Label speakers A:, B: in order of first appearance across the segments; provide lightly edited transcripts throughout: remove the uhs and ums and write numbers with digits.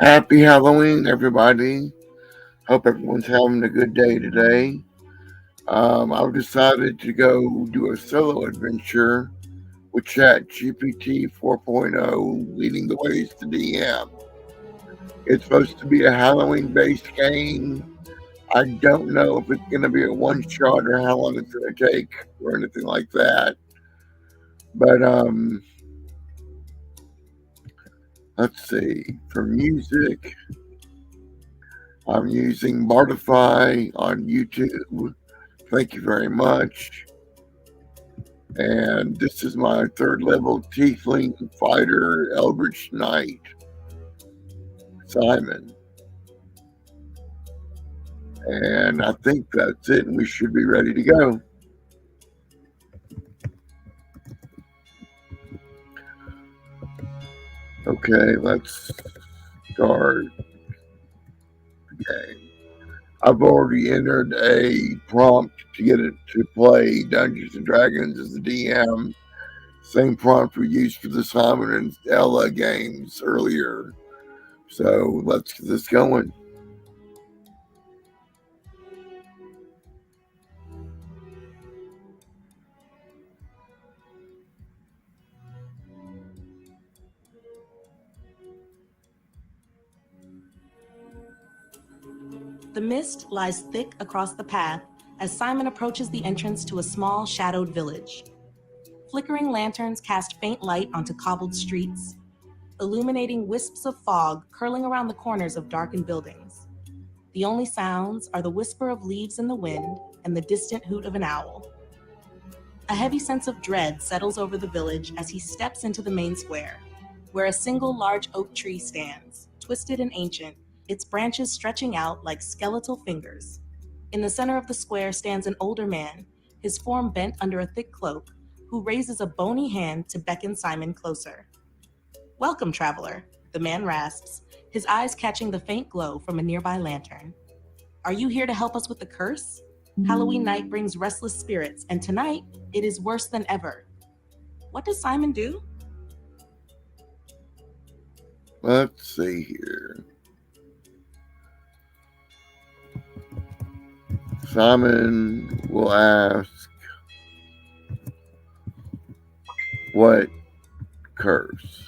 A: Happy Halloween, everybody. Hope everyone's having a good day today. I've decided to go do a solo adventure with ChatGPT 4.0 leading the way to DM. It's supposed to be a Halloween based game. I don't know if it's going to be a one shot or how long it's going to take or anything like that. But let's see. For music, I'm using Bardify on YouTube. Thank you very much. And this is my third level Tiefling Fighter Eldritch Knight, Simon. And I think that's it, and we should be ready to go. Okay, let's start the game. I've already entered a prompt to get it to play Dungeons and Dragons as the DM. Same prompt we used for the Simon and Ella games earlier. So let's get this going.
B: The mist lies thick across the path as Simon approaches the entrance to a small, shadowed village. Flickering lanterns cast faint light onto cobbled streets, illuminating wisps of fog curling around the corners of darkened buildings. The only sounds are the whisper of leaves in the wind and the distant hoot of an owl. A heavy sense of dread settles over the village as he steps into the main square, where a single large oak tree stands, twisted and ancient, its branches stretching out like skeletal fingers. In the center of the square stands an older man, his form bent under a thick cloak, who raises a bony hand to beckon Simon closer. "Welcome, traveler," the man rasps, his eyes catching the faint glow from a nearby lantern. "Are you here to help us with the curse? Halloween night brings restless spirits, and tonight it is worse than ever." What does Simon do?
A: Let's see here. Simon will ask, what curse?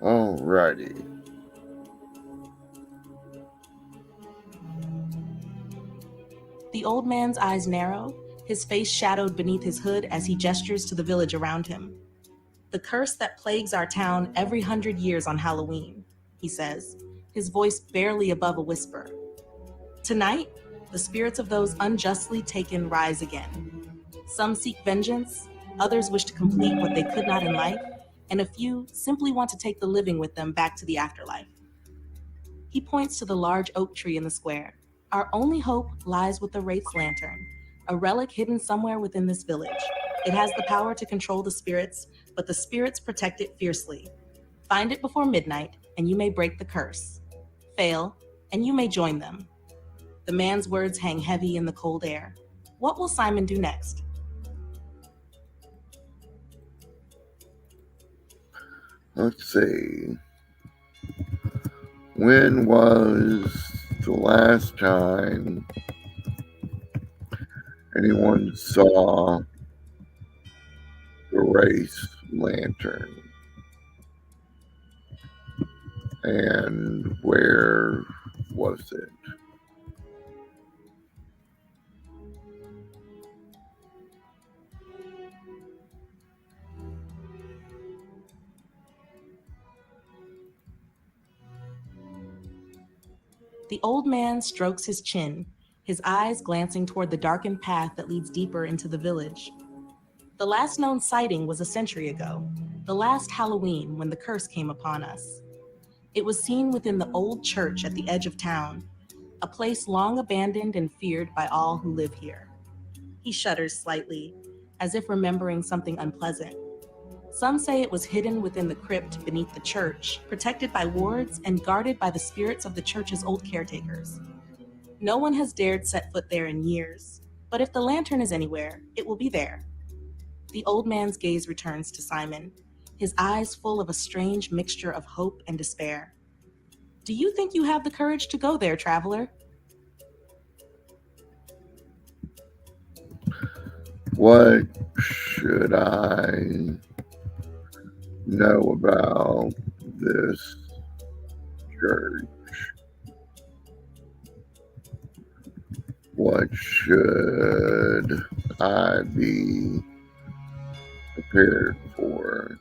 A: Alrighty.
B: The old man's eyes narrow, his face shadowed beneath his hood as he gestures to the village around him. "The curse that plagues our town every 100 years on Halloween," he says, his voice barely above a whisper. "Tonight, the spirits of those unjustly taken rise again. Some seek vengeance, others wish to complete what they could not in life, and a few simply want to take the living with them back to the afterlife." He points to the large oak tree in the square. "Our only hope lies with the Wraith's lantern, a relic hidden somewhere within this village. It has the power to control the spirits, but the spirits protect it fiercely. Find it before midnight, and you may break the curse. Fail, and you may join them." The man's words hang heavy in the cold air. What will Simon do next?
A: Let's see. When was the last time anyone saw the race lantern? And where was it?
B: The old man strokes his chin, his eyes glancing toward the darkened path that leads deeper into the village. "The last known sighting was a century ago, the last Halloween when the curse came upon us. It was seen within the old church at the edge of town. a place long abandoned and feared by all who live here. He shudders slightly, as if remembering something unpleasant. Some say it was hidden within the crypt beneath the church, protected by wards and guarded by the spirits of the church's old caretakers. No one has dared set foot there in years, but if the lantern is anywhere, it will be there. The old man's gaze returns to Simon, his eyes full of a strange mixture of hope and despair. Do you think you have the courage to go there, traveler?
A: What should I know about this church? What should I be prepared for?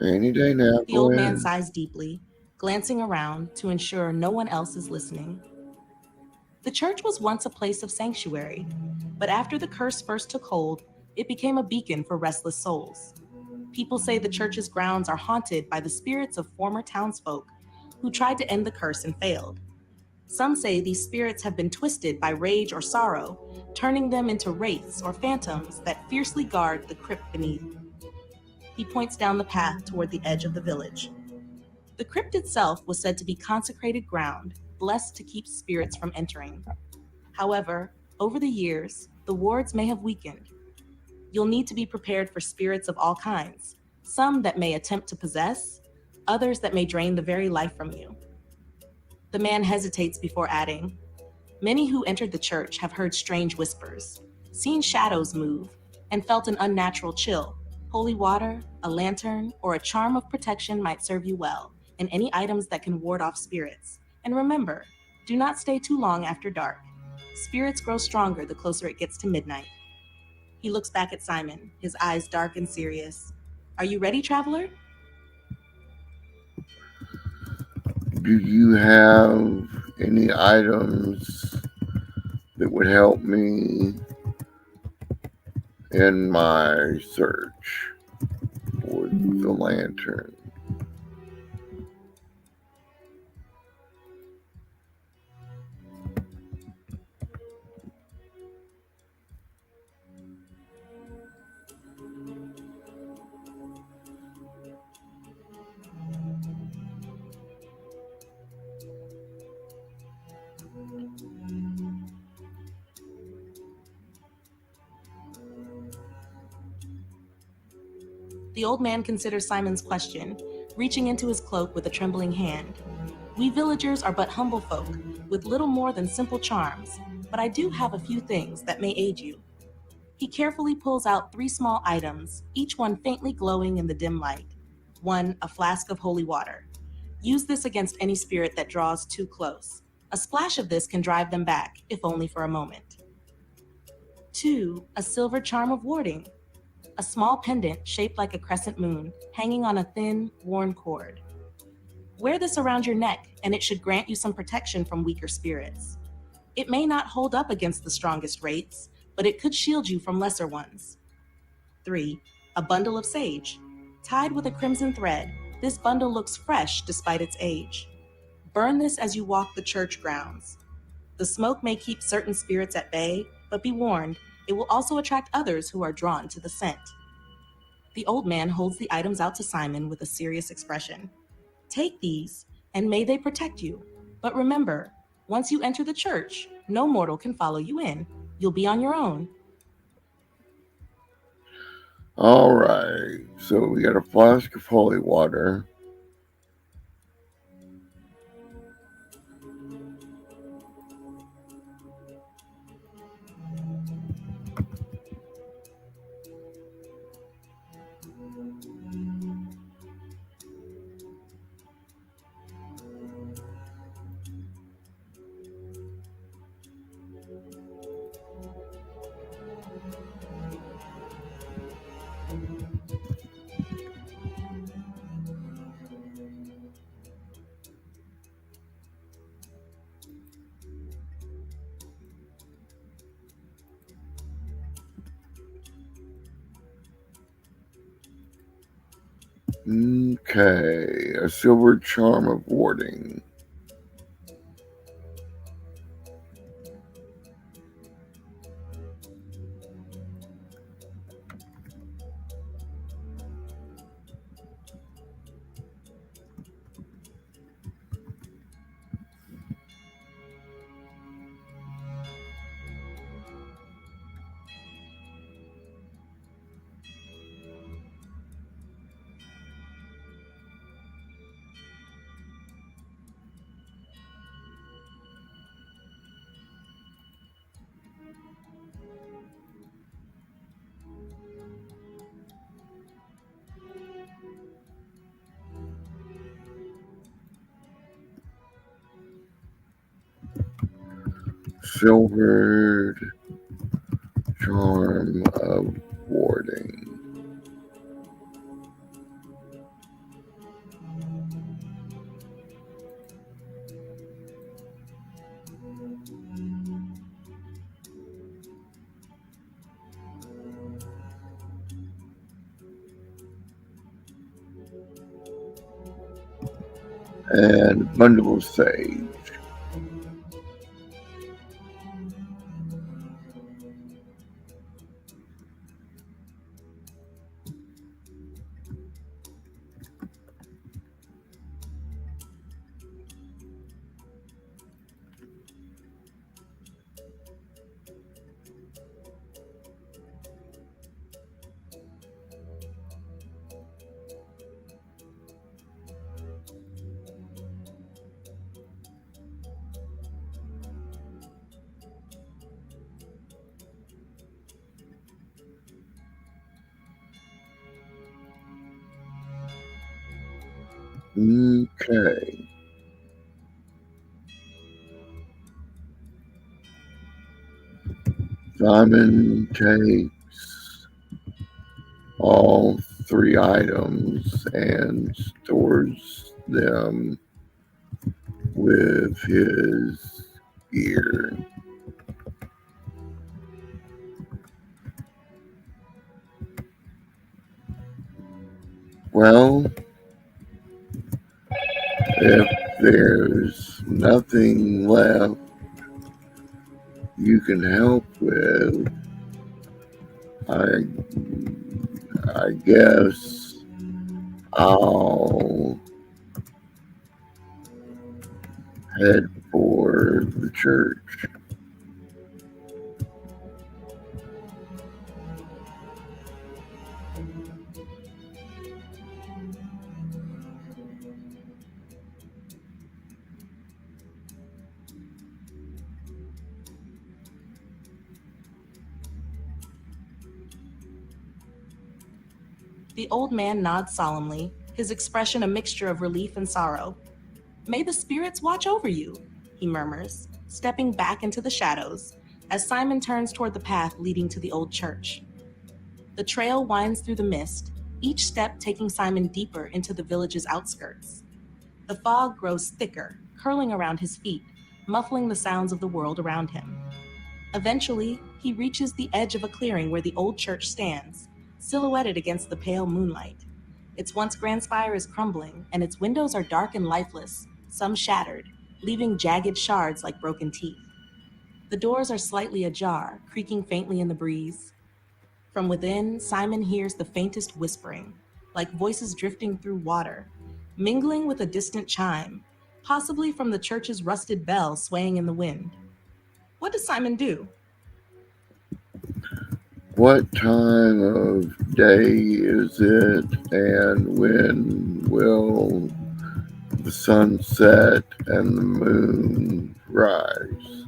A: Any day now,
B: The
A: go
B: old man
A: ahead.
B: sighs deeply, glancing around to ensure no one else is listening. The church was once a place of sanctuary, but after the curse first took hold, it became a beacon for restless souls. People say the church's grounds are haunted by the spirits of former townsfolk who tried to end the curse and failed. Some say these spirits have been twisted by rage or sorrow, turning them into wraiths or phantoms that fiercely guard the crypt beneath. He points down the path toward the edge of the village. The crypt itself was said to be consecrated ground, blessed to keep spirits from entering. However, over the years, the wards may have weakened. You'll need to be prepared for spirits of all kinds, some that may attempt to possess, others that may drain the very life from you. The man hesitates before adding, Many who entered the church have heard strange whispers, seen shadows move, and felt an unnatural chill. Holy water, a lantern, or a charm of protection might serve you well, and any items that can ward off spirits. And remember, do not stay too long after dark. Spirits grow stronger the closer it gets to midnight. He looks back at Simon, his eyes dark and serious. Are you ready, traveler?
A: Do you have any items that would help me in my search for the lantern?
B: The old man considers Simon's question, reaching into his cloak with a trembling hand. We villagers are but humble folk, with little more than simple charms, but I do have a few things that may aid you. He carefully pulls out 3 small items, each one faintly glowing in the dim light. 1, a flask of holy water. Use this against any spirit that draws too close. A splash of this can drive them back, if only for a moment. 2, a silver charm of warding. A small pendant shaped like a crescent moon, hanging on a thin, worn cord. Wear this around your neck, and it should grant you some protection from weaker spirits. It may not hold up against the strongest wraiths, but it could shield you from lesser ones. 3, a bundle of sage. Tied with a crimson thread, this bundle looks fresh despite its age. Burn this as you walk the church grounds. The smoke may keep certain spirits at bay, but be warned, it will also attract others who are drawn to the scent. The old man holds the items out to Simon with a serious expression. Take these, and may they protect you. But remember, once you enter the church, no mortal can follow you in. You'll be on your own.
A: All right, so we got a flask of holy water. Okay, a silver charm of warding. Silvered charm of warding. And bundle of sage. Okay. Simon takes all three items and stores them with his gear. Well, if there's nothing left you can help with, I guess I'll head for the church.
B: The old man nods solemnly, his expression a mixture of relief and sorrow. "May the spirits watch over you," he murmurs, stepping back into the shadows as Simon turns toward the path leading to the old church. The trail winds through the mist, each step taking Simon deeper into the village's outskirts. The fog grows thicker, curling around his feet, muffling the sounds of the world around him. Eventually, he reaches the edge of a clearing where the old church stands, silhouetted against the pale moonlight. Its once grand spire is crumbling, and its windows are dark and lifeless, some shattered, leaving jagged shards like broken teeth. The doors are slightly ajar, creaking faintly in the breeze. From within, Simon hears the faintest whispering, like voices drifting through water, mingling with a distant chime, possibly from the church's rusted bell swaying in the wind. What does Simon do?
A: What time of day is it, and when will the sun set and the moon rise?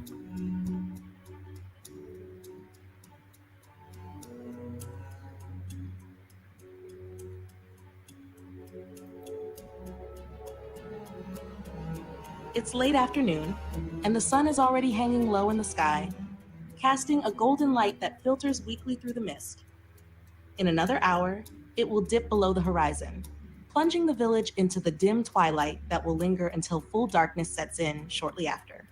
B: It's late afternoon, and the sun is already hanging low in the sky, casting a golden light that filters weakly through the mist. In another hour, it will dip below the horizon, plunging the village into the dim twilight that will linger until full darkness sets in shortly after.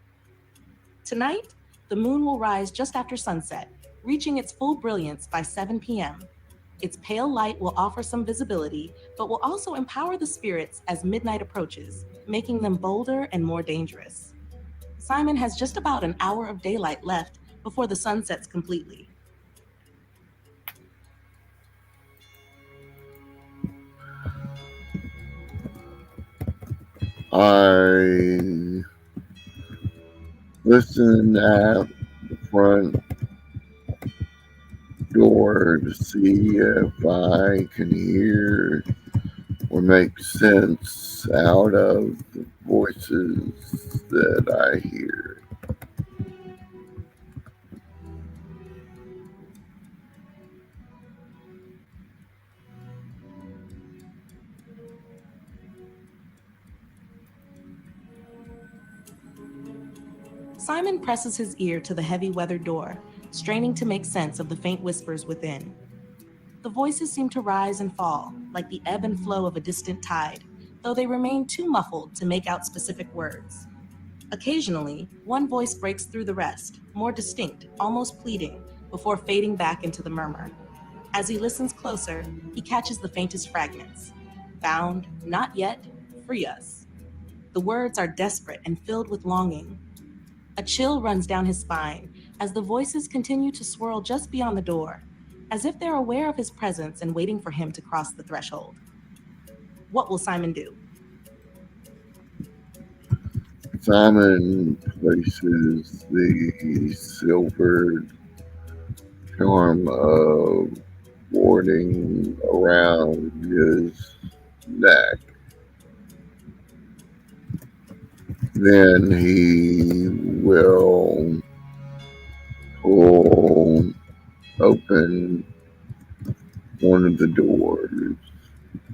B: Tonight, the moon will rise just after sunset, reaching its full brilliance by 7 p.m. Its pale light will offer some visibility, but will also empower the spirits as midnight approaches, making them bolder and more dangerous. Simon has just about an hour of daylight left before the sun sets completely.
A: I listen at the front door to see if I can hear or make sense out of the voices that I hear.
B: Simon presses his ear to the heavy weathered door, straining to make sense of the faint whispers within. The voices seem to rise and fall, like the ebb and flow of a distant tide, though they remain too muffled to make out specific words. Occasionally, one voice breaks through the rest, more distinct, almost pleading, before fading back into the murmur. As he listens closer, he catches the faintest fragments. Bound, not yet, free us. The words are desperate and filled with longing. A chill runs down his spine as the voices continue to swirl just beyond the door, as if they're aware of his presence and waiting for him to cross the threshold. What will Simon do?
A: Simon places the silver charm of warding around his neck. Then he will pull open one of the doors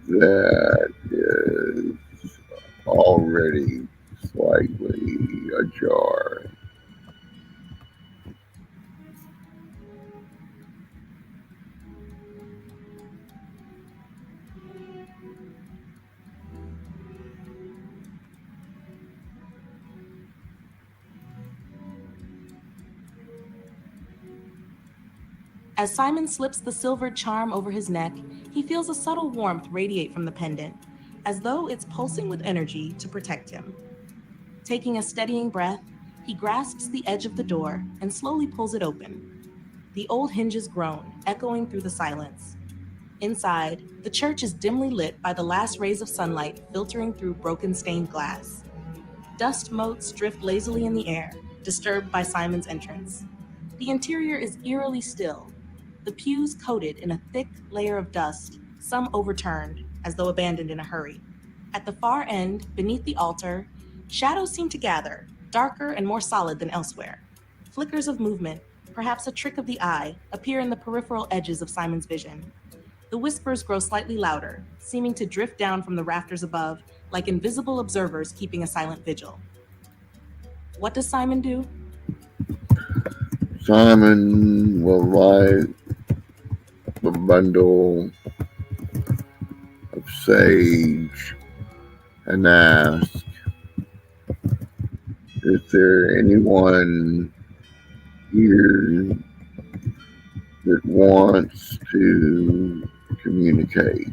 A: that is already slightly ajar.
B: As Simon slips the silvered charm over his neck, he feels a subtle warmth radiate from the pendant, as though it's pulsing with energy to protect him. Taking a steadying breath, he grasps the edge of the door and slowly pulls it open. The old hinges groan, echoing through the silence. Inside, the church is dimly lit by the last rays of sunlight filtering through broken stained glass. Dust motes drift lazily in the air, disturbed by Simon's entrance. The interior is eerily still, the pews coated in a thick layer of dust, some overturned, as though abandoned in a hurry. At the far end, beneath the altar, shadows seem to gather, darker and more solid than elsewhere. Flickers of movement, perhaps a trick of the eye, appear in the peripheral edges of Simon's vision. The whispers grow slightly louder, seeming to drift down from the rafters above, like invisible observers keeping a silent vigil. What does Simon do?
A: Simon will light the bundle of sage and ask, is there anyone here that wants to communicate?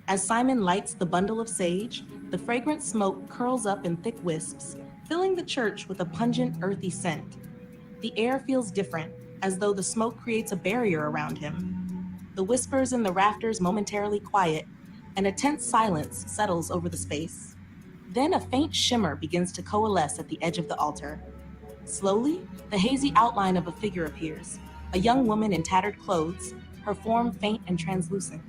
B: As Simon lights the bundle of sage, the fragrant smoke curls up in thick wisps, filling the church with a pungent, earthy scent. The air feels different, as though the smoke creates a barrier around him. The whispers in the rafters momentarily quiet, and a tense silence settles over the space. Then a faint shimmer begins to coalesce at the edge of the altar. Slowly, the hazy outline of a figure appears, a young woman in tattered clothes, her form faint and translucent.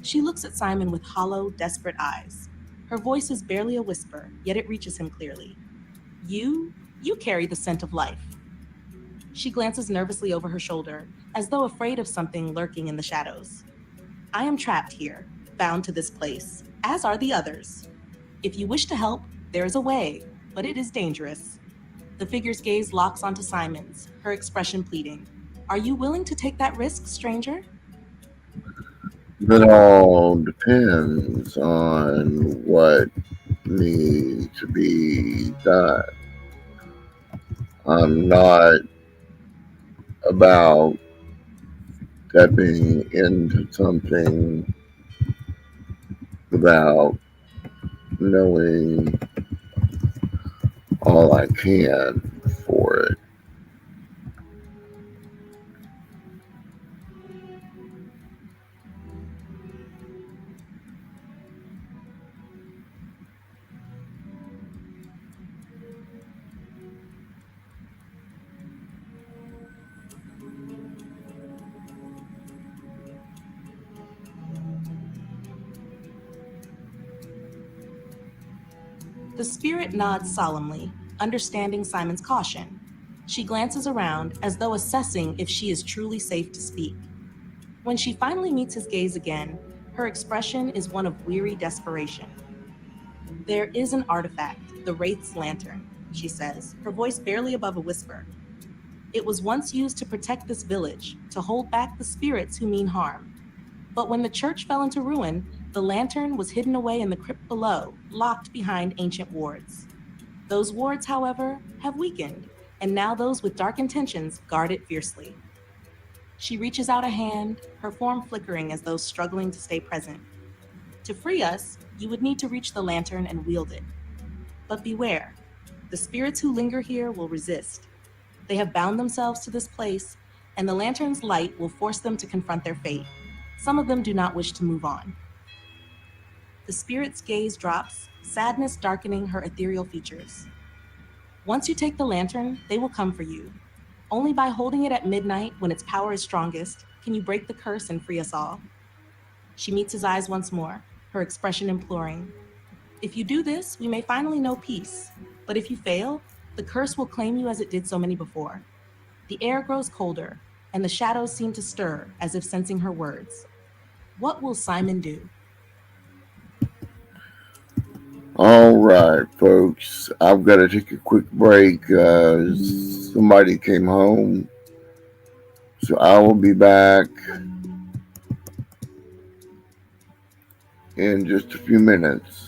B: She looks at Simon with hollow, desperate eyes. Her voice is barely a whisper, yet it reaches him clearly. You carry the scent of life. She glances nervously over her shoulder, as though afraid of something lurking in the shadows. I am trapped here, bound to this place, as are the others. If you wish to help, there is a way, but it is dangerous. The figure's gaze locks onto Simon's, her expression pleading. Are you willing to take that risk, stranger?
A: That all depends on what needs to be done. I'm not about stepping into something without knowing all I can for it.
B: The spirit nods solemnly, understanding Simon's caution. She glances around as though assessing if she is truly safe to speak. When she finally meets his gaze again, her expression is one of weary desperation. There is an artifact, the Wraith's lantern, she says, her voice barely above a whisper. It was once used to protect this village, to hold back the spirits who mean harm. But when the church fell into ruin, the lantern was hidden away in the crypt below, locked behind ancient wards. Those wards, however, have weakened, and now those with dark intentions guard it fiercely. She reaches out a hand, her form flickering as though struggling to stay present. To free us, you would need to reach the lantern and wield it. But beware, the spirits who linger here will resist. They have bound themselves to this place, and the lantern's light will force them to confront their fate. Some of them do not wish to move on. The spirit's gaze drops, sadness darkening her ethereal features. Once you take the lantern, they will come for you. Only by holding it at midnight, when its power is strongest, can you break the curse and free us all. She meets his eyes once more, her expression imploring. If you do this, we may finally know peace. But if you fail, the curse will claim you as it did so many before. The air grows colder, and the shadows seem to stir as if sensing her words. What will Simon do?
A: All right, folks, I've got to take a quick break. Somebody came home, so I will be back in just a few minutes.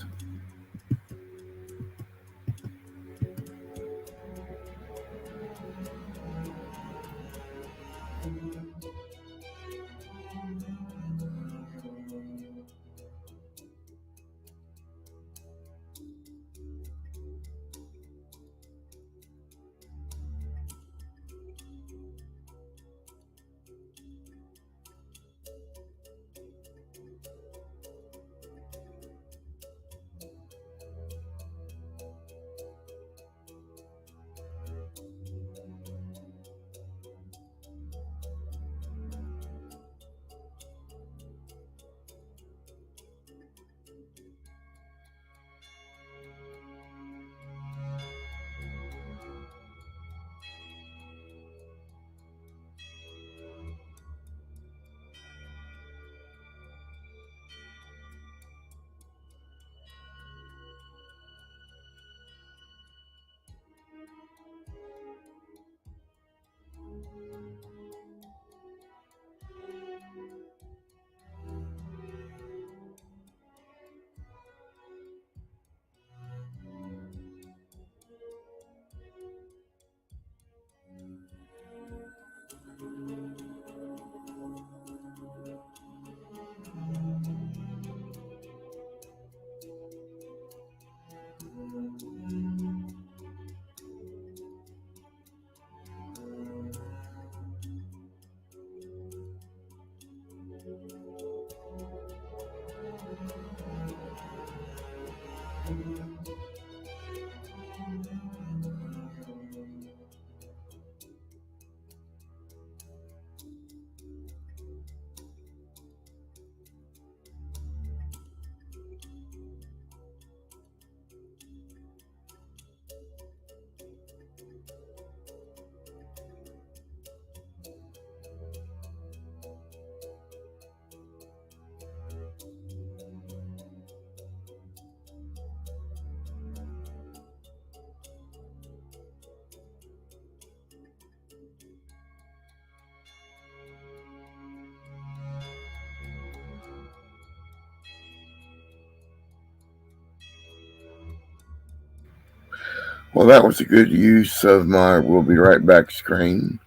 A: Well, that was a good use of my "we'll be right back" screen.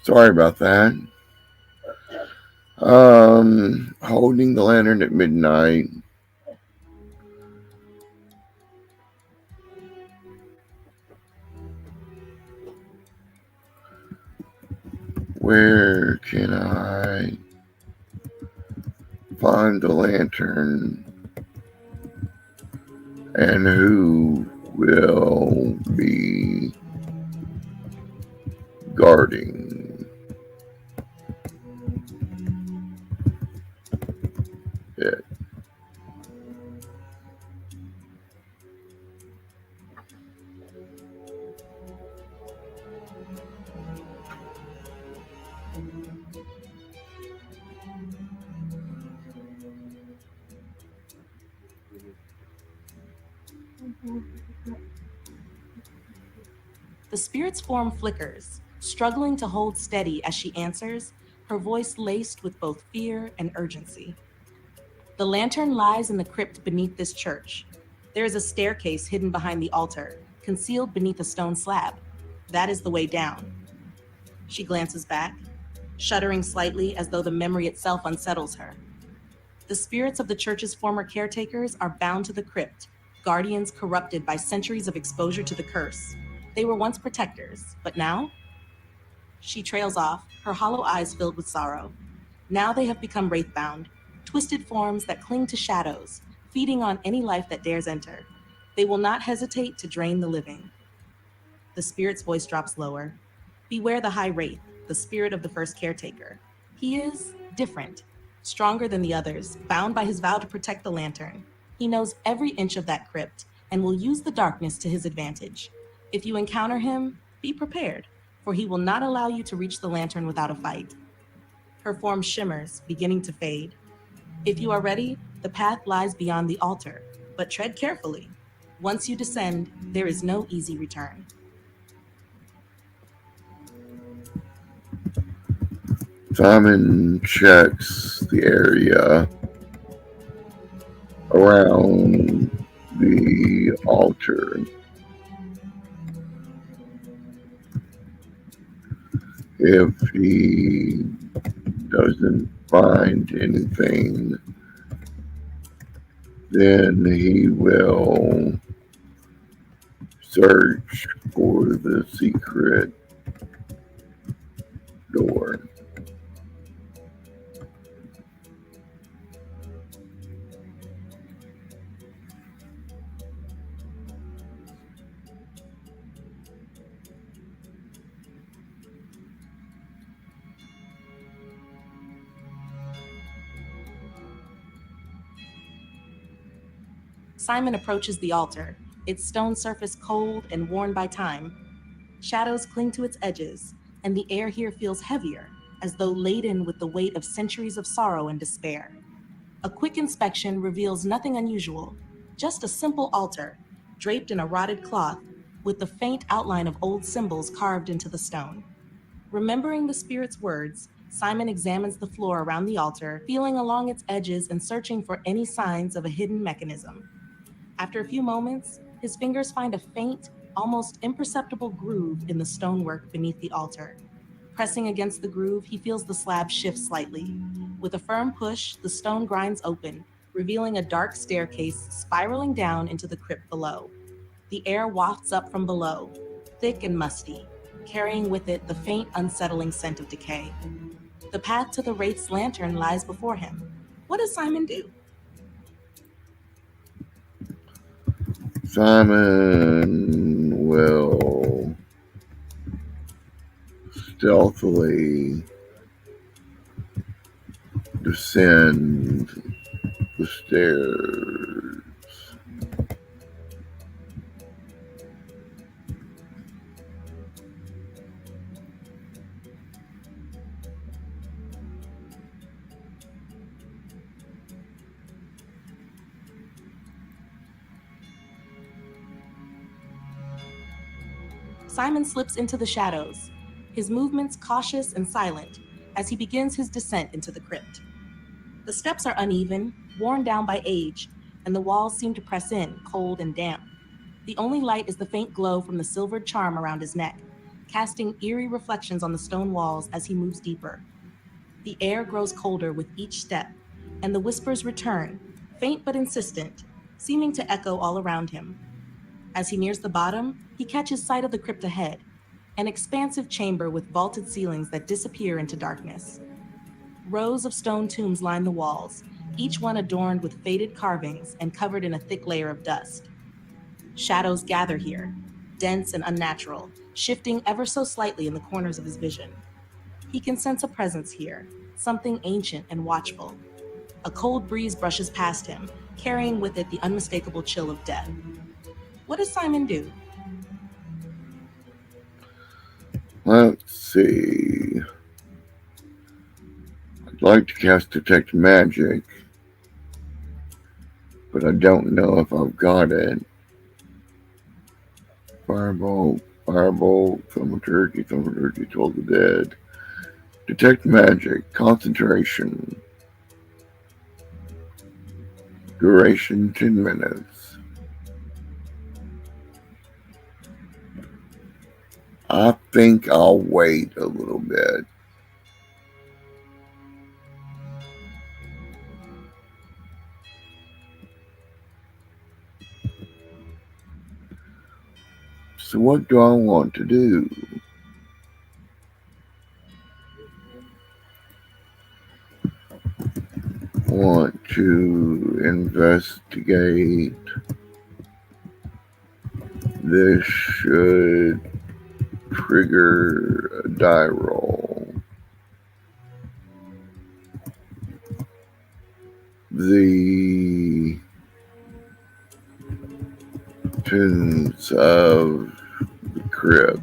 A: Sorry about that. Holding the lantern at midnight. Where can I find the lantern, and who will be guarding it?
B: The spirit's form flickers, struggling to hold steady as she answers, her voice laced with both fear and urgency. The lantern lies in the crypt beneath this church. There is a staircase hidden behind the altar, concealed beneath a stone slab. That is the way down. She glances back, shuddering slightly as though the memory itself unsettles her. The spirits of the church's former caretakers are bound to the crypt, guardians corrupted by centuries of exposure to the curse. They were once protectors, but now? She trails off, her hollow eyes filled with sorrow. Now they have become wraithbound, twisted forms that cling to shadows, feeding on any life that dares enter. They will not hesitate to drain the living. The spirit's voice drops lower. Beware the high wraith, the spirit of the first caretaker. He is different, stronger than the others, bound by his vow to protect the lantern. He knows every inch of that crypt and will use the darkness to his advantage. If you encounter him, be prepared, for he will not allow you to reach the lantern without a fight. Her form shimmers, beginning to fade. If you are ready, the path lies beyond the altar, but tread carefully. Once you descend, there is no easy return.
A: Simon checks the area around the altar. If he doesn't find anything, then he will search for the secret door.
B: Simon approaches the altar, its stone surface cold and worn by time. Shadows cling to its edges, and the air here feels heavier, as though laden with the weight of centuries of sorrow and despair. A quick inspection reveals nothing unusual, just a simple altar, draped in a rotted cloth, with the faint outline of old symbols carved into the stone. Remembering the spirit's words, Simon examines the floor around the altar, feeling along its edges and searching for any signs of a hidden mechanism. After a few moments, his fingers find a faint, almost imperceptible groove in the stonework beneath the altar. Pressing against the groove, he feels the slab shift slightly. With a firm push, the stone grinds open, revealing a dark staircase spiraling down into the crypt below. The air wafts up from below, thick and musty, carrying with it the faint, unsettling scent of decay. The path to the wraith's lantern lies before him. What does Simon do?
A: Simon will stealthily descend the stairs.
B: Simon slips into the shadows, his movements cautious and silent as he begins his descent into the crypt. The steps are uneven, worn down by age, and the walls seem to press in, cold and damp. The only light is the faint glow from the silvered charm around his neck, casting eerie reflections on the stone walls as he moves deeper. The air grows colder with each step, and the whispers return, faint but insistent, seeming to echo all around him. As he nears the bottom, he catches sight of the crypt ahead, an expansive chamber with vaulted ceilings that disappear into darkness. Rows of stone tombs line the walls, each one adorned with faded carvings and covered in a thick layer of dust. Shadows gather here, dense and unnatural, shifting ever so slightly in the corners of his vision. He can sense a presence here, something ancient and watchful. A cold breeze brushes past him, carrying with it the unmistakable chill of death. What does Simon do?
A: Let's see. I'd like to cast Detect Magic, but I don't know if I've got it. Firebolt, Firebolt, Thaumaturgy, Toll the Dead. Detect Magic, Concentration. Duration 10 minutes. I think I'll wait a little bit. So what do I want to do? Want to investigate. This should trigger a die roll. The Tombs of the Crypt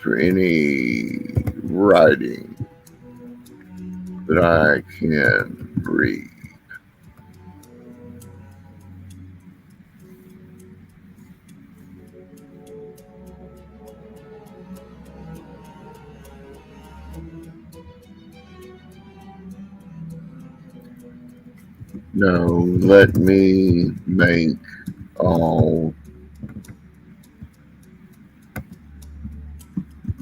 A: for any writing that I can read. No, let me make all.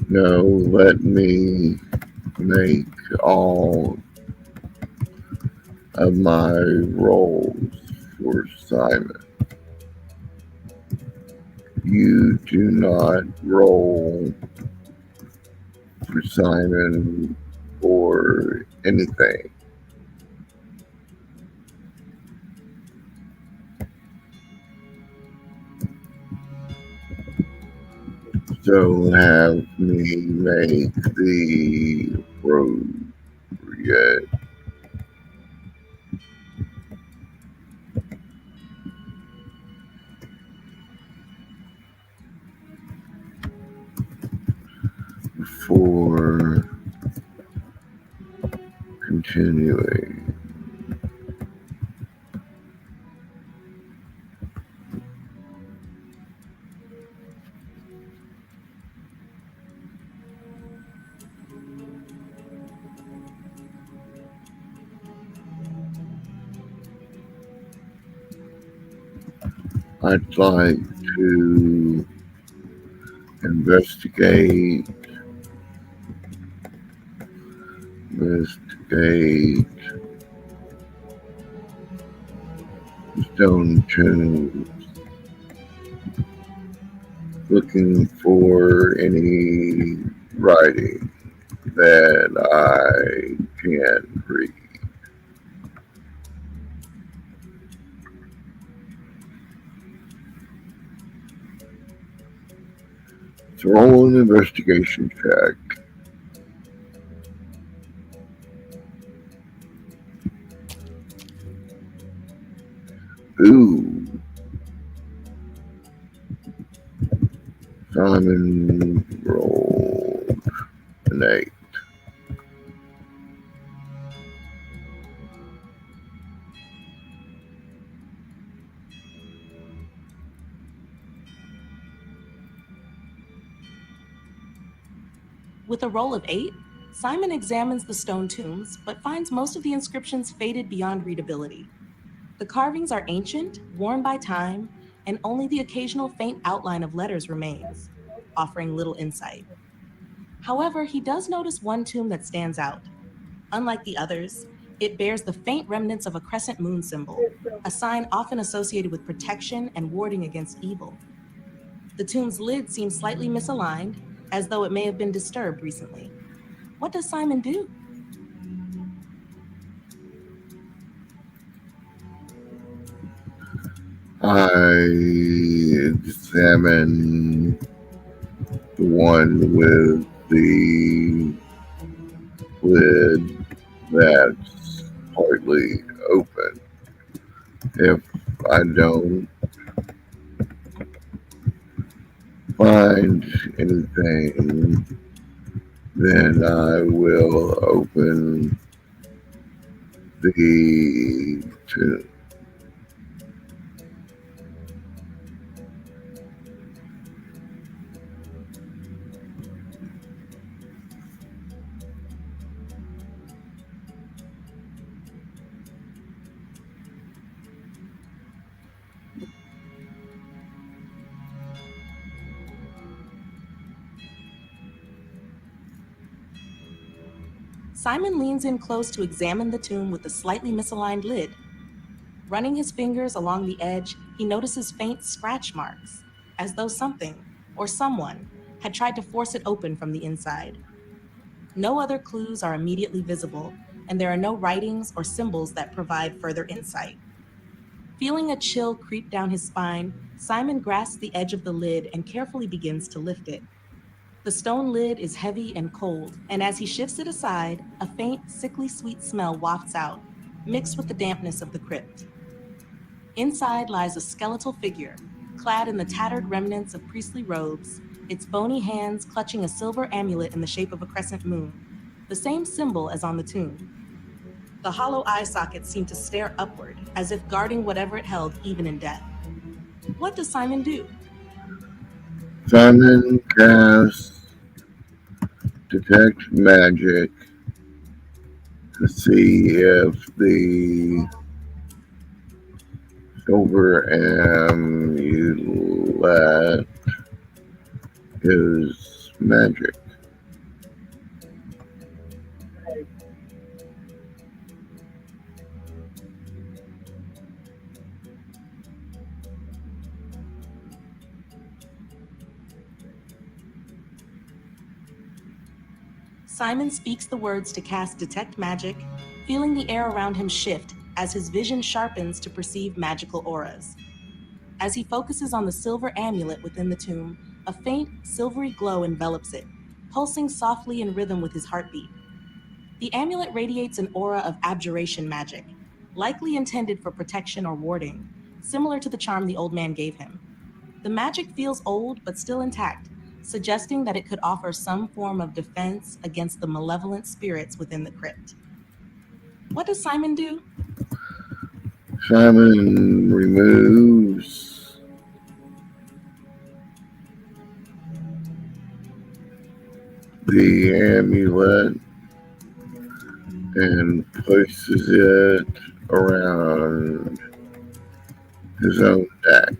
A: No, let me make all of my rolls for Simon. You do not roll for Simon or anything. So have me make the appropriate for continuing. I'd like to investigate stone tombs, looking for any writing that I can read. So roll an investigation check. Ooh. Simon rolled an 8.
B: With a roll of 8, Simon examines the stone tombs, but finds most of the inscriptions faded beyond readability. The carvings are ancient, worn by time, and only the occasional faint outline of letters remains, offering little insight. However, he does notice one tomb that stands out. Unlike the others, it bears the faint remnants of a crescent moon symbol, a sign often associated with protection and warding against evil. The tomb's lid seems slightly misaligned, as though it may have been disturbed recently. What does Simon do?
A: I examine the one with the lid that's partly open. If I don't find anything, then I will open the tomb.
B: Simon leans in close to examine the tomb with the slightly misaligned lid. Running his fingers along the edge, he notices faint scratch marks, as though something, or someone, had tried to force it open from the inside. No other clues are immediately visible, and there are no writings or symbols that provide further insight. Feeling a chill creep down his spine, Simon grasps the edge of the lid and carefully begins to lift it. The stone lid is heavy and cold, and as he shifts it aside, a faint, sickly sweet smell wafts out, mixed with the dampness of the crypt. Inside lies a skeletal figure, clad in the tattered remnants of priestly robes, its bony hands clutching a silver amulet in the shape of a crescent moon, the same symbol as on the tomb. The hollow eye sockets seem to stare upward, as if guarding whatever it held even in death. What does Simon do?
A: Simon casts Detect Magic to see if the silver amulet is magic.
B: Simon speaks the words to cast Detect Magic, feeling the air around him shift as his vision sharpens to perceive magical auras. As he focuses on the silver amulet within the tomb, a faint, silvery glow envelops it, pulsing softly in rhythm with his heartbeat. The amulet radiates an aura of abjuration magic, likely intended for protection or warding, similar to the charm the old man gave him. The magic feels old but still intact, suggesting that it could offer some form of defense against the malevolent spirits within the crypt. What does Simon do?
A: Simon removes the amulet and places it around his own neck.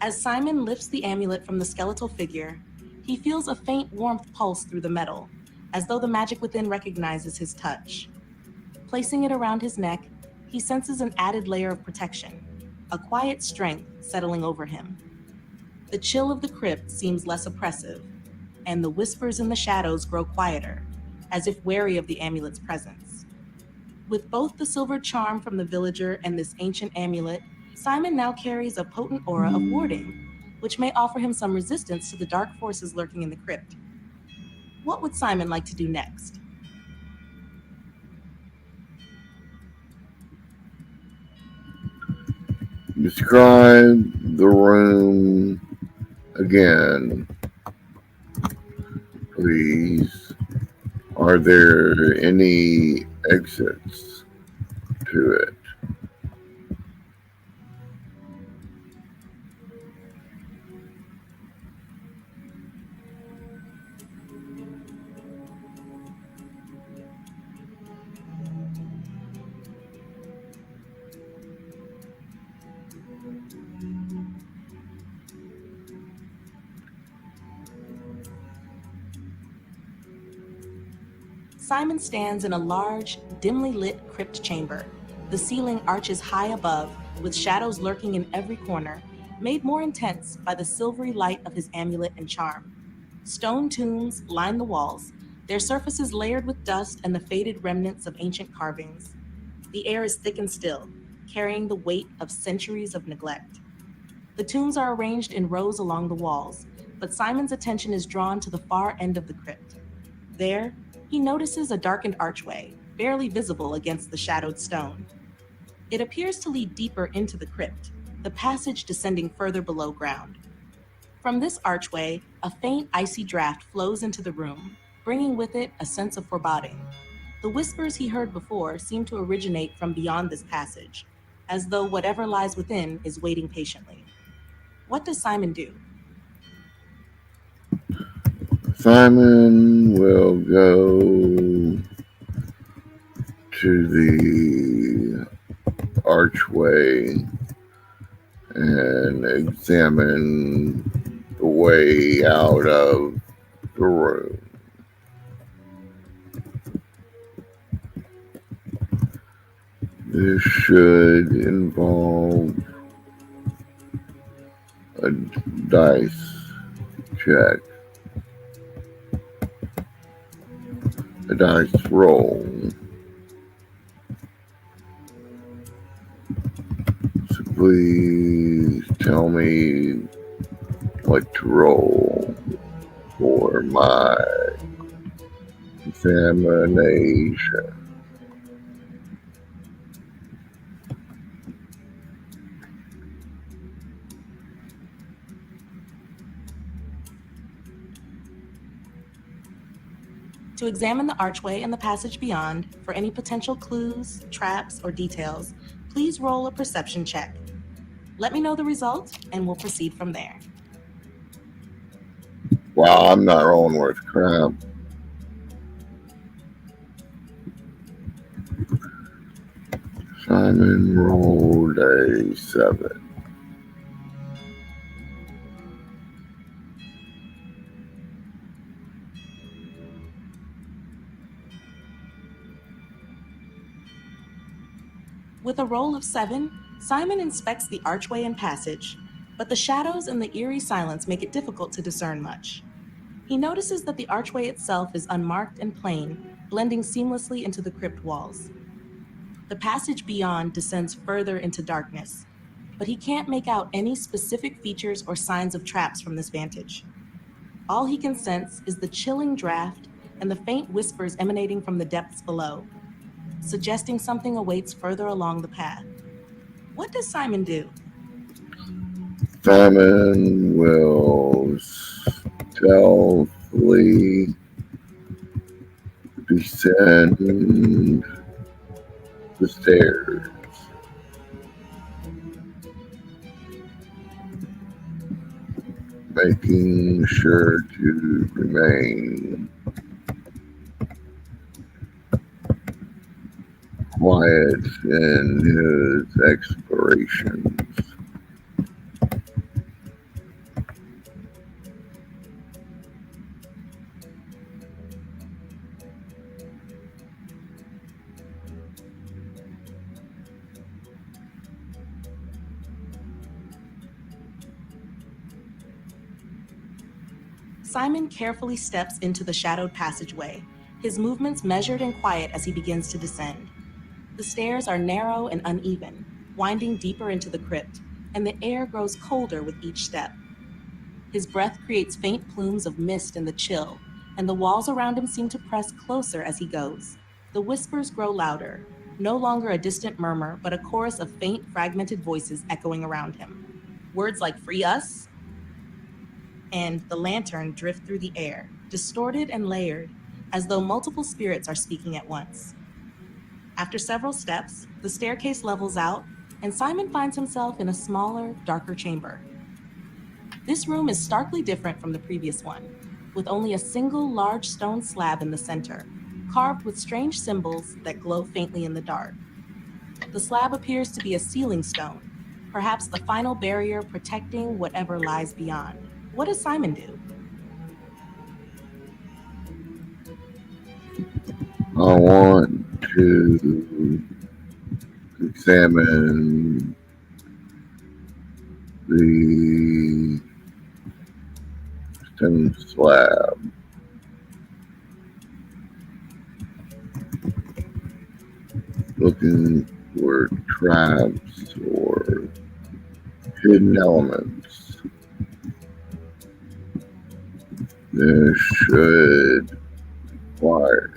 B: As Simon lifts the amulet from the skeletal figure, he feels a faint warmth pulse through the metal, as though the magic within recognizes his touch. Placing it around his neck, he senses an added layer of protection, a quiet strength settling over him. The chill of the crypt seems less oppressive, and the whispers in the shadows grow quieter, as if wary of the amulet's presence. With both the silver charm from the villager and this ancient amulet, Simon now carries a potent aura of warding, which may offer him some resistance to the dark forces lurking in the crypt. What would Simon like to do next?
A: Describe the room again, please. Are there any exits to it?
B: Simon stands in a large, dimly lit crypt chamber. The ceiling arches high above, with shadows lurking in every corner, made more intense by the silvery light of his amulet and charm. Stone tombs line the walls, their surfaces layered with dust and the faded remnants of ancient carvings. The air is thick and still, carrying the weight of centuries of neglect. The tombs are arranged in rows along the walls, but Simon's attention is drawn to the far end of the crypt. There, he notices a darkened archway, barely visible against the shadowed stone. It appears to lead deeper into the crypt, the passage descending further below ground. From this archway, a faint icy draft flows into the room, bringing with it a sense of foreboding. The whispers he heard before seem to originate from beyond this passage, as though whatever lies within is waiting patiently. What does Simon do?
A: Simon will go to the archway and examine the way out of the room. This should involve a dice check, a dice roll. So please tell me what to roll for my examination.
B: To examine the archway and the passage beyond for any potential clues, traps, or details, please roll a perception check. Let me know the result, and we'll proceed from there.
A: Wow, I'm not rolling worth crap. Simon rolled a 7.
B: With a roll of 7, Simon inspects the archway and passage, but the shadows and the eerie silence make it difficult to discern much. He notices that the archway itself is unmarked and plain, blending seamlessly into the crypt walls. The passage beyond descends further into darkness, but he can't make out any specific features or signs of traps from this vantage. All he can sense is the chilling draft and the faint whispers emanating from the depths below, suggesting something awaits further along the path. What does Simon do?
A: Simon will stealthily descend the stairs, making sure to remain quiet in his explorations.
B: Simon carefully steps into the shadowed passageway, his movements measured and quiet as he begins to descend. The stairs are narrow and uneven, winding deeper into the crypt, and the air grows colder with each step. His breath creates faint plumes of mist in the chill, and the walls around him seem to press closer as he goes. The whispers grow louder, no longer a distant murmur, but a chorus of faint, fragmented voices echoing around him. Words like "free us" and "the lantern" drift through the air, distorted and layered, as though multiple spirits are speaking at once. After several steps, the staircase levels out, and Simon finds himself in a smaller, darker chamber. This room is starkly different from the previous one, with only a single large stone slab in the center, carved with strange symbols that glow faintly in the dark. The slab appears to be a sealing stone, perhaps the final barrier protecting whatever lies beyond. What does Simon do?
A: I want to examine the stone slab, looking for traps or hidden elements. This should require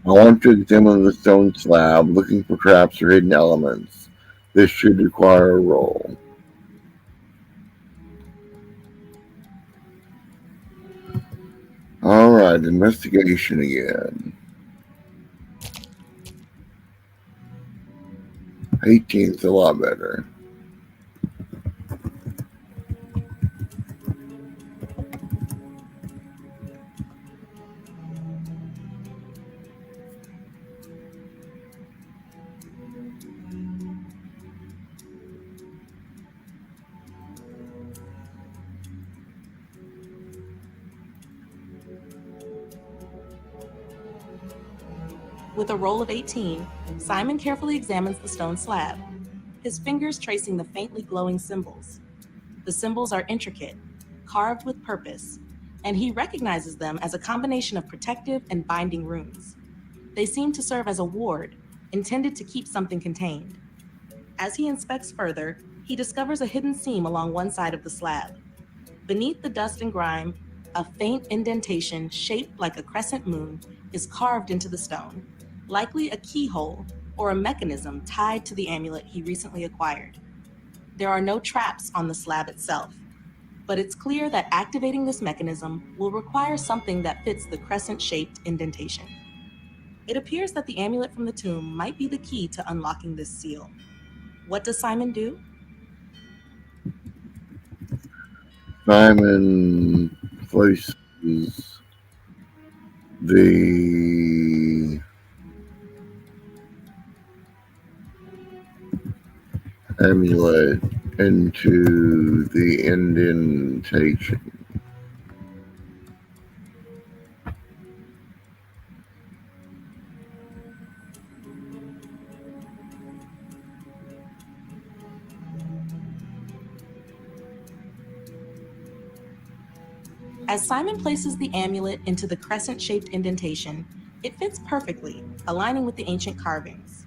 A: I want to examine the stone slab, looking for traps or hidden elements. This should require a roll. Alright, investigation again. 18's a lot better.
B: With a roll of 18, Simon carefully examines the stone slab, his fingers tracing the faintly glowing symbols. The symbols are intricate, carved with purpose, and he recognizes them as a combination of protective and binding runes. They seem to serve as a ward, intended to keep something contained. As he inspects further, he discovers a hidden seam along one side of the slab. Beneath the dust and grime, a faint indentation shaped like a crescent moon is carved into the stone, likely a keyhole or a mechanism tied to the amulet he recently acquired. There are no traps on the slab itself, but it's clear that activating this mechanism will require something that fits the crescent-shaped indentation. It appears that the amulet from the tomb might be the key to unlocking this seal. What does Simon do?
A: Simon places the amulet into the indentation.
B: As Simon places the amulet into the crescent-shaped indentation, it fits perfectly, aligning with the ancient carvings.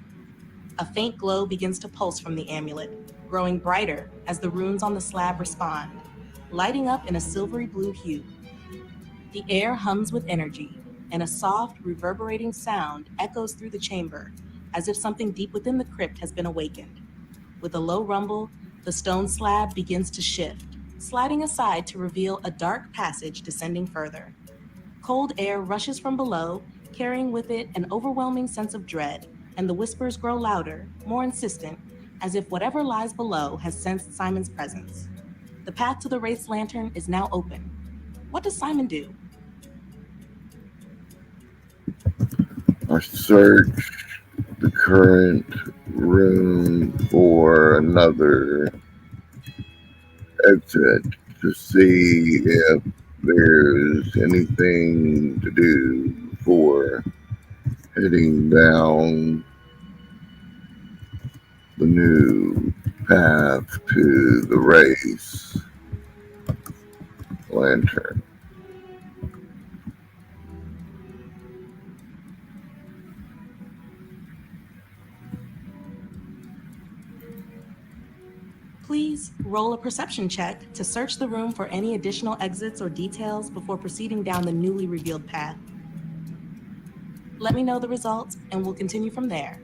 B: A faint glow begins to pulse from the amulet, growing brighter as the runes on the slab respond, lighting up in a silvery blue hue. The air hums with energy, and a soft, reverberating sound echoes through the chamber, as if something deep within the crypt has been awakened. With a low rumble, the stone slab begins to shift, sliding aside to reveal a dark passage descending further. Cold air rushes from below, carrying with it an overwhelming sense of dread, and the whispers grow louder, more insistent, as if whatever lies below has sensed Simon's presence. The path to the Wraith's lantern is now open. What does Simon do?
A: I search the current room for another exit to see if there's anything to do before heading down the new path to the race lantern.
B: Please roll a perception check to search the room for any additional exits or details before proceeding down the newly revealed path. Let me know the results, and we'll continue from there.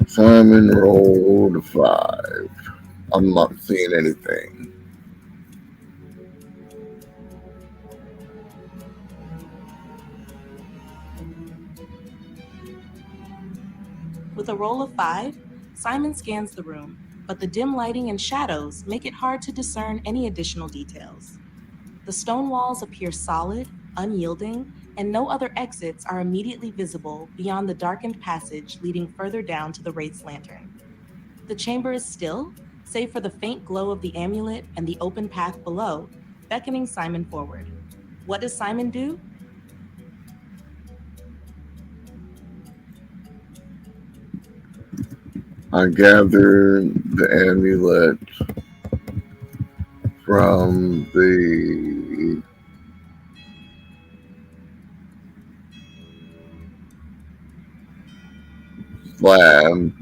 A: Simon rolled a 5. I'm not seeing anything.
B: With a roll of 5, Simon scans the room, but the dim lighting and shadows make it hard to discern any additional details. The stone walls appear solid, unyielding, and no other exits are immediately visible beyond the darkened passage leading further down to the Wraith's lantern. The chamber is still, save for the faint glow of the amulet and the open path below, beckoning Simon forward. What does Simon do?
A: I gather the amulet from the slab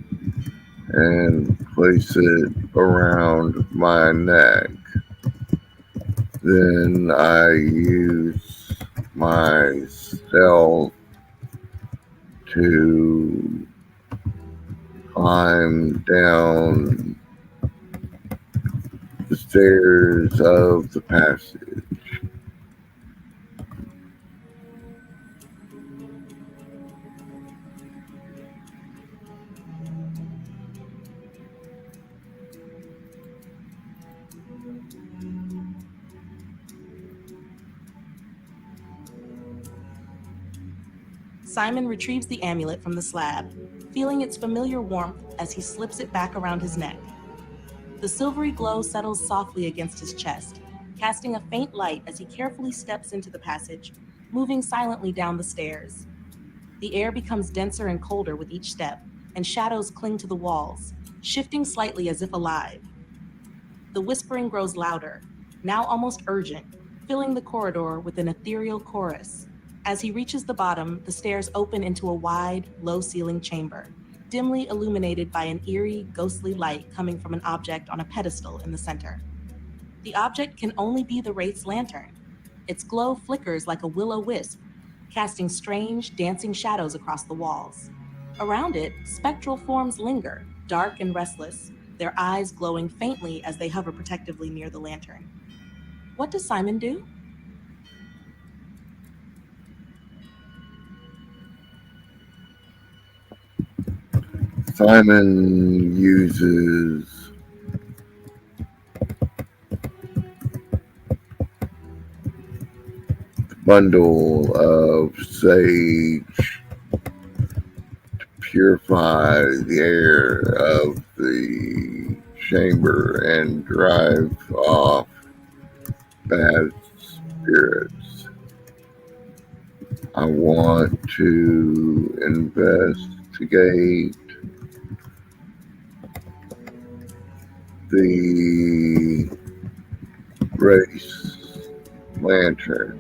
A: and place it around my neck. Then I use my stealth to climb down the stairs of the passage.
B: Simon retrieves the amulet from the slab, feeling its familiar warmth as he slips it back around his neck. The silvery glow settles softly against his chest, casting a faint light as he carefully steps into the passage, moving silently down the stairs. The air becomes denser and colder with each step, and shadows cling to the walls, shifting slightly as if alive. The whispering grows louder, now almost urgent, filling the corridor with an ethereal chorus. As he reaches the bottom, the stairs open into a wide, low-ceilinged chamber, dimly illuminated by an eerie, ghostly light coming from an object on a pedestal in the center. The object can only be the Wraith's lantern. Its glow flickers like a will-o'-wisp, casting strange, dancing shadows across the walls. Around it, spectral forms linger, dark and restless, their eyes glowing faintly as they hover protectively near the lantern. What does Simon do?
A: Simon uses the bundle of sage to purify the air of the chamber and drive off bad spirits. I want to investigate the race lantern.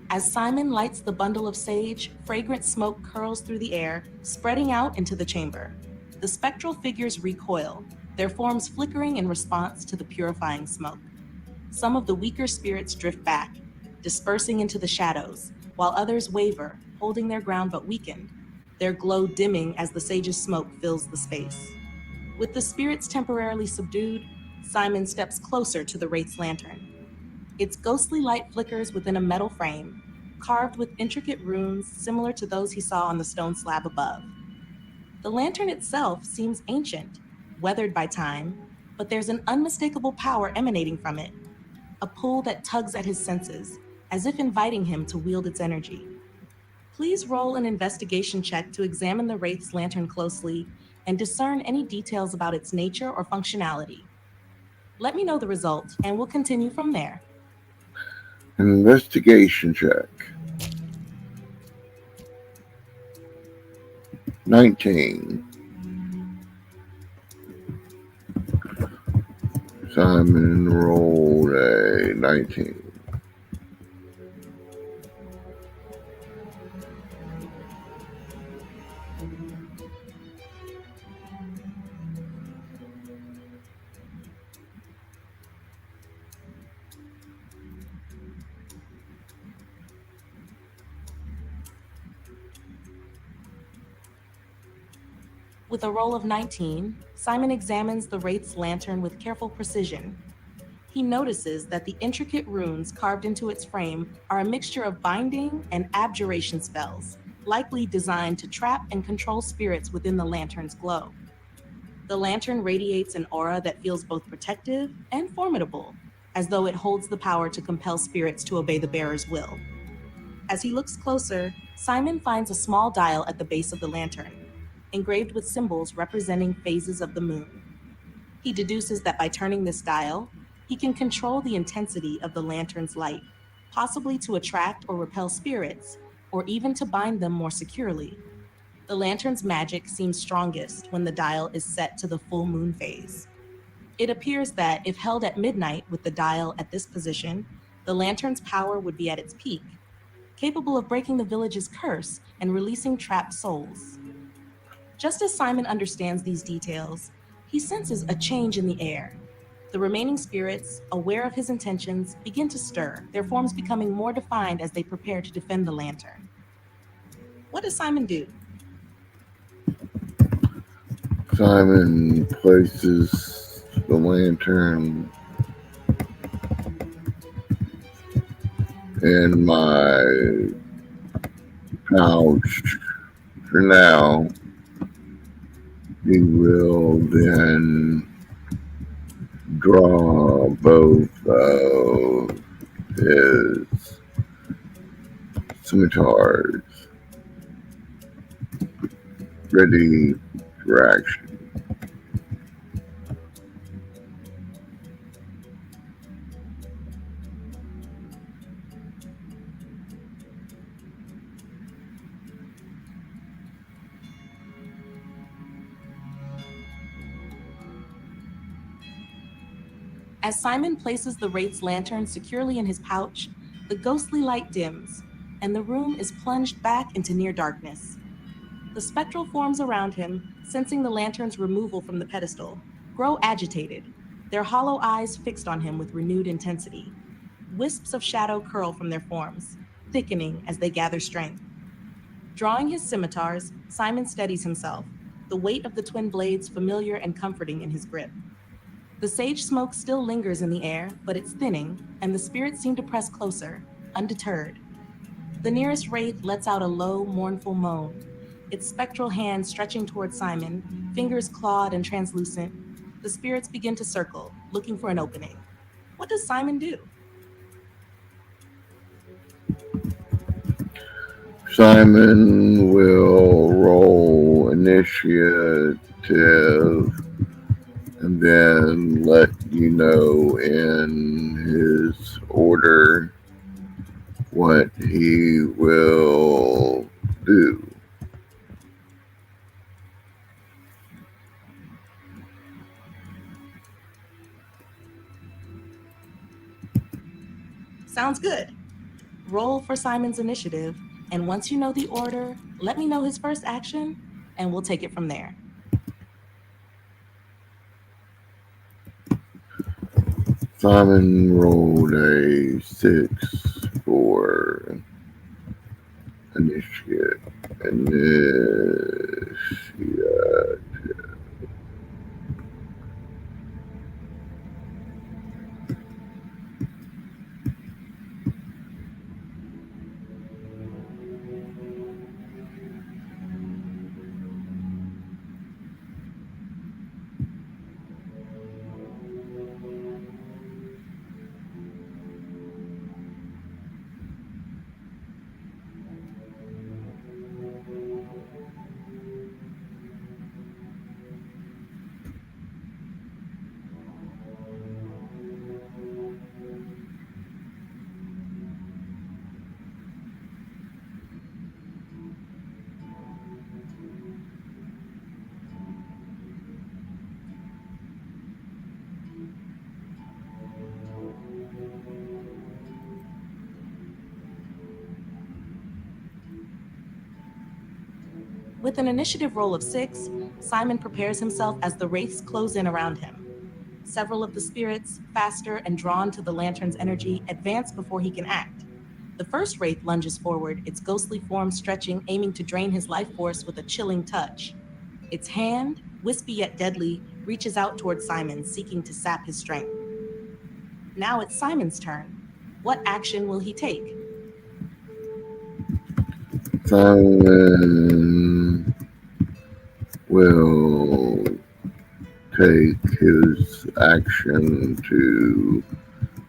B: As Simon lights the bundle of sage, fragrant smoke curls through the air, spreading out into the chamber. The spectral figures recoil, their forms flickering in response to the purifying smoke. Some of the weaker spirits drift back, dispersing into the shadows, while others waver, holding their ground but weakened, their glow dimming as the sage's smoke fills the space. With the spirits temporarily subdued, Simon steps closer to the Wraith's lantern. Its ghostly light flickers within a metal frame, carved with intricate runes similar to those he saw on the stone slab above. The lantern itself seems ancient, weathered by time, but there's an unmistakable power emanating from it, a pull that tugs at his senses, as if inviting him to wield its energy. Please roll an investigation check to examine the Wraith's lantern closely and discern any details about its nature or functionality. Let me know the result, and we'll continue from there.
A: An investigation check. 19. Simon rolled a 19.
B: With a roll of 19, Simon examines the wraith's lantern with careful precision. He notices that the intricate runes carved into its frame are a mixture of binding and abjuration spells, likely designed to trap and control spirits within the lantern's glow. The lantern radiates an aura that feels both protective and formidable, as though it holds the power to compel spirits to obey the bearer's will. As he looks closer, Simon finds a small dial at the base of the lantern, engraved with symbols representing phases of the moon. He deduces that by turning this dial, he can control the intensity of the lantern's light, possibly to attract or repel spirits, or even to bind them more securely. The lantern's magic seems strongest when the dial is set to the full moon phase. It appears that if held at midnight with the dial at this position, the lantern's power would be at its peak, capable of breaking the village's curse and releasing trapped souls. Just as Simon understands these details, he senses a change in the air. The remaining spirits, aware of his intentions, begin to stir, their forms becoming more defined as they prepare to defend the lantern. What does Simon do?
A: Simon places the lantern in my pouch for now. He will then draw both of his scimitars ready for action.
B: As Simon places the wraith's lantern securely in his pouch, the ghostly light dims, and the room is plunged back into near darkness. The spectral forms around him, sensing the lantern's removal from the pedestal, grow agitated, their hollow eyes fixed on him with renewed intensity. Wisps of shadow curl from their forms, thickening as they gather strength. Drawing his scimitars, Simon steadies himself, the weight of the twin blades familiar and comforting in his grip. The sage smoke still lingers in the air, but it's thinning, and the spirits seem to press closer, undeterred. The nearest wraith lets out a low, mournful moan, its spectral hand stretching toward Simon, fingers clawed and translucent. The spirits begin to circle, looking for an opening. What does Simon do?
A: Simon will roll initiative and then let you know in his order what he will do.
B: Sounds good. Roll for Simon's initiative, and once you know the order, let me know his first action, and we'll take it from there.
A: Simon rolled a 6 for initiate. Initiate.
B: With an initiative roll of 6, Simon prepares himself as the wraiths close in around him. Several of the spirits, faster and drawn to the lantern's energy, advance before he can act. The first wraith lunges forward, its ghostly form stretching, aiming to drain his life force with a chilling touch. Its hand, wispy yet deadly, reaches out toward Simon, seeking to sap his strength. Now it's Simon's turn. What action will he take?
A: Simon will take his action to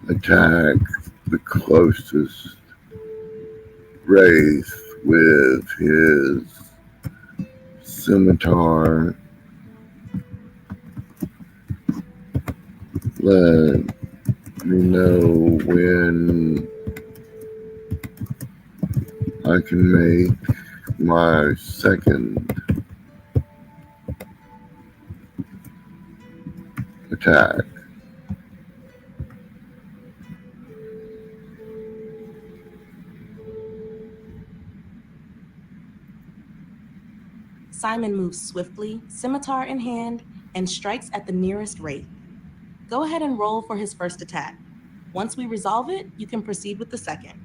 A: attack the closest wraith with his scimitar. Let me know when I can make my second attack.
B: Simon moves swiftly, scimitar in hand, and strikes at the nearest wraith. Go ahead and roll for his first attack. Once we resolve it, you can proceed with the second.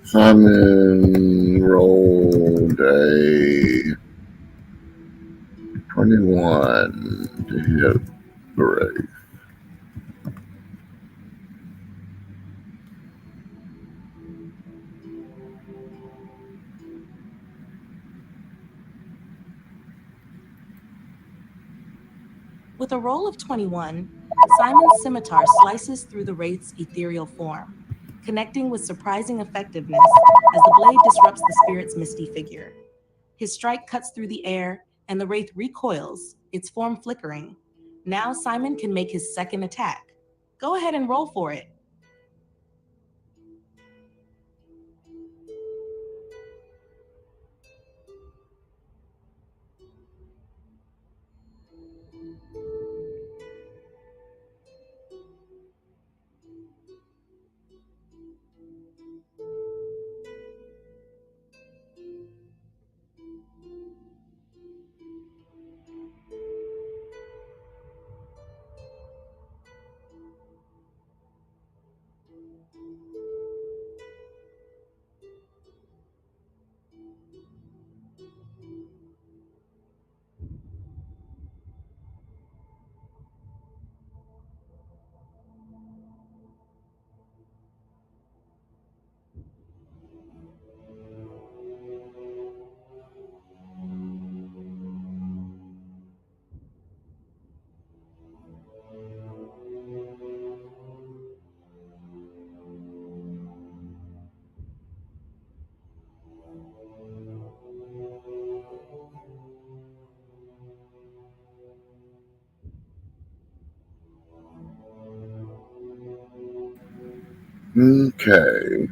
A: Simon rolled a 21 to hit the wraith.
B: With a roll of 21, Simon's scimitar slices through the wraith's ethereal form, connecting with surprising effectiveness as the blade disrupts the spirit's misty figure. His strike cuts through the air, and the wraith recoils, its form flickering. Now Simon can make his second attack. Go ahead and roll for it.
A: Okay.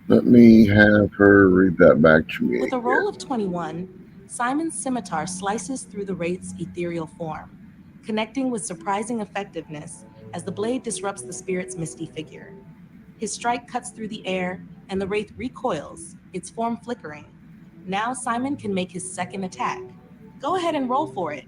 A: Let me have her read that back to me
B: With a roll
A: again.
B: of 21, Simon's scimitar slices through the wraith's ethereal form, connecting with surprising effectiveness as the blade disrupts the spirit's misty figure. His strike cuts through the air, and the wraith recoils, its form flickering. Now Simon can make his second attack. Go ahead and roll for it.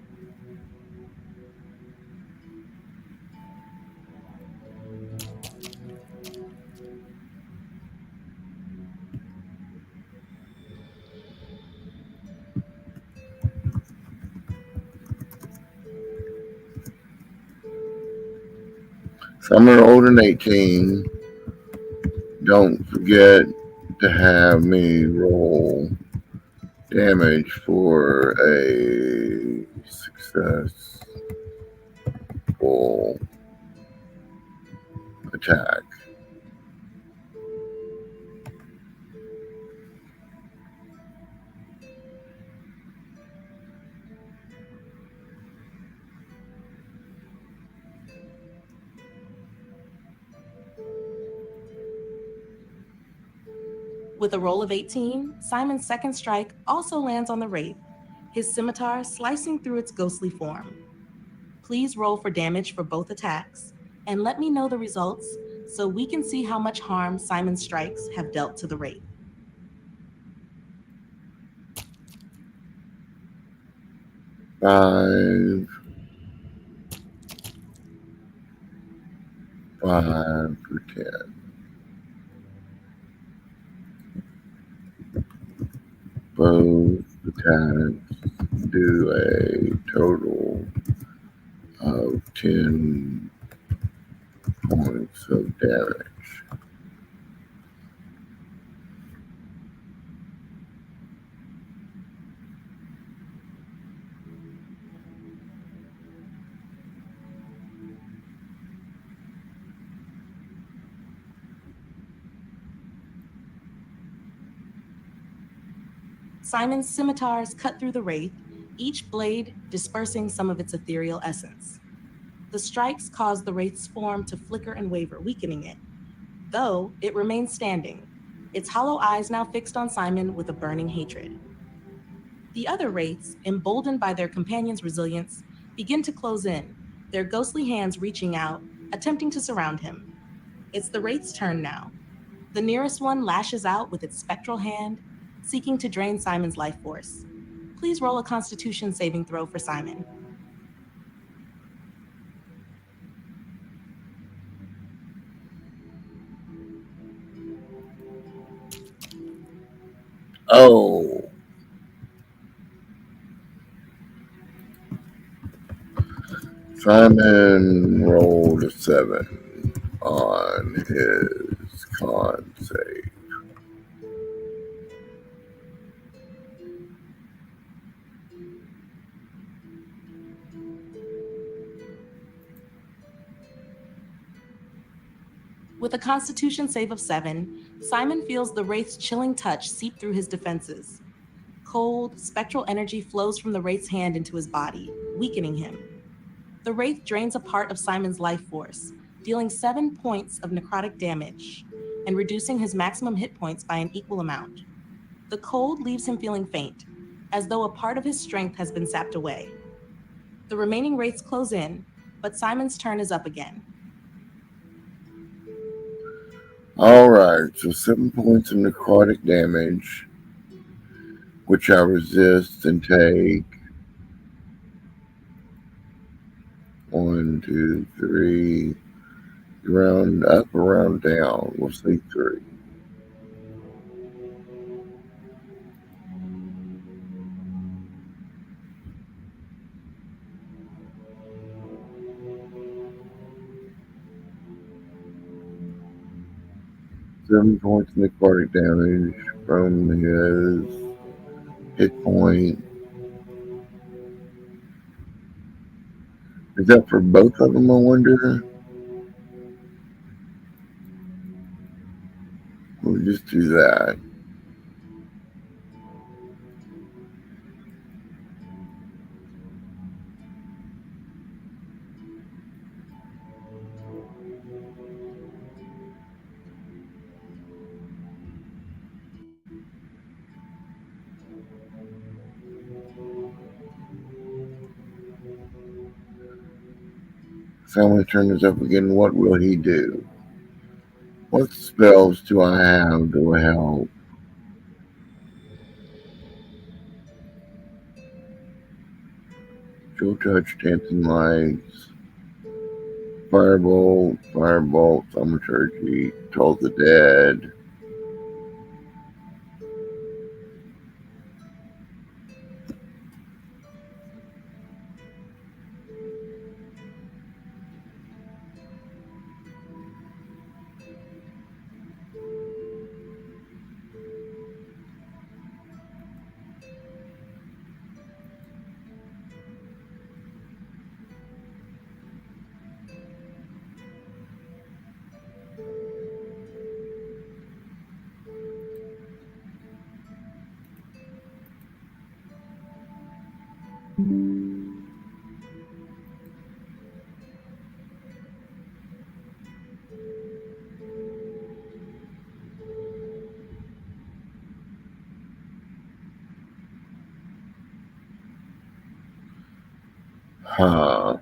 A: Summer old and 18. Don't forget to have me roll damage for a successful attack.
B: With a roll of 18, Simon's second strike also lands on the wraith, his scimitar slicing through its ghostly form. Please roll for damage for both attacks, and let me know the results so we can see how much harm Simon's strikes have dealt to the wraith.
A: Five, 5 for 10. Both attacks do a total of 10 points of damage.
B: Simon's scimitars cut through the wraith, each blade dispersing some of its ethereal essence. The strikes cause the wraith's form to flicker and waver, weakening it. Though it remains standing, its hollow eyes now fixed on Simon with a burning hatred. The other wraiths, emboldened by their companion's resilience, begin to close in, their ghostly hands reaching out, attempting to surround him. It's the wraith's turn now. The nearest one lashes out with its spectral hand, seeking to drain Simon's life force. Please roll a Constitution saving throw for Simon.
A: Oh, Simon rolled a 7 on his con save.
B: With a Constitution save of 7, Simon feels the wraith's chilling touch seep through his defenses. Cold, spectral energy flows from the wraith's hand into his body, weakening him. The wraith drains a part of Simon's life force, dealing 7 points of necrotic damage and reducing his maximum hit points by an equal amount. The cold leaves him feeling faint, as though a part of his strength has been sapped away. The remaining wraiths close in, but Simon's turn is up again.
A: Alright, so 7 points of necrotic damage, which I resist and take 1, 2, 3, round up or round down. We'll say 3. Seven points of necrotic damage from his hit point. Is that for both of them, I wonder? We'll just do that. So I'm going to turn this up again. What will he do? What spells do I have that will help? Chill touch, dancing lights, firebolt, thaumaturgy, toll the dead. Huh.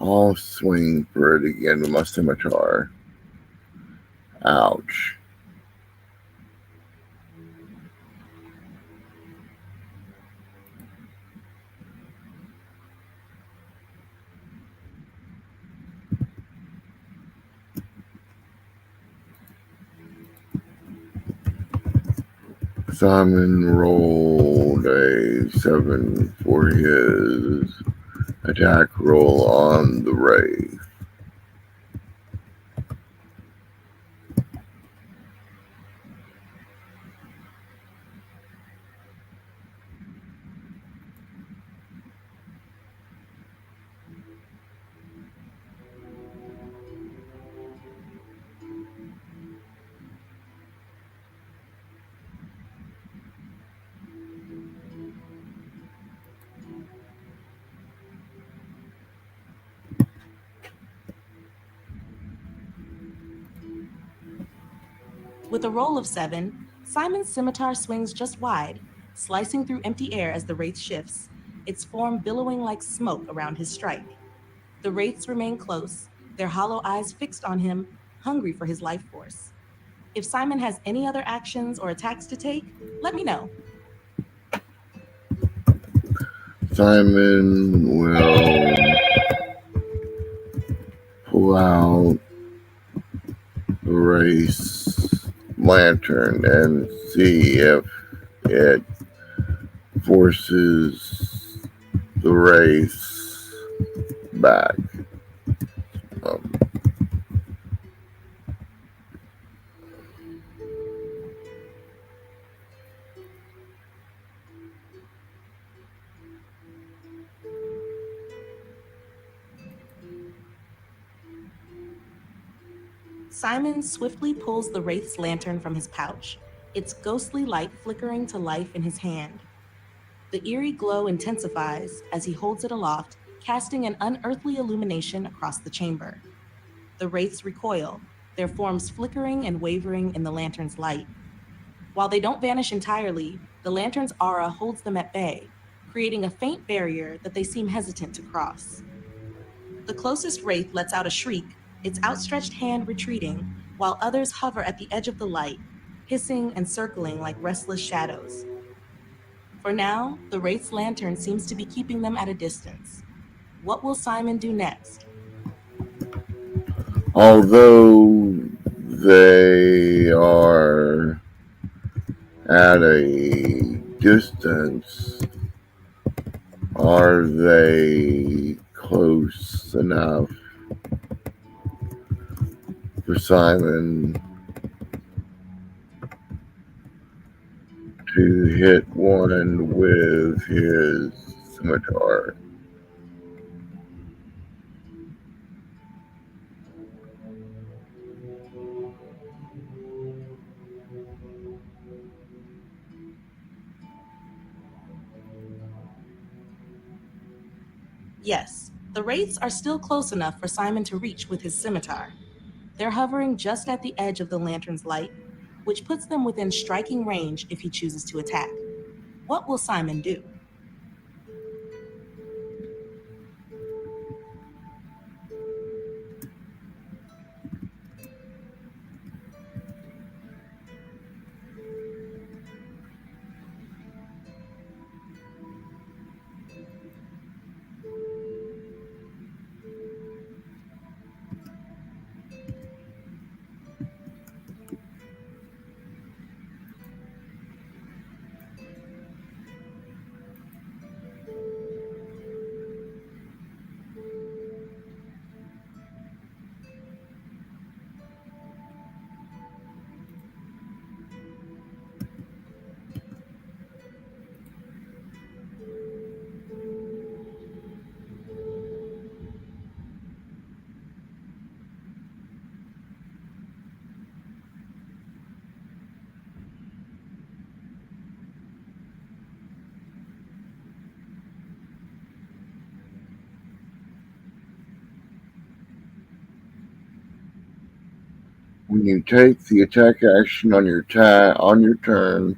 A: I'll swing for it again with my scimitar. Ouch. Simon rolled a 7 for his attack roll on the wraith.
B: With a roll of 7, Simon's scimitar swings just wide, slicing through empty air as the wraith shifts, its form billowing like smoke around his strike. The wraiths remain close, their hollow eyes fixed on him, hungry for his life force. If Simon has any other actions or attacks to take, let me know.
A: Simon will pull out the race lantern and see if it forces the race back. Um,
B: Simon swiftly pulls the wraith's lantern from his pouch, its ghostly light flickering to life in his hand. The eerie glow intensifies as he holds it aloft, casting an unearthly illumination across the chamber. The wraiths recoil, their forms flickering and wavering in the lantern's light. While they don't vanish entirely, the lantern's aura holds them at bay, creating a faint barrier that they seem hesitant to cross. The closest wraith lets out a shriek, its outstretched hand retreating, while others hover at the edge of the light, hissing and circling like restless shadows. For now, the wraith's lantern seems to be keeping them at a distance. What will Simon do next?
A: although they are at a distance, are they close enough for Simon to hit one with his scimitar?
B: Yes, the wraiths are still close enough for Simon to reach with his scimitar. They're hovering just at the edge of the lantern's light, which puts them within striking range if he chooses to attack. What will Simon do?
A: When you take the attack action on your turn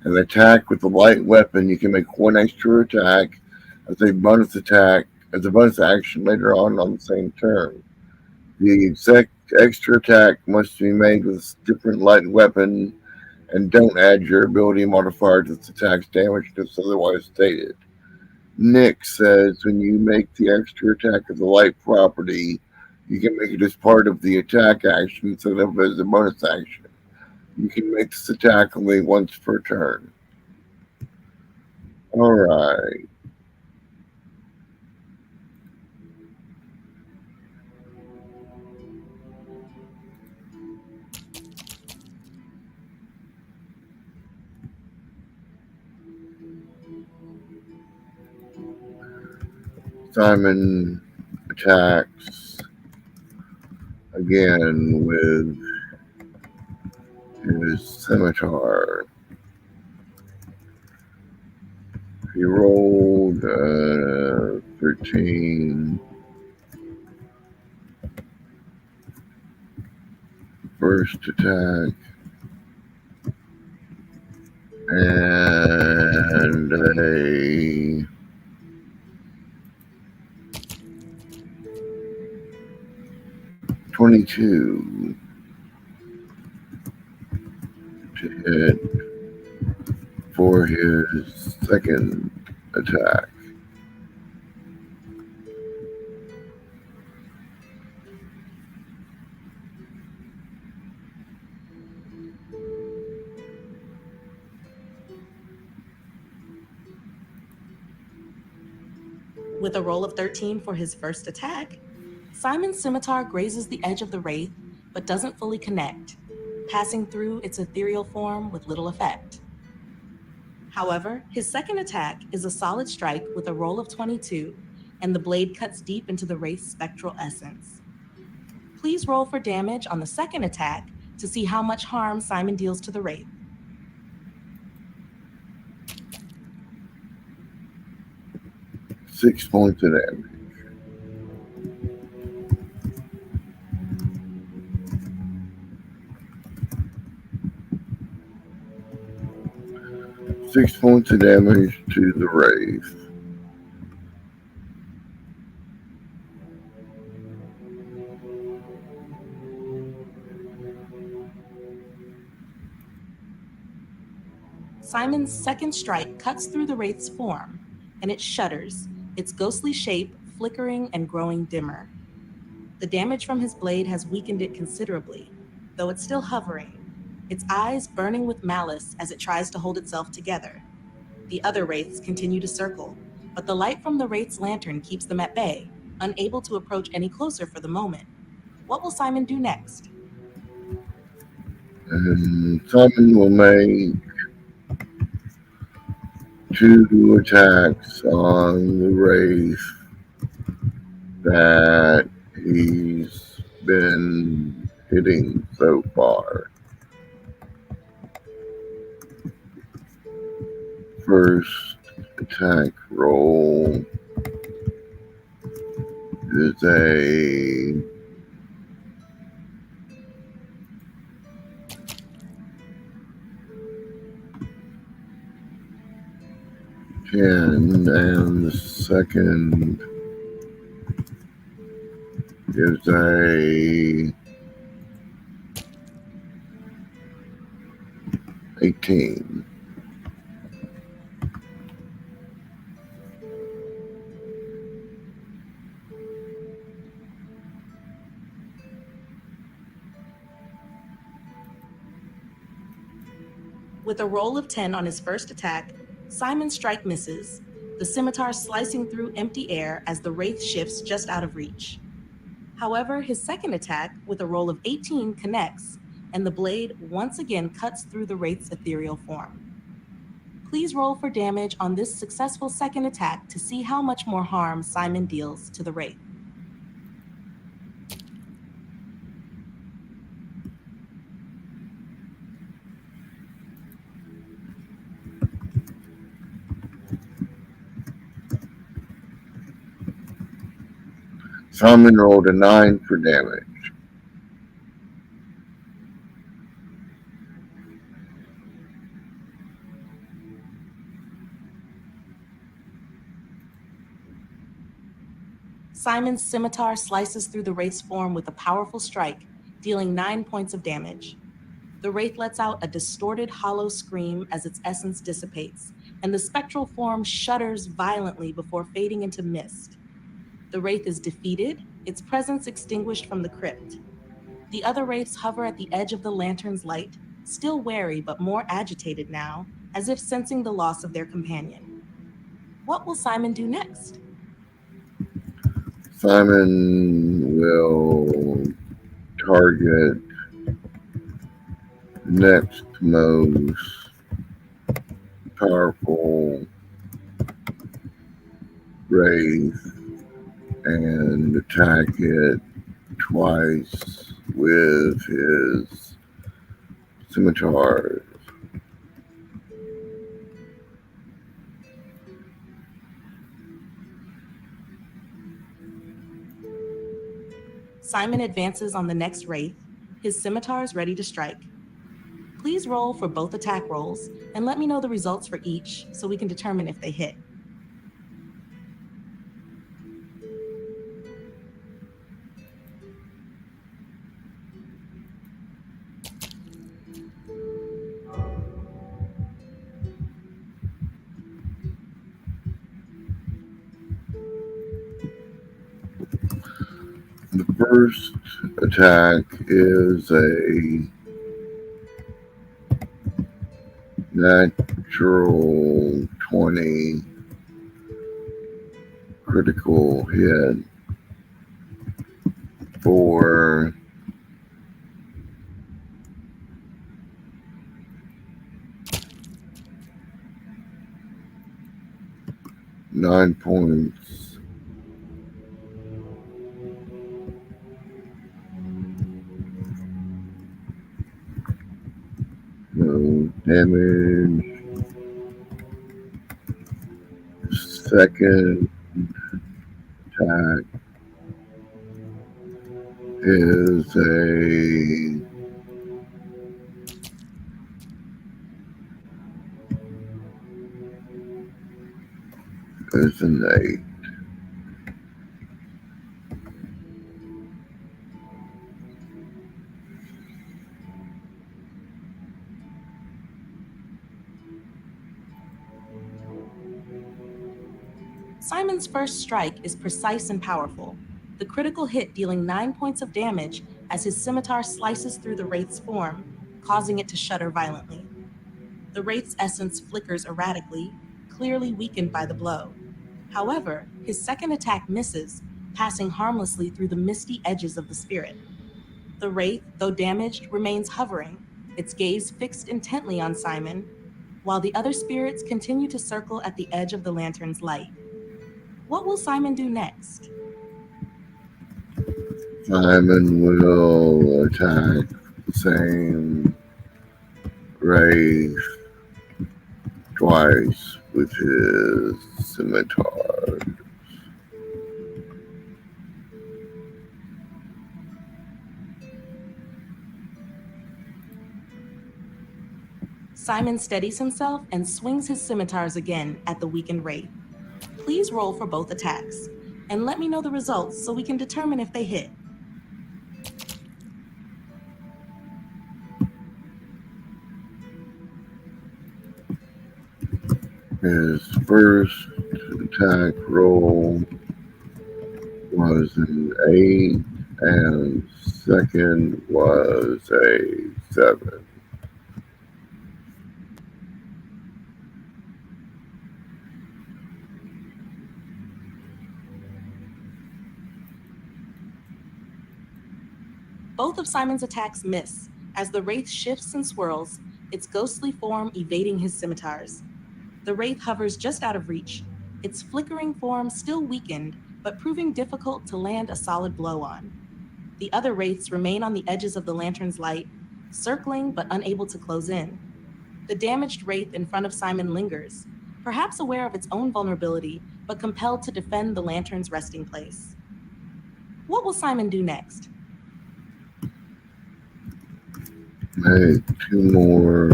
A: and attack with a light weapon, you can make one extra attack as a bonus attack as a bonus action later on the same turn. The exact extra attack must be made with a different light weapon and don't add your ability modifier to its attack's damage unless otherwise stated. Nick says when you make the extra attack as a light property, you can make it as part of the attack action instead of as a bonus action. You can make this attack only once per turn. Alright, Simon attacks again with his scimitar. He rolled 13 first attack and a 22 to hit for his second attack.
B: With a roll of 13 for his first attack, Simon's scimitar grazes the edge of the wraith but doesn't fully connect, passing through its ethereal form with little effect. However, his second attack is a solid strike with a roll of 22, and the blade cuts deep into the wraith's spectral essence. Please roll for damage on the second attack to see how much harm Simon deals to the wraith.
A: 6 points of damage. Six points of damage to the wraith.
B: Simon's second strike cuts through the wraith's form, and it shudders, its ghostly shape flickering and growing dimmer. The damage from his blade has weakened it considerably, though it's still hovering, its eyes burning with malice as it tries to hold itself together. The other wraiths continue to circle, but the light from the wraith's lantern keeps them at bay, unable to approach any closer for the moment. What will Simon do next?
A: And Simon will make 2 attacks on the wraith that he's been hitting so far. First attack roll is a 10, and the second is a 18.
B: With a roll of 10 on his first attack, Simon's strike misses, the scimitar slicing through empty air as the wraith shifts just out of reach. However, his second attack, with a roll of 18, connects, and the blade once again cuts through the wraith's ethereal form. Please roll for damage on this successful second attack to see how much more harm Simon deals to the wraith.
A: Simon rolled a 9 for damage.
B: Simon's scimitar slices through the wraith's form with a powerful strike, dealing 9 points of damage. The wraith lets out a distorted, hollow scream as its essence dissipates, and the spectral form shudders violently before fading into mist. The wraith is defeated, its presence extinguished from the crypt. The other wraiths hover at the edge of the lantern's light, still wary but more agitated now, as if sensing the loss of their companion. What will Simon do next?
A: Simon will target next most powerful wraith and attack it twice with his scimitar.
B: Simon advances on the next wraith, his scimitars ready to strike. Please roll for both attack rolls and let me know the results for each so we can determine if they hit.
A: The first attack is a natural 20 critical hit for 9 points. No damage. Second attack is an 8.
B: Simon's first strike is precise and powerful, the critical hit dealing 9 points of damage as his scimitar slices through the wraith's form, causing it to shudder violently. The wraith's essence flickers erratically, clearly weakened by the blow. However, his second attack misses, passing harmlessly through the misty edges of the spirit. The wraith, though damaged, remains hovering, its gaze fixed intently on Simon, while the other spirits continue to circle at the edge of the lantern's light. What will Simon do next?
A: Simon will attack the same wraith twice with his scimitar.
B: Simon steadies himself and swings his scimitars again at the weakened wraith. Please roll for both attacks, and let me know the results so we can determine if they hit.
A: His first attack roll was an 8, and second was a 7.
B: Both of Simon's attacks miss as the wraith shifts and swirls, its ghostly form evading his scimitars. The wraith hovers just out of reach, its flickering form still weakened, but proving difficult to land a solid blow on. The other wraiths remain on the edges of the lantern's light, circling but unable to close in. The damaged wraith in front of Simon lingers, perhaps aware of its own vulnerability, but compelled to defend the lantern's resting place. What will Simon do next?
A: Make 2 more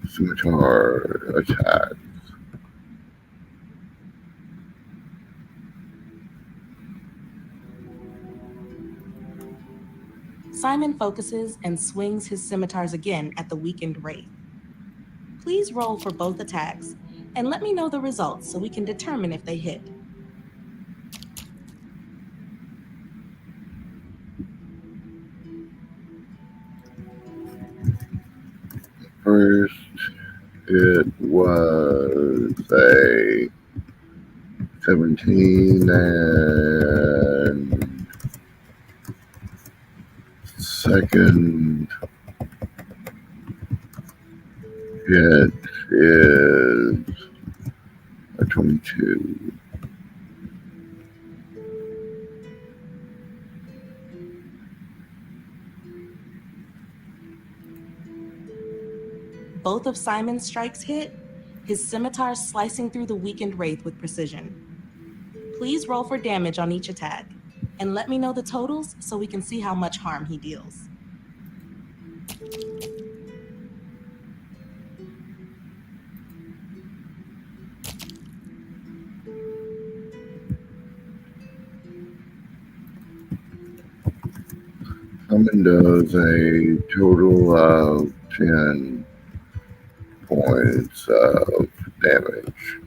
A: scimitar attacks.
B: Simon focuses and swings his scimitars again at the weakened wraith. Please roll for both attacks and let me know the results so we can determine if they hit.
A: First, it was a 17, and second hit is a 22.
B: Both of Simon's strikes hit, his scimitar slicing through the weakened wraith with precision. Please roll for damage on each attack, and let me know the totals so we can see how much harm he deals.
A: Summon does a total of 10 points of damage.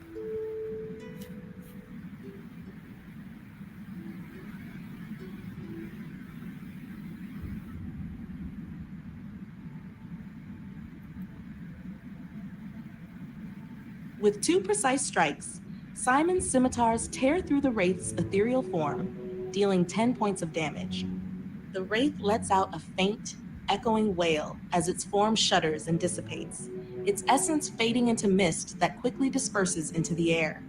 B: With 2 precise strikes, Simon's scimitars tear through the wraith's ethereal form, dealing 10 points of damage. The wraith lets out a faint, echoing wail as its form shudders and dissipates, its essence fading into mist that quickly disperses into the air.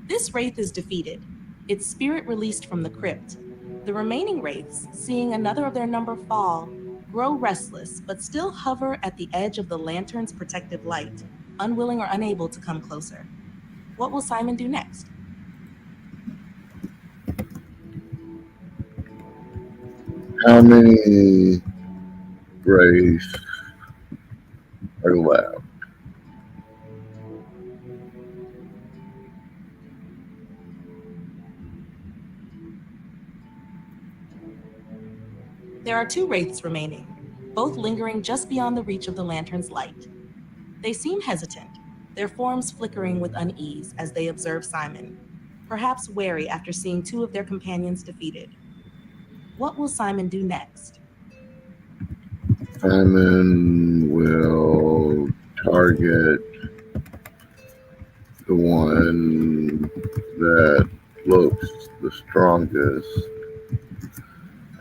B: This wraith is defeated, its spirit released from the crypt. The remaining wraiths, seeing another of their number fall, grow restless but still hover at the edge of the lantern's protective light, unwilling or unable to come closer. What will Simon do next?
A: How many wraiths are left?
B: There are 2 wraiths remaining, both lingering just beyond the reach of the lantern's light. They seem hesitant, their forms flickering with unease as they observe Simon, perhaps wary after seeing 2 of their companions defeated. What will Simon do next?
A: Simon will target the one that looks the strongest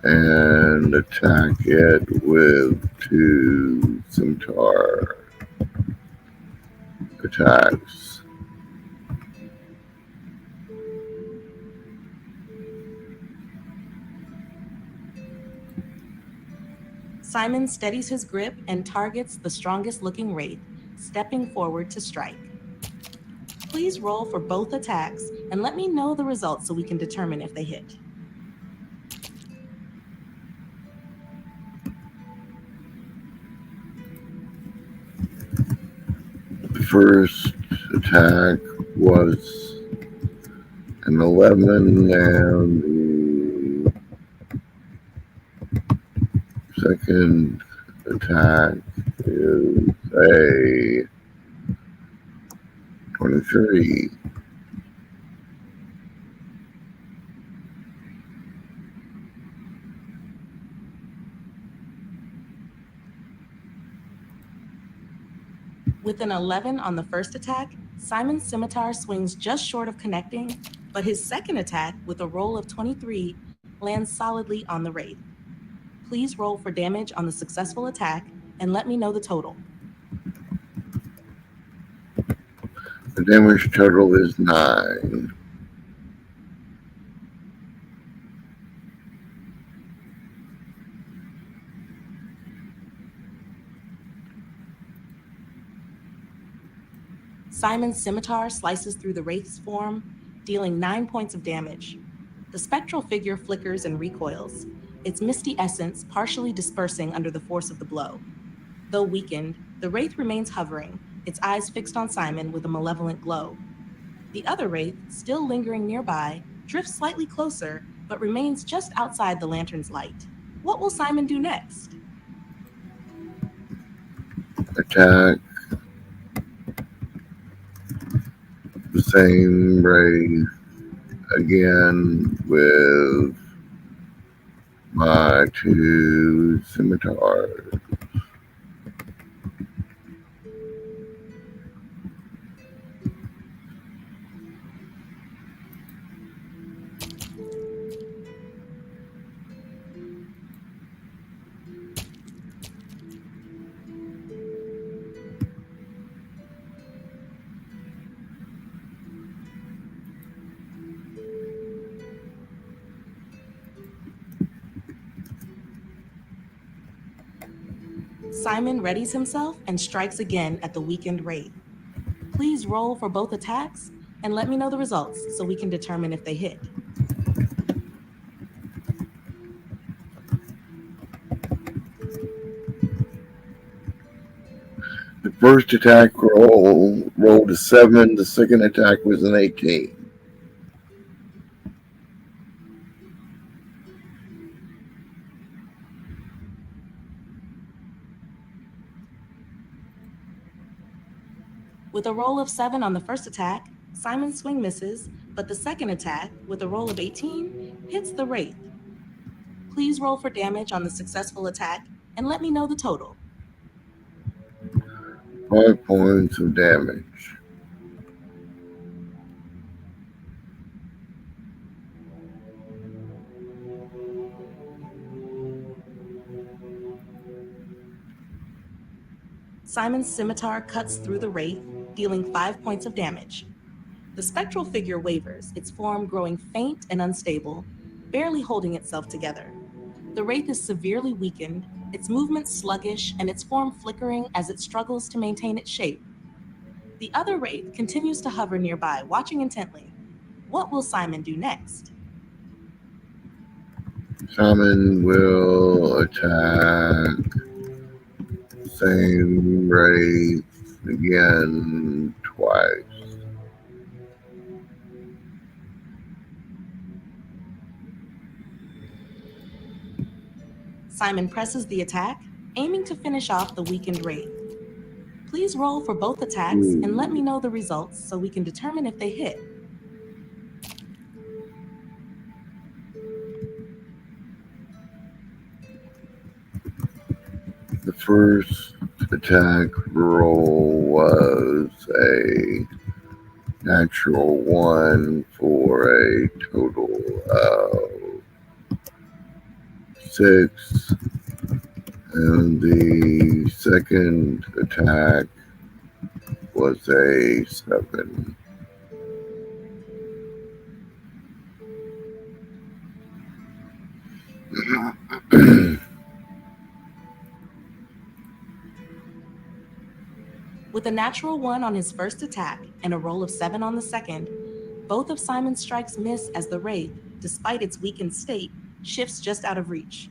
A: and attack it with 2 scimitar attacks.
B: Simon steadies his grip and targets the strongest looking wraith, stepping forward to strike. Please roll for both attacks and let me know the results so we can determine if they hit.
A: The first attack was an 11, and the second attack is a 23.
B: With an 11 on the first attack, Simon's scimitar swings just short of connecting, but his second attack, with a roll of 23, lands solidly on the wraith. Please roll for damage on the successful attack and let me know the total.
A: The damage total is 9.
B: Simon's scimitar slices through the wraith's form, dealing 9 points of damage. The spectral figure flickers and recoils, its misty essence partially dispersing under the force of the blow. Though weakened, the wraith remains hovering, its eyes fixed on Simon with a malevolent glow. The other wraith, still lingering nearby, drifts slightly closer, but remains just outside the lantern's light. What will Simon do next?
A: Attack the same race again with my two scimitars.
B: Simon readies himself and strikes again at the weakened wraith. Please roll for both attacks and let me know the results so we can determine if they hit.
A: The first attack rolled a 7. The second attack was an 18.
B: With a roll of 7 on the first attack, Simon's swing misses, but the second attack, with a roll of 18, hits the wraith. Please roll for damage on the successful attack and let me know the total.
A: 5 points of damage.
B: Simon's scimitar cuts through the wraith, dealing 5 points of damage. The spectral figure wavers, its form growing faint and unstable, barely holding itself together. The wraith is severely weakened, its movements sluggish, and its form flickering as it struggles to maintain its shape. The other wraith continues to hover nearby, watching intently. What will Simon do next?
A: Simon will attack same race again twice.
B: Simon presses the attack, aiming to finish off the weakened wraith. Please roll for both attacks and let me know the results so we can determine if they hit.
A: The first attack roll was a natural 1 for a total of 6. And the second attack was a 7.
B: With a natural 1 on his first attack and a roll of 7 on the second, both of Simon's strikes miss as the wraith, despite its weakened state, shifts just out of reach.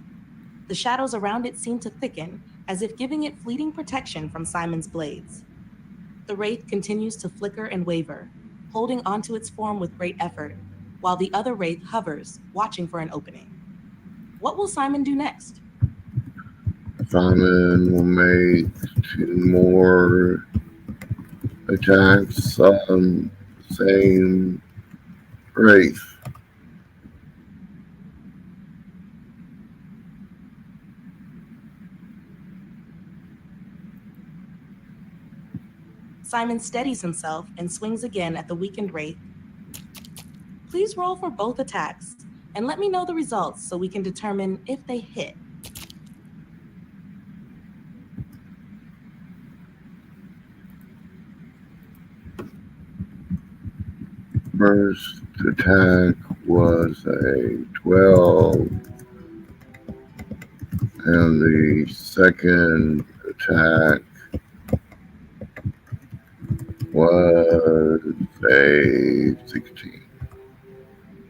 B: The shadows around it seem to thicken, as if giving it fleeting protection from Simon's blades. The wraith continues to flicker and waver, holding onto its form with great effort, while the other wraith hovers, watching for an opening. What will Simon do next?
A: Simon will make 2 more attacks on the same race.
B: Simon steadies himself and swings again at the weakened wraith. Please roll for both attacks and let me know the results so we can determine if they hit.
A: First attack was a 12, and the second attack was a 16.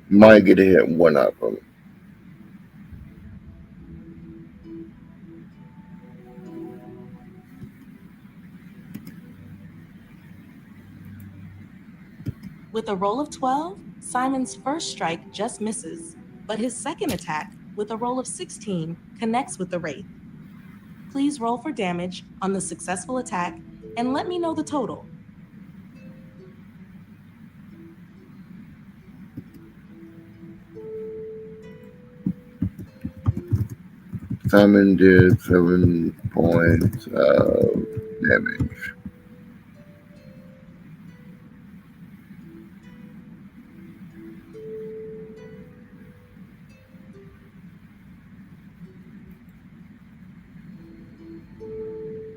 A: Might get a hit one of them.
B: With a roll of 12, Simon's first strike just misses, but his second attack, with a roll of 16, connects with the wraith. Please roll for damage on the successful attack and let me know the total.
A: Simon did 7 points of damage.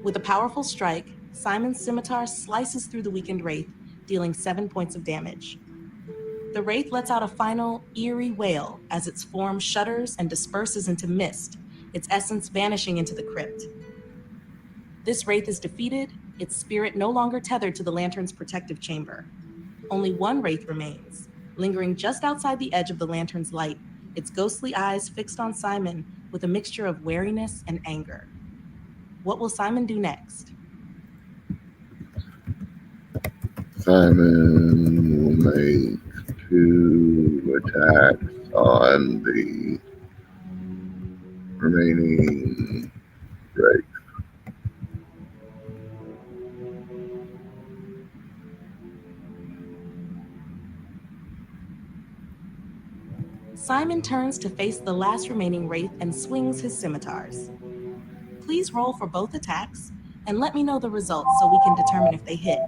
B: With a powerful strike, Simon's scimitar slices through the weakened wraith, dealing 7 points of damage. The wraith lets out a final, eerie wail as its form shudders and disperses into mist, its essence vanishing into the crypt. This wraith is defeated, its spirit no longer tethered to the lantern's protective chamber. Only one wraith remains, lingering just outside the edge of the lantern's light, its ghostly eyes fixed on Simon with a mixture of wariness and anger. What will Simon do next?
A: Simon will make 2 attacks on the remaining wraith.
B: Simon turns to face the last remaining wraith and swings his scimitars. Please roll for both attacks and let me know the results so we can determine if they hit.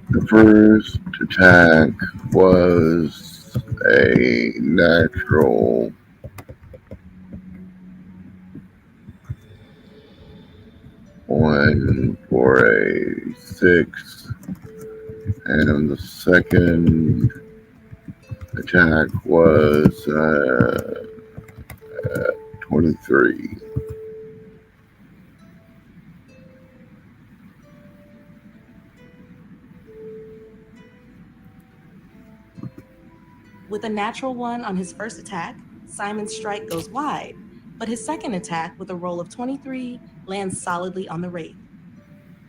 A: The first attack was a natural 1 for a 6, and the second attack was 23.
B: With a natural 1 on his first attack, Simon's strike goes wide, but his second attack with a roll of 23 lands solidly on the wraith.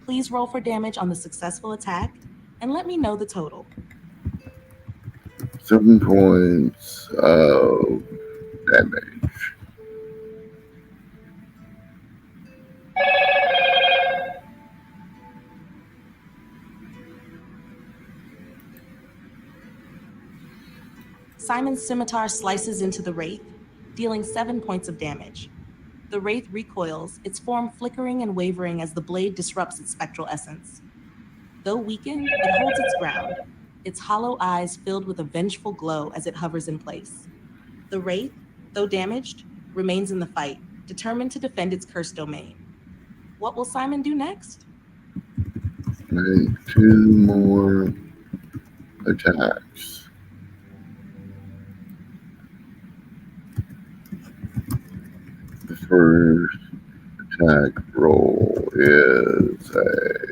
B: Please roll for damage on the successful attack and let me know the total.
A: 7 points of damage.
B: Simon's scimitar slices into the wraith, dealing 7 points of damage. The wraith recoils, its form flickering and wavering as the blade disrupts its spectral essence. Though weakened, it holds its ground, its hollow eyes filled with a vengeful glow as it hovers in place. The wraith, though damaged, remains in the fight, determined to defend its cursed domain. What will Simon do next?
A: Make 2 more attacks. The first attack roll is a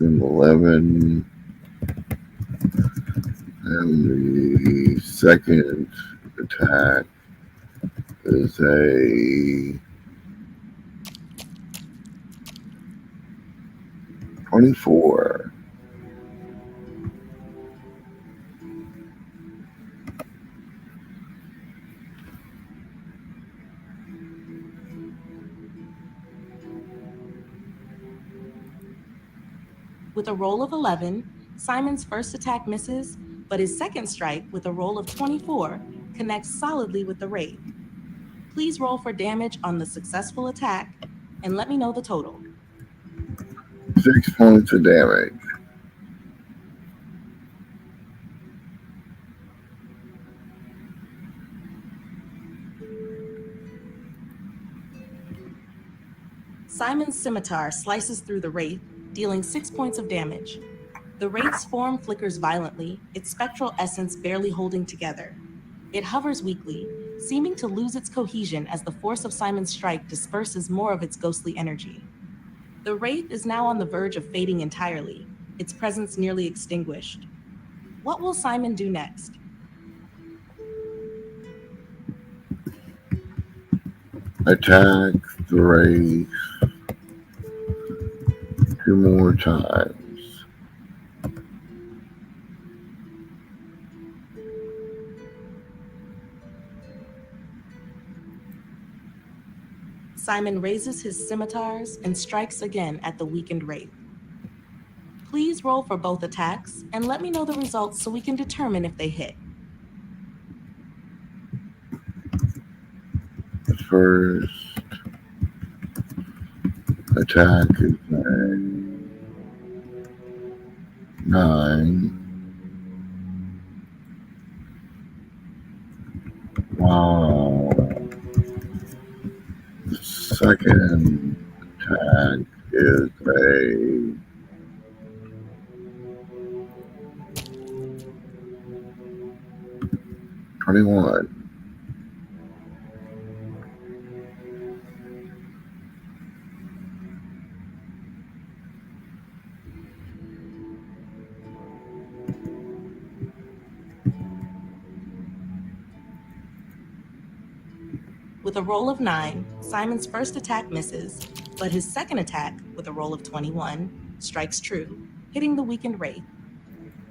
A: 11, and the second attack is a 24.
B: With a roll of 11, Simon's first attack misses, but his second strike, with a roll of 24, connects solidly with the wraith. Please roll for damage on the successful attack and let me know the total.
A: 6 points of damage.
B: Simon's scimitar slices through the wraith, dealing 6 points of damage. The wraith's form flickers violently, its spectral essence barely holding together. It hovers weakly, seeming to lose its cohesion as the force of Simon's strike disperses more of its ghostly energy. The wraith is now on the verge of fading entirely, its presence nearly extinguished. What will Simon do next?
A: Attack the race 2 more times.
B: Simon raises his scimitars and strikes again at the weakened wraith. Please roll for both attacks and let me know the results so we can determine if they hit.
A: The first attack is a 9. Wow. The second attack is a 21.
B: With a roll of 9, Simon's first attack misses, but his second attack, with a roll of 21, strikes true, hitting the weakened wraith.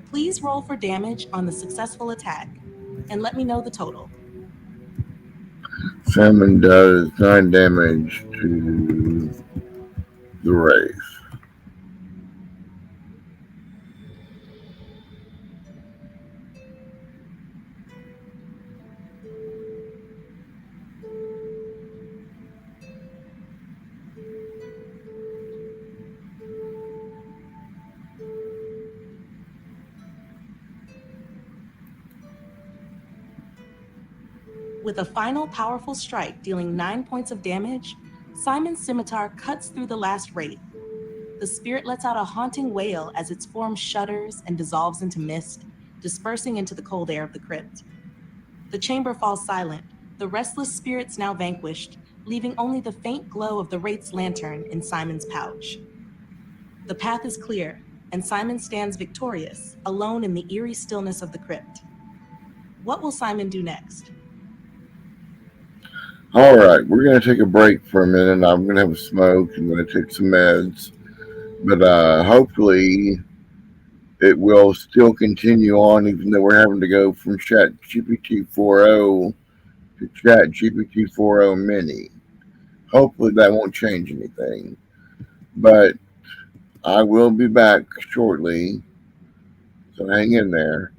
B: Please roll for damage on the successful attack and let me know the total.
A: Salmon does 9 damage to the wraith.
B: With a final powerful strike dealing 9 points of damage, Simon's scimitar cuts through the last wraith. The spirit lets out a haunting wail as its form shudders and dissolves into mist, dispersing into the cold air of the crypt. The chamber falls silent, the restless spirits now vanquished, leaving only the faint glow of the wraith's lantern in Simon's pouch. The path is clear, and Simon stands victorious, alone in the eerie stillness of the crypt. What will Simon do next?
A: All right, we're going to take a break for a minute. I'm going to have a smoke. I'm going to take some meds. But hopefully it will still continue on, even though we're having to go from ChatGPT 4.0 to ChatGPT 4.0 Mini. Hopefully that won't change anything. But I will be back shortly. So hang in there.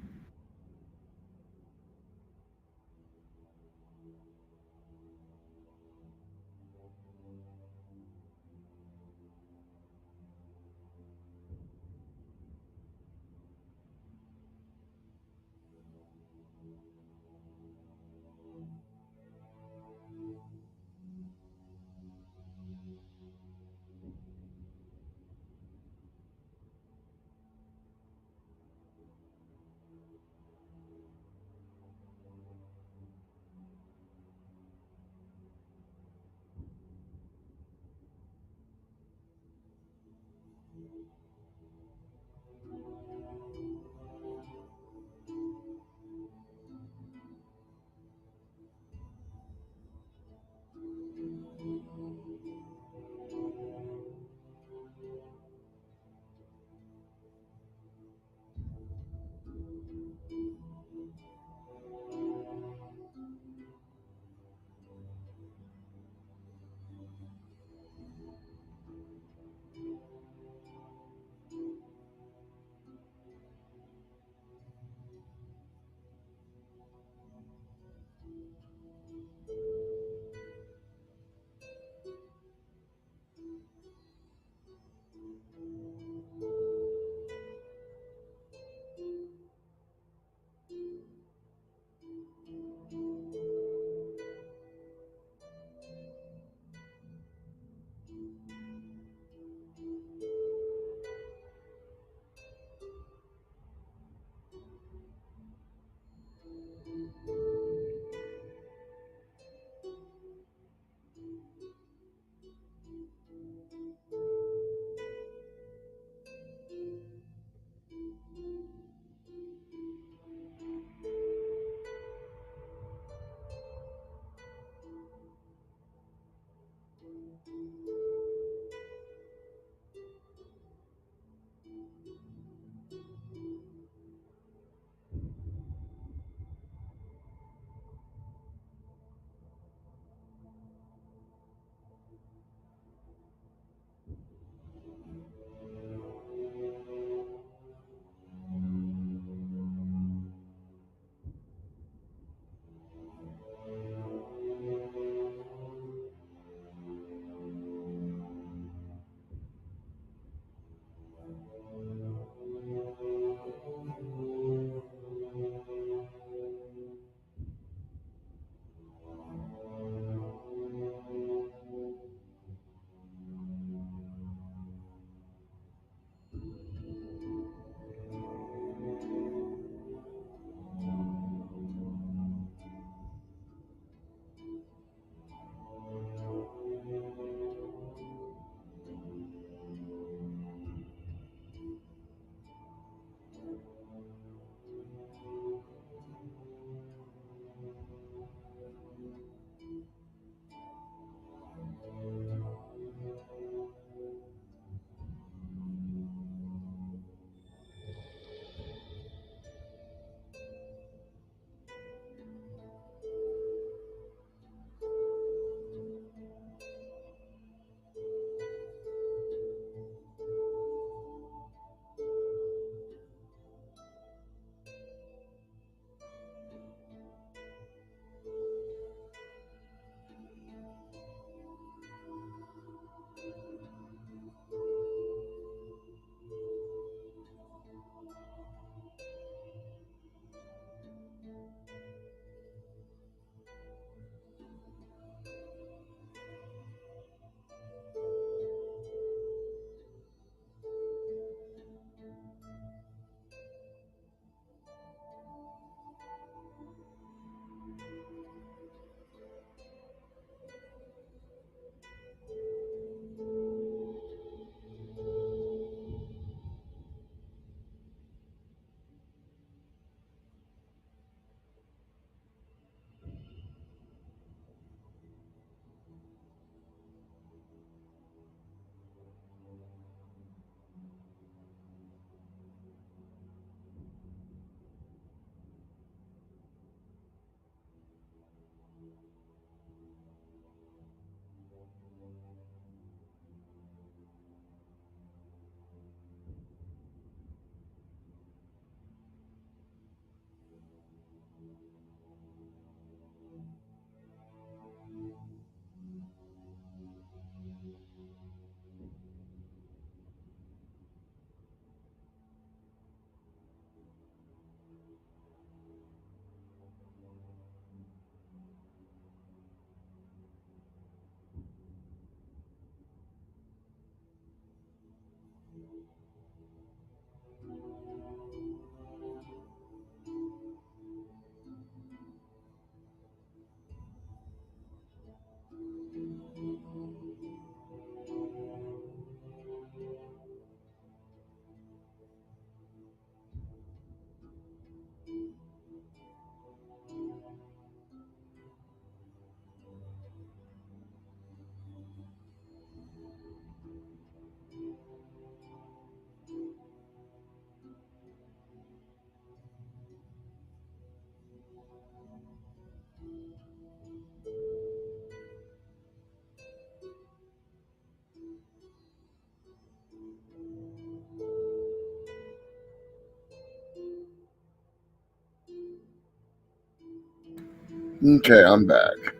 A: Okay, I'm back.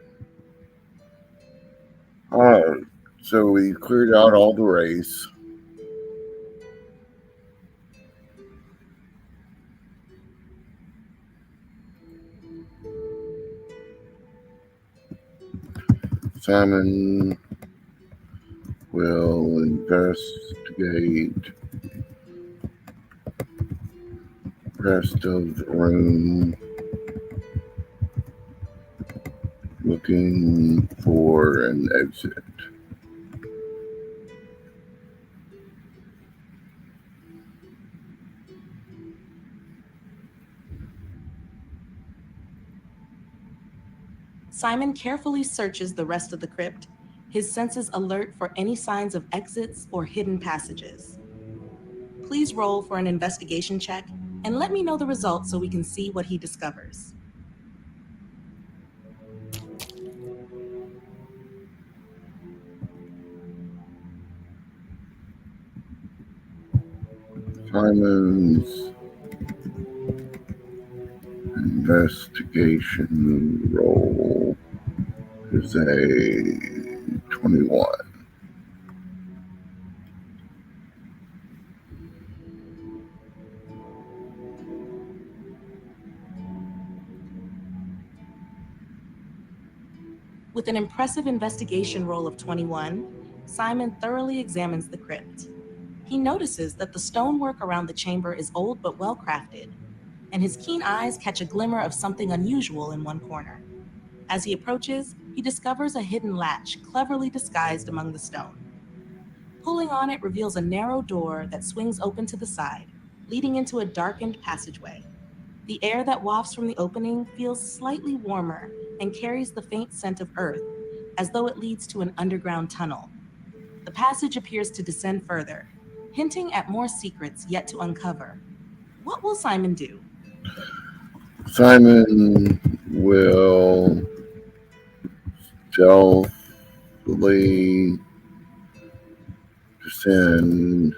A: Alright, so we cleared out all the race. Simon will investigate rest of the room, looking for an exit.
B: Simon carefully searches the rest of the crypt, his senses alert for any signs of exits or hidden passages. Please roll for an investigation check and let me know the results so we can see what he discovers.
A: Simon's investigation roll is a 21.
B: With an impressive investigation roll of 21, Simon thoroughly examines the crypt. He notices that the stonework around the chamber is old but well crafted, and his keen eyes catch a glimmer of something unusual in one corner. As he approaches, he discovers a hidden latch cleverly disguised among the stone. Pulling on it reveals a narrow door that swings open to the side, leading into a darkened passageway. The air that wafts from the opening feels slightly warmer and carries the faint scent of earth, as though it leads to an underground tunnel. The passage appears to descend further, hinting at more secrets yet to uncover. What will Simon do?
A: Simon will stealthily descend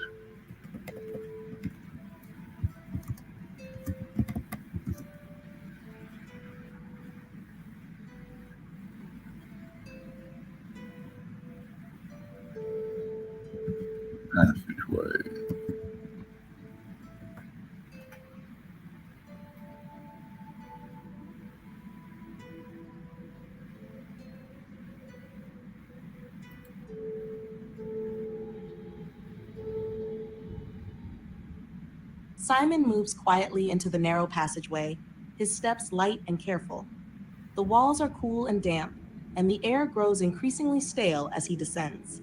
A: passageway.
B: Simon moves quietly into the narrow passageway, his steps light and careful. The walls are cool and damp, and the air grows increasingly stale as he descends.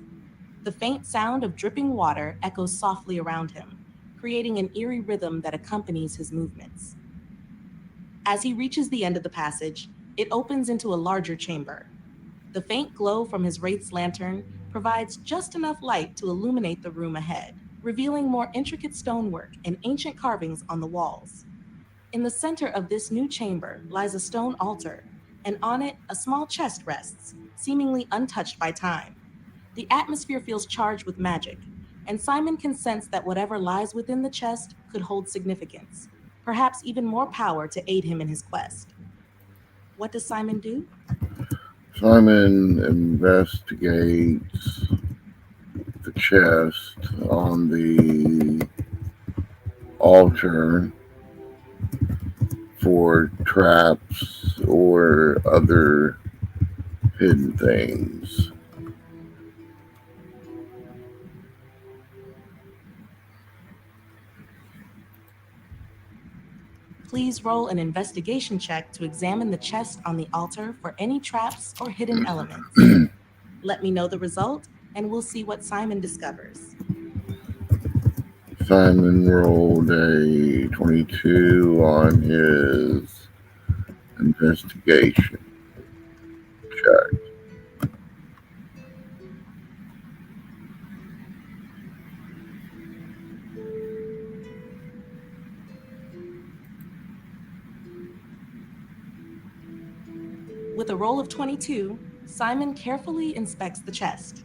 B: The faint sound of dripping water echoes softly around him, creating an eerie rhythm that accompanies his movements. As he reaches the end of the passage, it opens into a larger chamber. The faint glow from his wraith's lantern provides just enough light to illuminate the room ahead, revealing more intricate stonework and ancient carvings on the walls. In the center of this new chamber lies a stone altar, and on it a small chest rests, seemingly untouched by time. The atmosphere feels charged with magic, and Simon can sense that whatever lies within the chest could hold significance, perhaps even more power to aid him in his quest. What does Simon do?
A: Simon investigates the chest on the altar for traps or other hidden things.
B: Please roll an investigation check to examine the chest on the altar for any traps or hidden elements. Let me know the result, and we'll see what Simon discovers.
A: Simon rolled a 22 on his investigation check.
B: With a roll of 22, Simon carefully inspects the chest.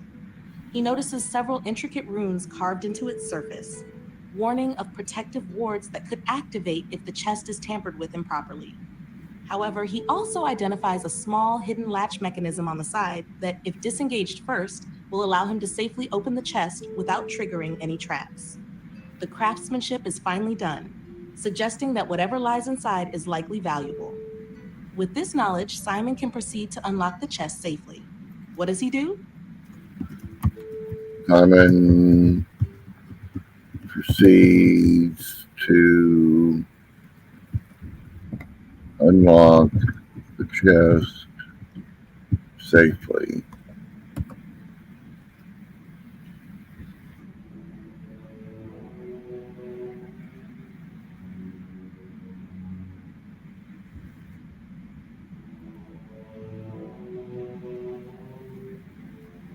B: He notices several intricate runes carved into its surface, warning of protective wards that could activate if the chest is tampered with improperly. However, he also identifies a small hidden latch mechanism on the side that, if disengaged first, will allow him to safely open the chest without triggering any traps. The craftsmanship is finely done, suggesting that whatever lies inside is likely valuable. With this knowledge, Simon can proceed to unlock the chest safely. What does he do?
A: Simon proceeds to unlock the chest safely.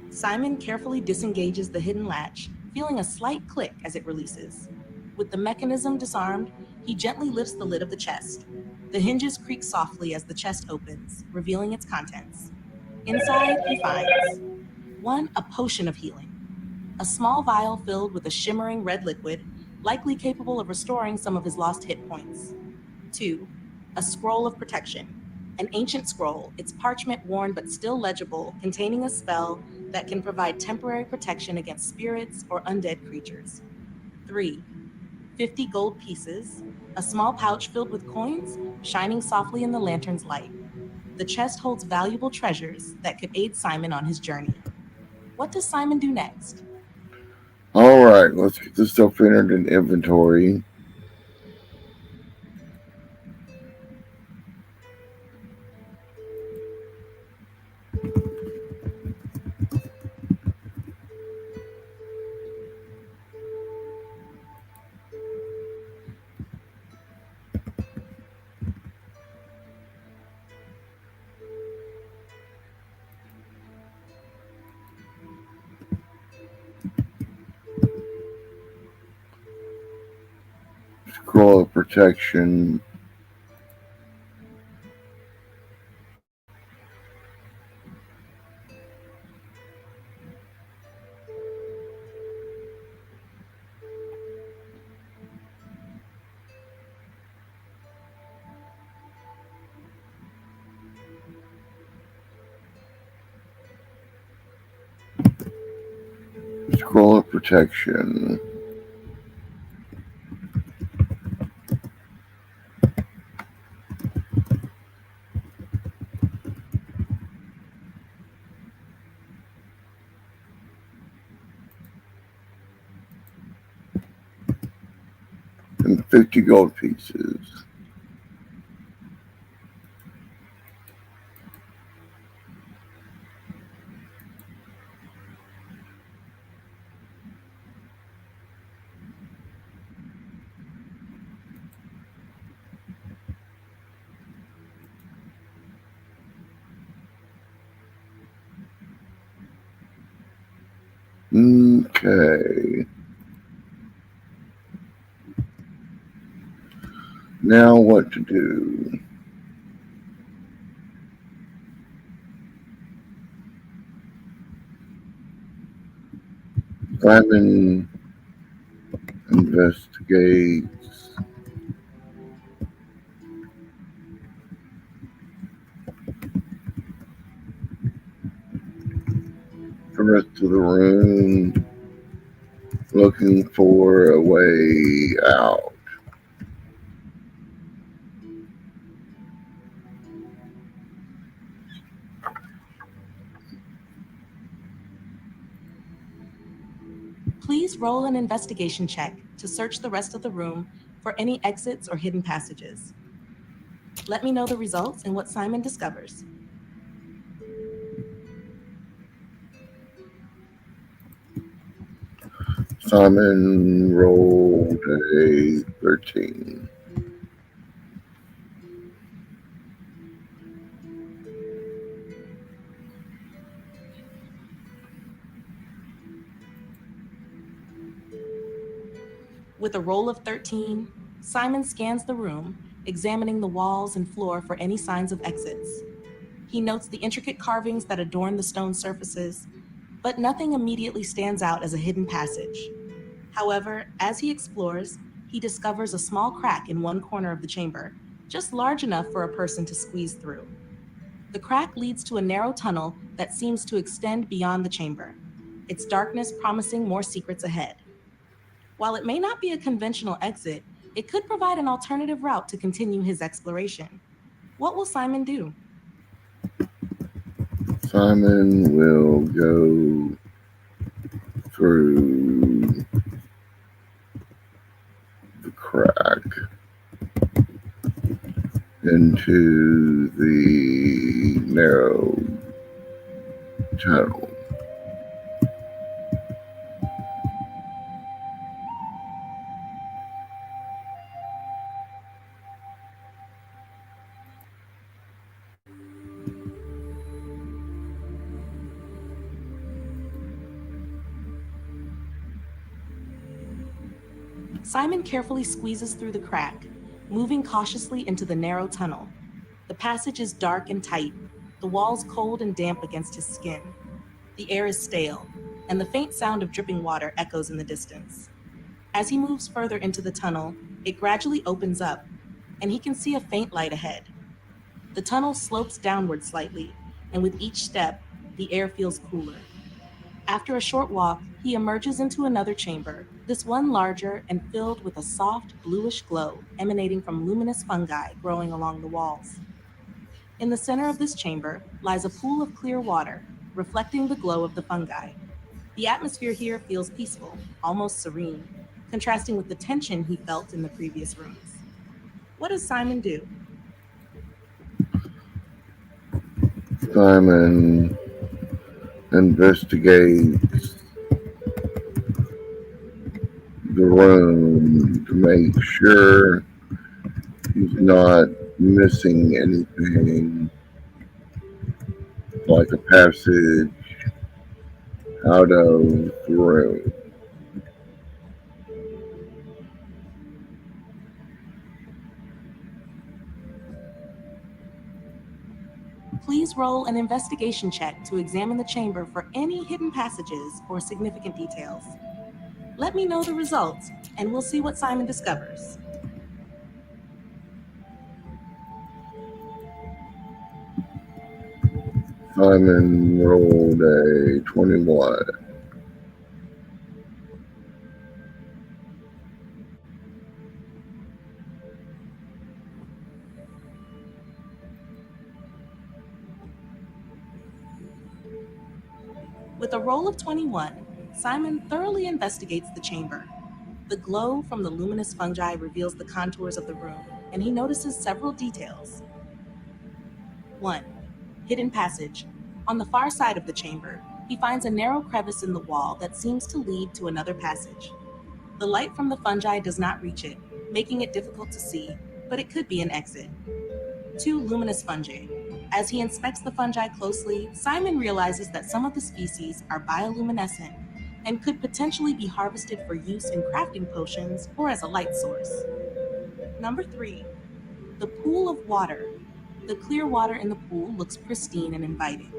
B: Simon carefully disengages the hidden latch, feeling a slight click as it releases. With the mechanism disarmed, he gently lifts the lid of the chest. The hinges creak softly as the chest opens, revealing its contents. Inside, he finds 1. A potion of healing. A small vial filled with a shimmering red liquid, likely capable of restoring some of his lost hit points. 2. A scroll of protection. An ancient scroll, its parchment worn but still legible, containing a spell that can provide temporary protection against spirits or undead creatures. 3. 50 gold pieces. A small pouch filled with coins, shining softly in the lantern's light. The chest holds valuable treasures that could aid Simon on his journey. What does Simon do next?
A: All right, let's get this stuff entered in inventory. Scroll of protection. Scroll of protection. And 50 gold pieces. Okay. Now what to do? Simon investigates the rest of the room, looking for a way out.
B: Please roll an investigation check to search the rest of the room for any exits or hidden passages. Let me know the results and what Simon discovers.
A: Simon rolled a 13.
B: With a roll of 13, Simon scans the room, examining the walls and floor for any signs of exits. He notes the intricate carvings that adorn the stone surfaces, but nothing immediately stands out as a hidden passage. However, as he explores, he discovers a small crack in one corner of the chamber, just large enough for a person to squeeze through. The crack leads to a narrow tunnel that seems to extend beyond the chamber, its darkness promising more secrets ahead. While it may not be a conventional exit, it could provide an alternative route to continue his exploration. What will Simon do?
A: Simon will go through the crack into the narrow tunnel.
B: Simon carefully squeezes through the crack, moving cautiously into the narrow tunnel. The passage is dark and tight, the walls cold and damp against his skin. The air is stale, and the faint sound of dripping water echoes in the distance. As he moves further into the tunnel, it gradually opens up, and he can see a faint light ahead. The tunnel slopes downward slightly, and with each step, the air feels cooler. After a short walk, he emerges into another chamber, this one larger and filled with a soft, bluish glow emanating from luminous fungi growing along the walls. In the center of this chamber lies a pool of clear water, reflecting the glow of the fungi. The atmosphere here feels peaceful, almost serene, contrasting with the tension he felt in the previous rooms. What does Simon do?
A: Simon investigates the room to make sure he's not missing anything like a passage out of the room.
B: Please roll an investigation check to examine the chamber for any hidden passages or significant details. Let me know the results, and we'll see what Simon discovers.
A: Simon rolled a 21.
B: With a roll of 21, Simon thoroughly investigates the chamber. The glow from the luminous fungi reveals the contours of the room, and he notices several details. 1. Hidden passage. On the far side of the chamber, he finds a narrow crevice in the wall that seems to lead to another passage. The light from the fungi does not reach it, making it difficult to see, but it could be an exit. 2. Luminous fungi. As he inspects the fungi closely, Simon realizes that some of the species are bioluminescent and could potentially be harvested for use in crafting potions or as a light source. Number 3. The pool of water. The clear water in the pool looks pristine and inviting.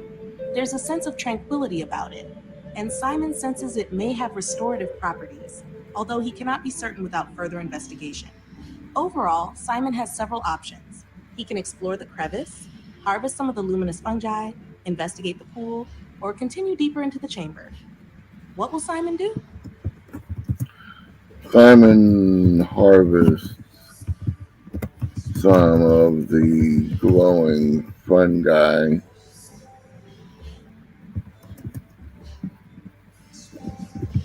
B: There's a sense of tranquility about it, and Simon senses it may have restorative properties, although he cannot be certain without further investigation. Overall, Simon has several options. He can explore the crevice, harvest some of the luminous fungi, investigate the pool, or continue deeper into the chamber. What will Simon do?
A: Simon harvests some of the glowing fungi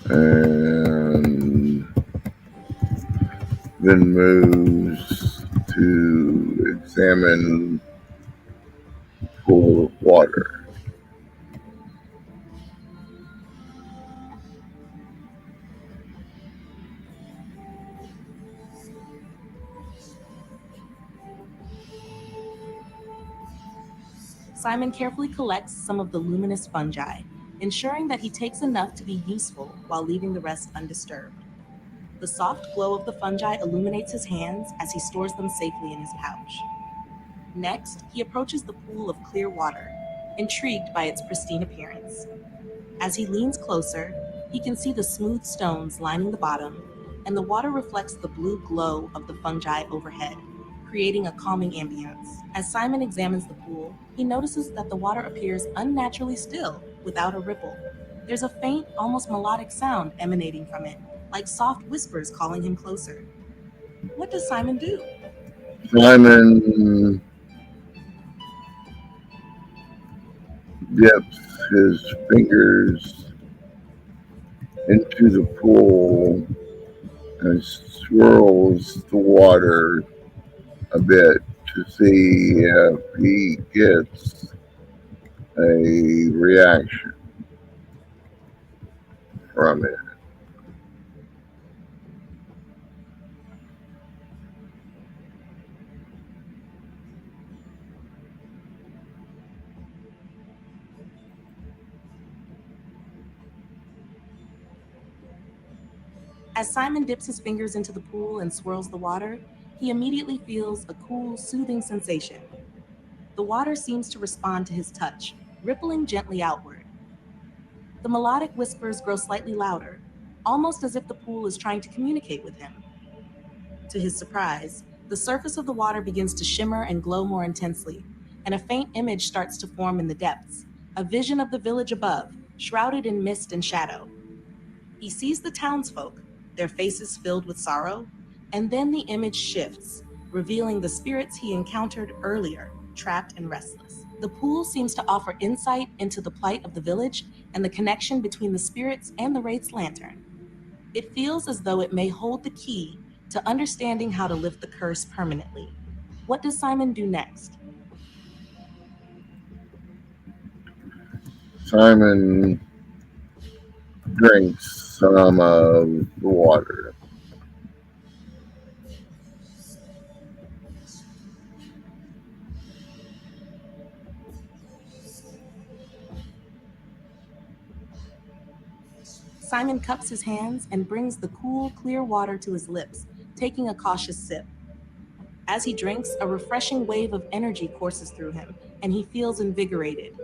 A: and then moves to examine the pool of water.
B: Simon carefully collects some of the luminous fungi, ensuring that he takes enough to be useful while leaving the rest undisturbed. The soft glow of the fungi illuminates his hands as he stores them safely in his pouch. Next, he approaches the pool of clear water, intrigued by its pristine appearance. As he leans closer, he can see the smooth stones lining the bottom, and the water reflects the blue glow of the fungi overhead, creating a calming ambience. As Simon examines the pool, he notices that the water appears unnaturally still, without a ripple. There's a faint, almost melodic sound emanating from it, like soft whispers calling him closer. What does Simon do?
A: Simon dips his fingers into the pool and swirls the water a bit to see if he gets a reaction from it.
B: As Simon dips his fingers into the pool and swirls the water, he immediately feels a cool, soothing sensation. The water seems to respond to his touch, rippling gently outward. The melodic whispers grow slightly louder, almost as if the pool is trying to communicate with him. To his surprise, the surface of the water begins to shimmer and glow more intensely, and a faint image starts to form in the depths, a vision of the village above, shrouded in mist and shadow. He sees the townsfolk, their faces filled with sorrow, and then the image shifts, revealing the spirits he encountered earlier, trapped and restless. The pool seems to offer insight into the plight of the village and the connection between the spirits and the Wraith's lantern. It feels as though it may hold the key to understanding how to lift the curse permanently. What does Simon do next?
A: Simon drinks some of the water.
B: Simon cups his hands and brings the cool, clear water to his lips, taking a cautious sip. As he drinks, a refreshing wave of energy courses through him, and he feels invigorated.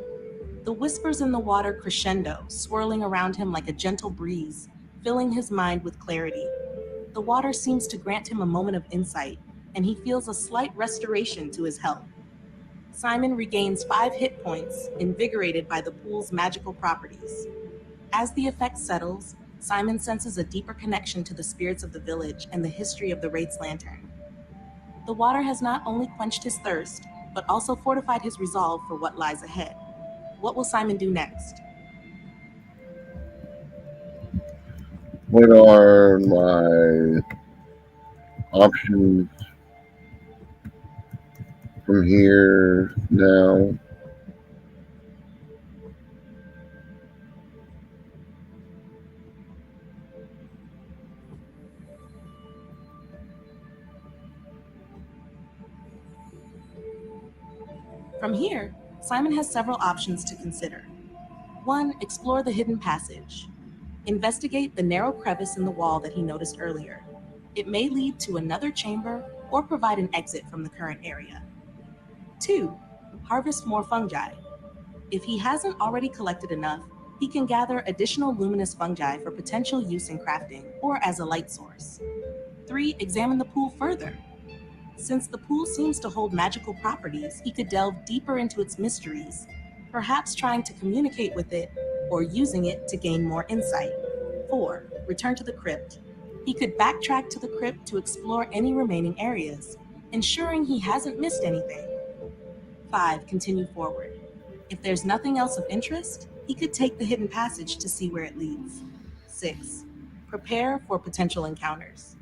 B: The whispers in the water crescendo, swirling around him like a gentle breeze, filling his mind with clarity. The water seems to grant him a moment of insight, and he feels a slight restoration to his health. Simon regains 5 hit points, invigorated by the pool's magical properties. As the effect settles, Simon senses a deeper connection to the spirits of the village and the history of the Wraith's lantern. The water has not only quenched his thirst, but also fortified his resolve for what lies ahead. What will Simon do next?
A: What are my options from here now?
B: From here, Simon has several options to consider. 1. Explore the hidden passage. Investigate the narrow crevice in the wall that he noticed earlier. It may lead to another chamber or provide an exit from the current area. 2. Harvest more fungi. If he hasn't already collected enough, he can gather additional luminous fungi for potential use in crafting or as a light source. 3. Examine the pool further. Since the pool seems to hold magical properties, he could delve deeper into its mysteries, perhaps trying to communicate with it or using it to gain more insight. 4. Return to the crypt. He could backtrack to the crypt to explore any remaining areas, ensuring he hasn't missed anything. 5. Continue forward. If there's nothing else of interest, he could take the hidden passage to see where it leads. 6. Prepare for potential encounters.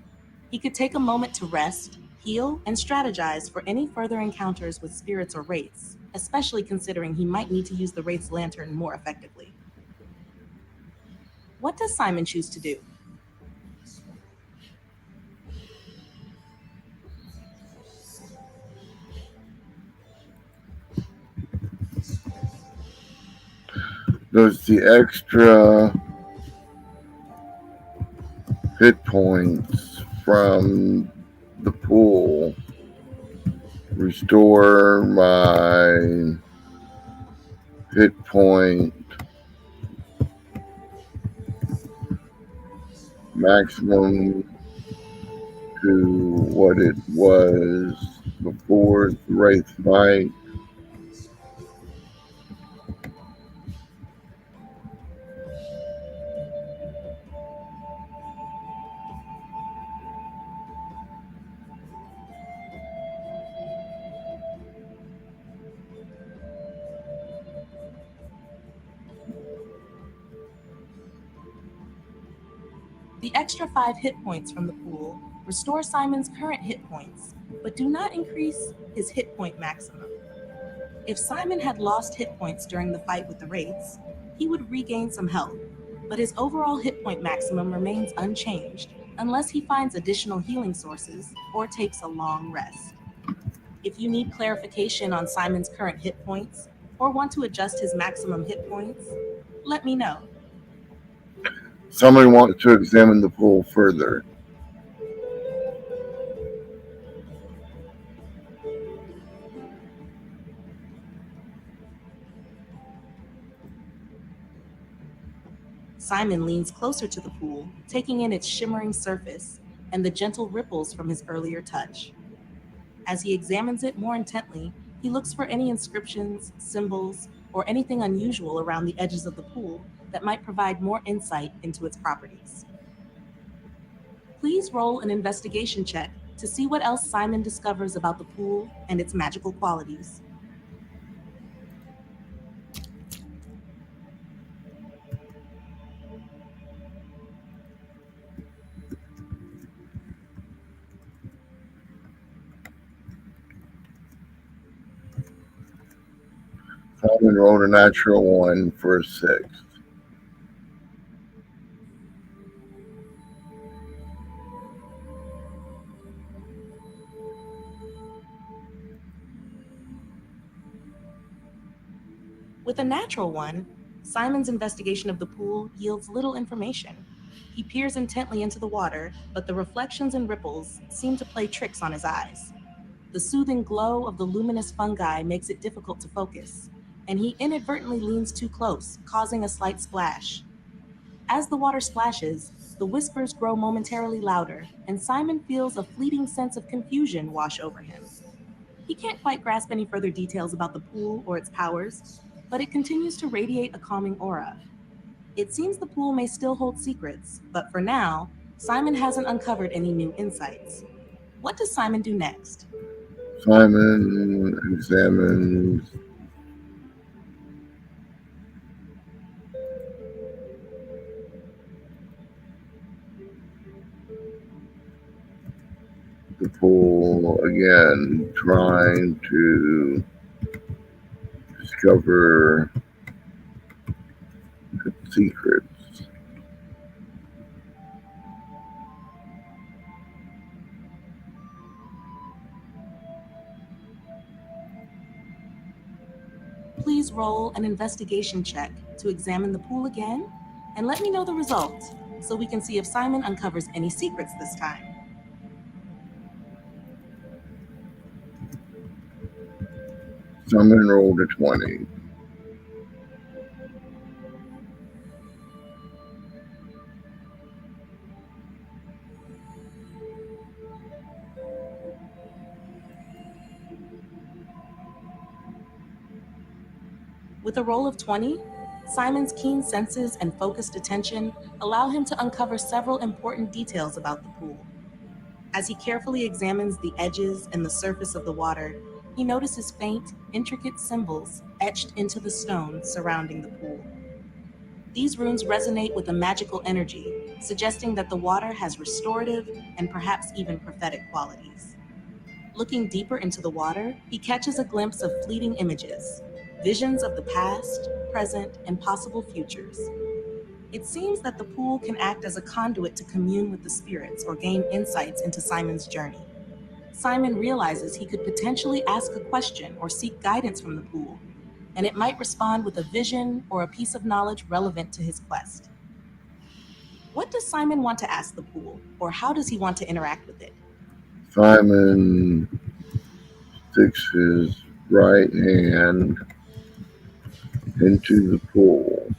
B: He could take a moment to rest, heal, and strategize for any further encounters with spirits or wraiths, especially considering he might need to use the wraith's lantern more effectively. What does Simon choose to do?
A: Does the extra hit points from the pool restore my hit point maximum to what it was before the wraith bite.
B: The extra 5 hit points from the pool restore Simon's current hit points, but do not increase his hit point maximum. If Simon had lost hit points during the fight with the Wraiths, he would regain some health, but his overall hit point maximum remains unchanged unless he finds additional healing sources or takes a long rest. If you need clarification on Simon's current hit points or want to adjust his maximum hit points, let me know.
A: Somebody wants to examine the pool further.
B: Simon leans closer to the pool, taking in its shimmering surface and the gentle ripples from his earlier touch. As he examines it more intently, he looks for any inscriptions, symbols, or anything unusual around the edges of the pool that might provide more insight into its properties. Please roll an investigation check to see what else Simon discovers about the pool and its magical qualities.
A: Simon rolled a natural one for a 6.
B: With a natural one, Simon's investigation of the pool yields little information. He peers intently into the water, but the reflections and ripples seem to play tricks on his eyes. The soothing glow of the luminous fungi makes it difficult to focus, and he inadvertently leans too close, causing a slight splash. As the water splashes, the whispers grow momentarily louder, and Simon feels a fleeting sense of confusion wash over him. He can't quite grasp any further details about the pool or its powers, but it continues to radiate a calming aura. It seems the pool may still hold secrets, but for now, Simon hasn't uncovered any new insights. What does Simon do next?
A: Simon examines the pool again, trying to discover its secrets.
B: Please roll an investigation check to examine the pool again, and let me know the result so we can see if Simon uncovers any secrets this time.
A: Simon rolled a 20.
B: With a roll of 20, Simon's keen senses and focused attention allow him to uncover several important details about the pool. As he carefully examines the edges and the surface of the water, he notices faint, intricate symbols etched into the stone surrounding the pool. These runes resonate with a magical energy, suggesting that the water has restorative and perhaps even prophetic qualities. Looking deeper into the water, he catches a glimpse of fleeting images, visions of the past, present, and possible futures. It seems that the pool can act as a conduit to commune with the spirits or gain insights into Simon's journey. Simon realizes he could potentially ask a question or seek guidance from the pool, and it might respond with a vision or a piece of knowledge relevant to his quest. What does Simon want to ask the pool, or how does he want to interact with it?
A: Simon sticks his right hand into the pool.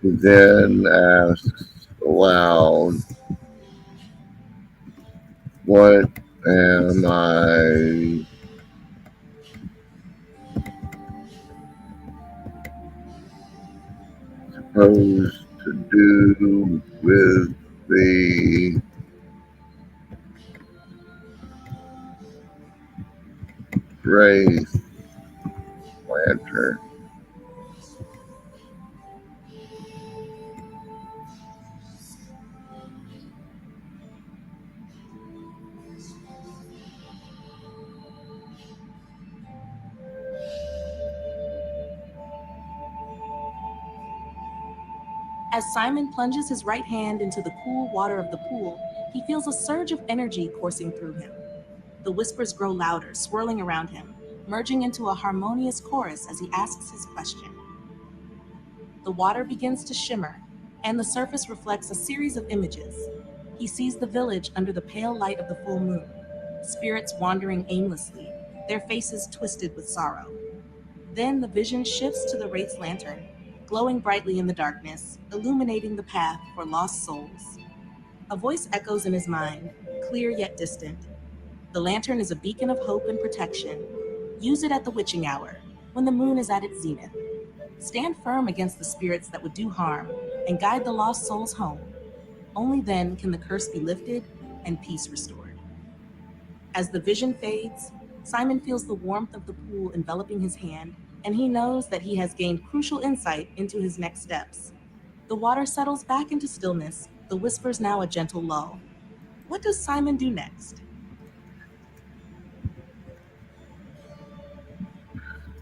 A: He then asks aloud, "What am I supposed to do with the raised lantern?
B: As Simon plunges his right hand into the cool water of the pool, he feels a surge of energy coursing through him. The whispers grow louder, swirling around him, merging into a harmonious chorus as he asks his question. The water begins to shimmer, and the surface reflects a series of images. He sees the village under the pale light of the full moon, spirits wandering aimlessly, their faces twisted with sorrow. Then the vision shifts to the Wraith's lantern, glowing brightly in the darkness, illuminating the path for lost souls. A voice echoes in his mind, clear yet distant. The lantern is a beacon of hope and protection. Use it at the witching hour, when the moon is at its zenith. Stand firm against the spirits that would do harm, and guide the lost souls home. Only then can the curse be lifted and peace restored. As the vision fades, Simon feels the warmth of the pool enveloping his hand, and he knows that he has gained crucial insight into his next steps. The water settles back into stillness, the whispers now a gentle lull. What does Simon do next?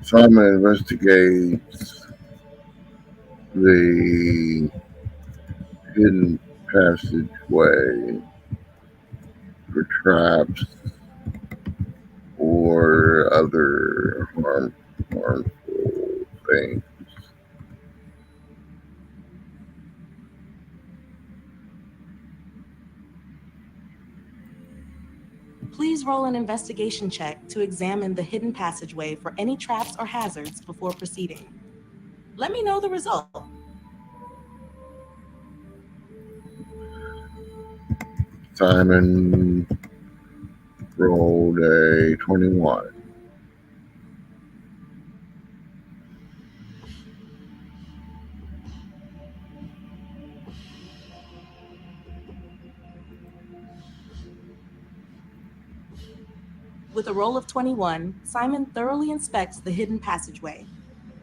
A: Simon investigates the hidden passageway for traps or other harmful things.
B: Please roll an investigation check to examine the hidden passageway for any traps or hazards before proceeding. Let me know the result.
A: Simon rolled a 21.
B: With a roll of 21, Simon thoroughly inspects the hidden passageway.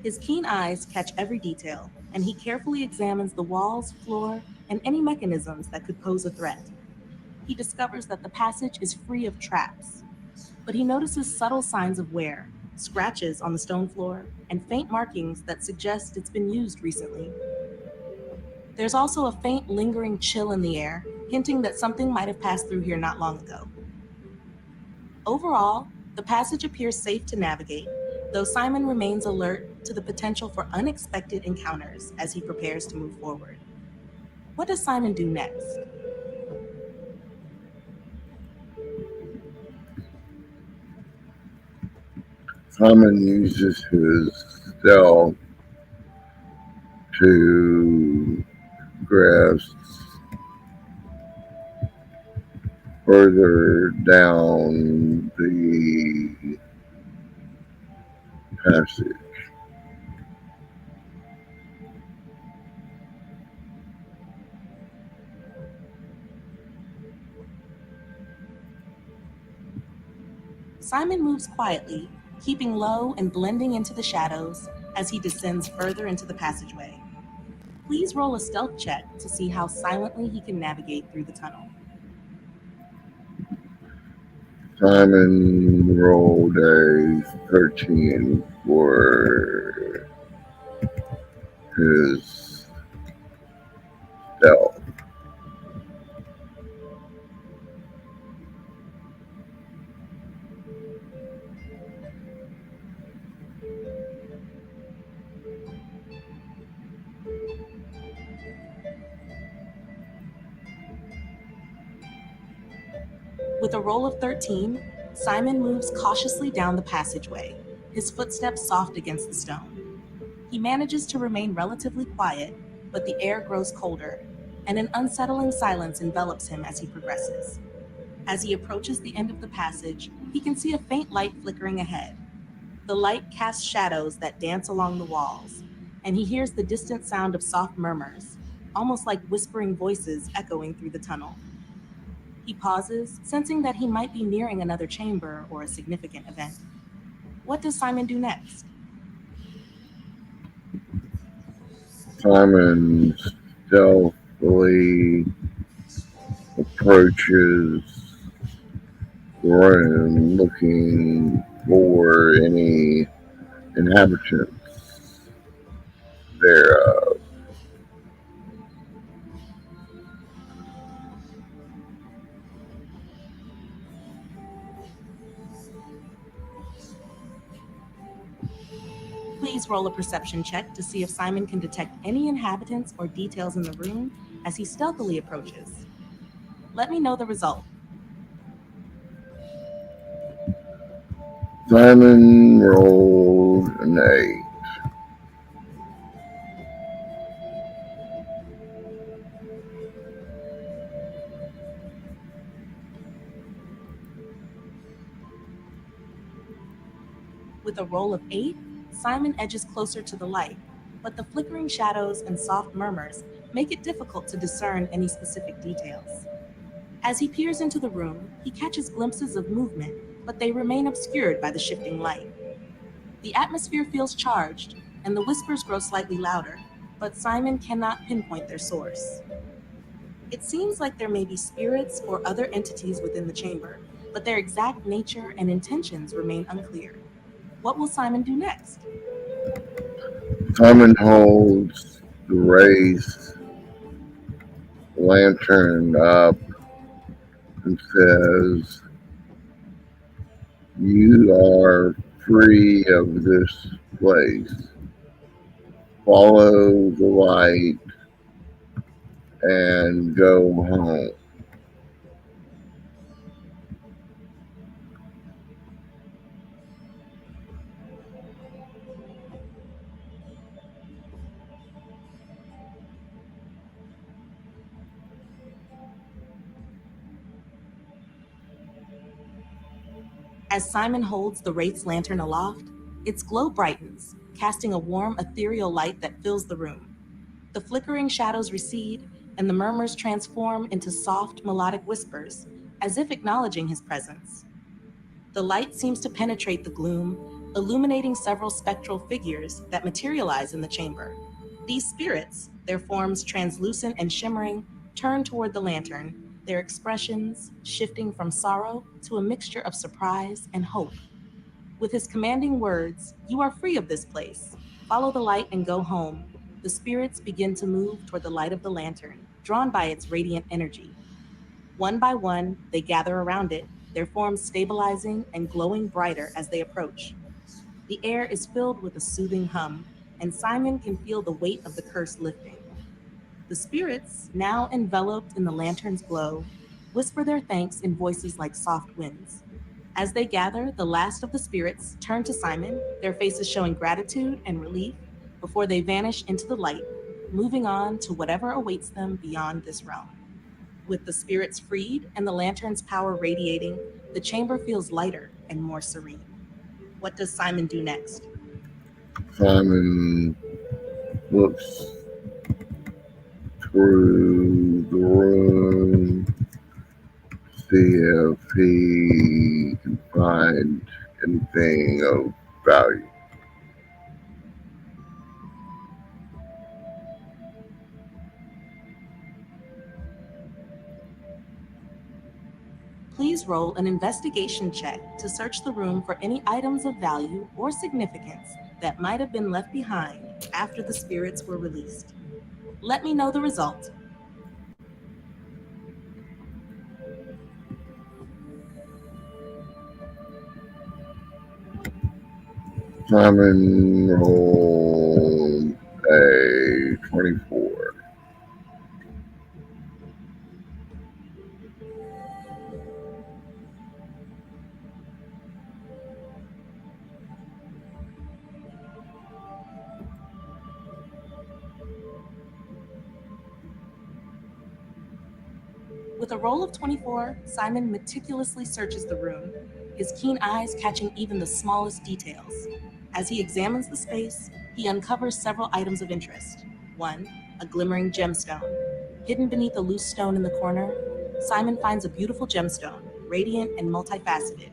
B: His keen eyes catch every detail, and he carefully examines the walls, floor, and any mechanisms that could pose a threat. He discovers that the passage is free of traps, but he notices subtle signs of wear, scratches on the stone floor, and faint markings that suggest it's been used recently. There's also a faint, lingering chill in the air, hinting that something might have passed through here not long ago. Overall, the passage appears safe to navigate, though Simon remains alert to the potential for unexpected encounters as he prepares to move forward. What does Simon do next?
A: Simon uses his stealth to grasp further down the passage.
B: Simon moves quietly, keeping low and blending into the shadows as he descends further into the passageway. Please roll a stealth check to see how silently he can navigate through the tunnel.
A: Simon rolled a 13 for his stealth.
B: With a roll of 13, Simon moves cautiously down the passageway, his footsteps soft against the stone. He manages to remain relatively quiet, but the air grows colder, and an unsettling silence envelops him as he progresses. As he approaches the end of the passage, he can see a faint light flickering ahead. The light casts shadows that dance along the walls, and he hears the distant sound of soft murmurs, almost like whispering voices echoing through the tunnel. He pauses, sensing that he might be nearing another chamber or a significant event. What does Simon do next?
A: Simon stealthily approaches the room looking for any inhabitants thereof.
B: Please roll a perception check to see if Simon can detect any inhabitants or details in the room as he stealthily approaches. Let me know the result.
A: Simon rolled an 8.
B: With a roll of 8, Simon edges closer to the light, but the flickering shadows and soft murmurs make it difficult to discern any specific details. As he peers into the room, he catches glimpses of movement, but they remain obscured by the shifting light. The atmosphere feels charged, and the whispers grow slightly louder, but Simon cannot pinpoint their source. It seems like there may be spirits or other entities within the chamber, but their exact nature and intentions remain unclear. What will Simon do next?
A: Simon holds the raised lantern up and says, "You are free of this place. Follow the light and go home."
B: As Simon holds the Wraith's lantern aloft, its glow brightens, casting a warm, ethereal light that fills the room. The flickering shadows recede, and the murmurs transform into soft, melodic whispers, as if acknowledging his presence. The light seems to penetrate the gloom, illuminating several spectral figures that materialize in the chamber. These spirits, their forms translucent and shimmering, turn toward the lantern, their expressions shifting from sorrow to a mixture of surprise and hope. With his commanding words, "You are free of this place. Follow the light and go home," the spirits begin to move toward the light of the lantern, drawn by its radiant energy. One by one, they gather around it, their forms stabilizing and glowing brighter as they approach. The air is filled with a soothing hum, and Simon can feel the weight of the curse lifting. The spirits, now enveloped in the lantern's glow, whisper their thanks in voices like soft winds. As they gather, the last of the spirits turn to Simon, their faces showing gratitude and relief before they vanish into the light, moving on to whatever awaits them beyond this realm. With the spirits freed and the lantern's power radiating, the chamber feels lighter and more serene. What does Simon do next?
A: Simon looks through the room, see if he can find anything of value.
B: Please roll an investigation check to search the room for any items of value or significance that might have been left behind after the spirits were released. Let me know the result.
A: Simon rolled a 24.
B: With a roll of 24, Simon meticulously searches the room, his keen eyes catching even the smallest details. As he examines the space, he uncovers several items of interest. One, a glimmering gemstone. Hidden beneath a loose stone in the corner, Simon finds a beautiful gemstone, radiant and multifaceted.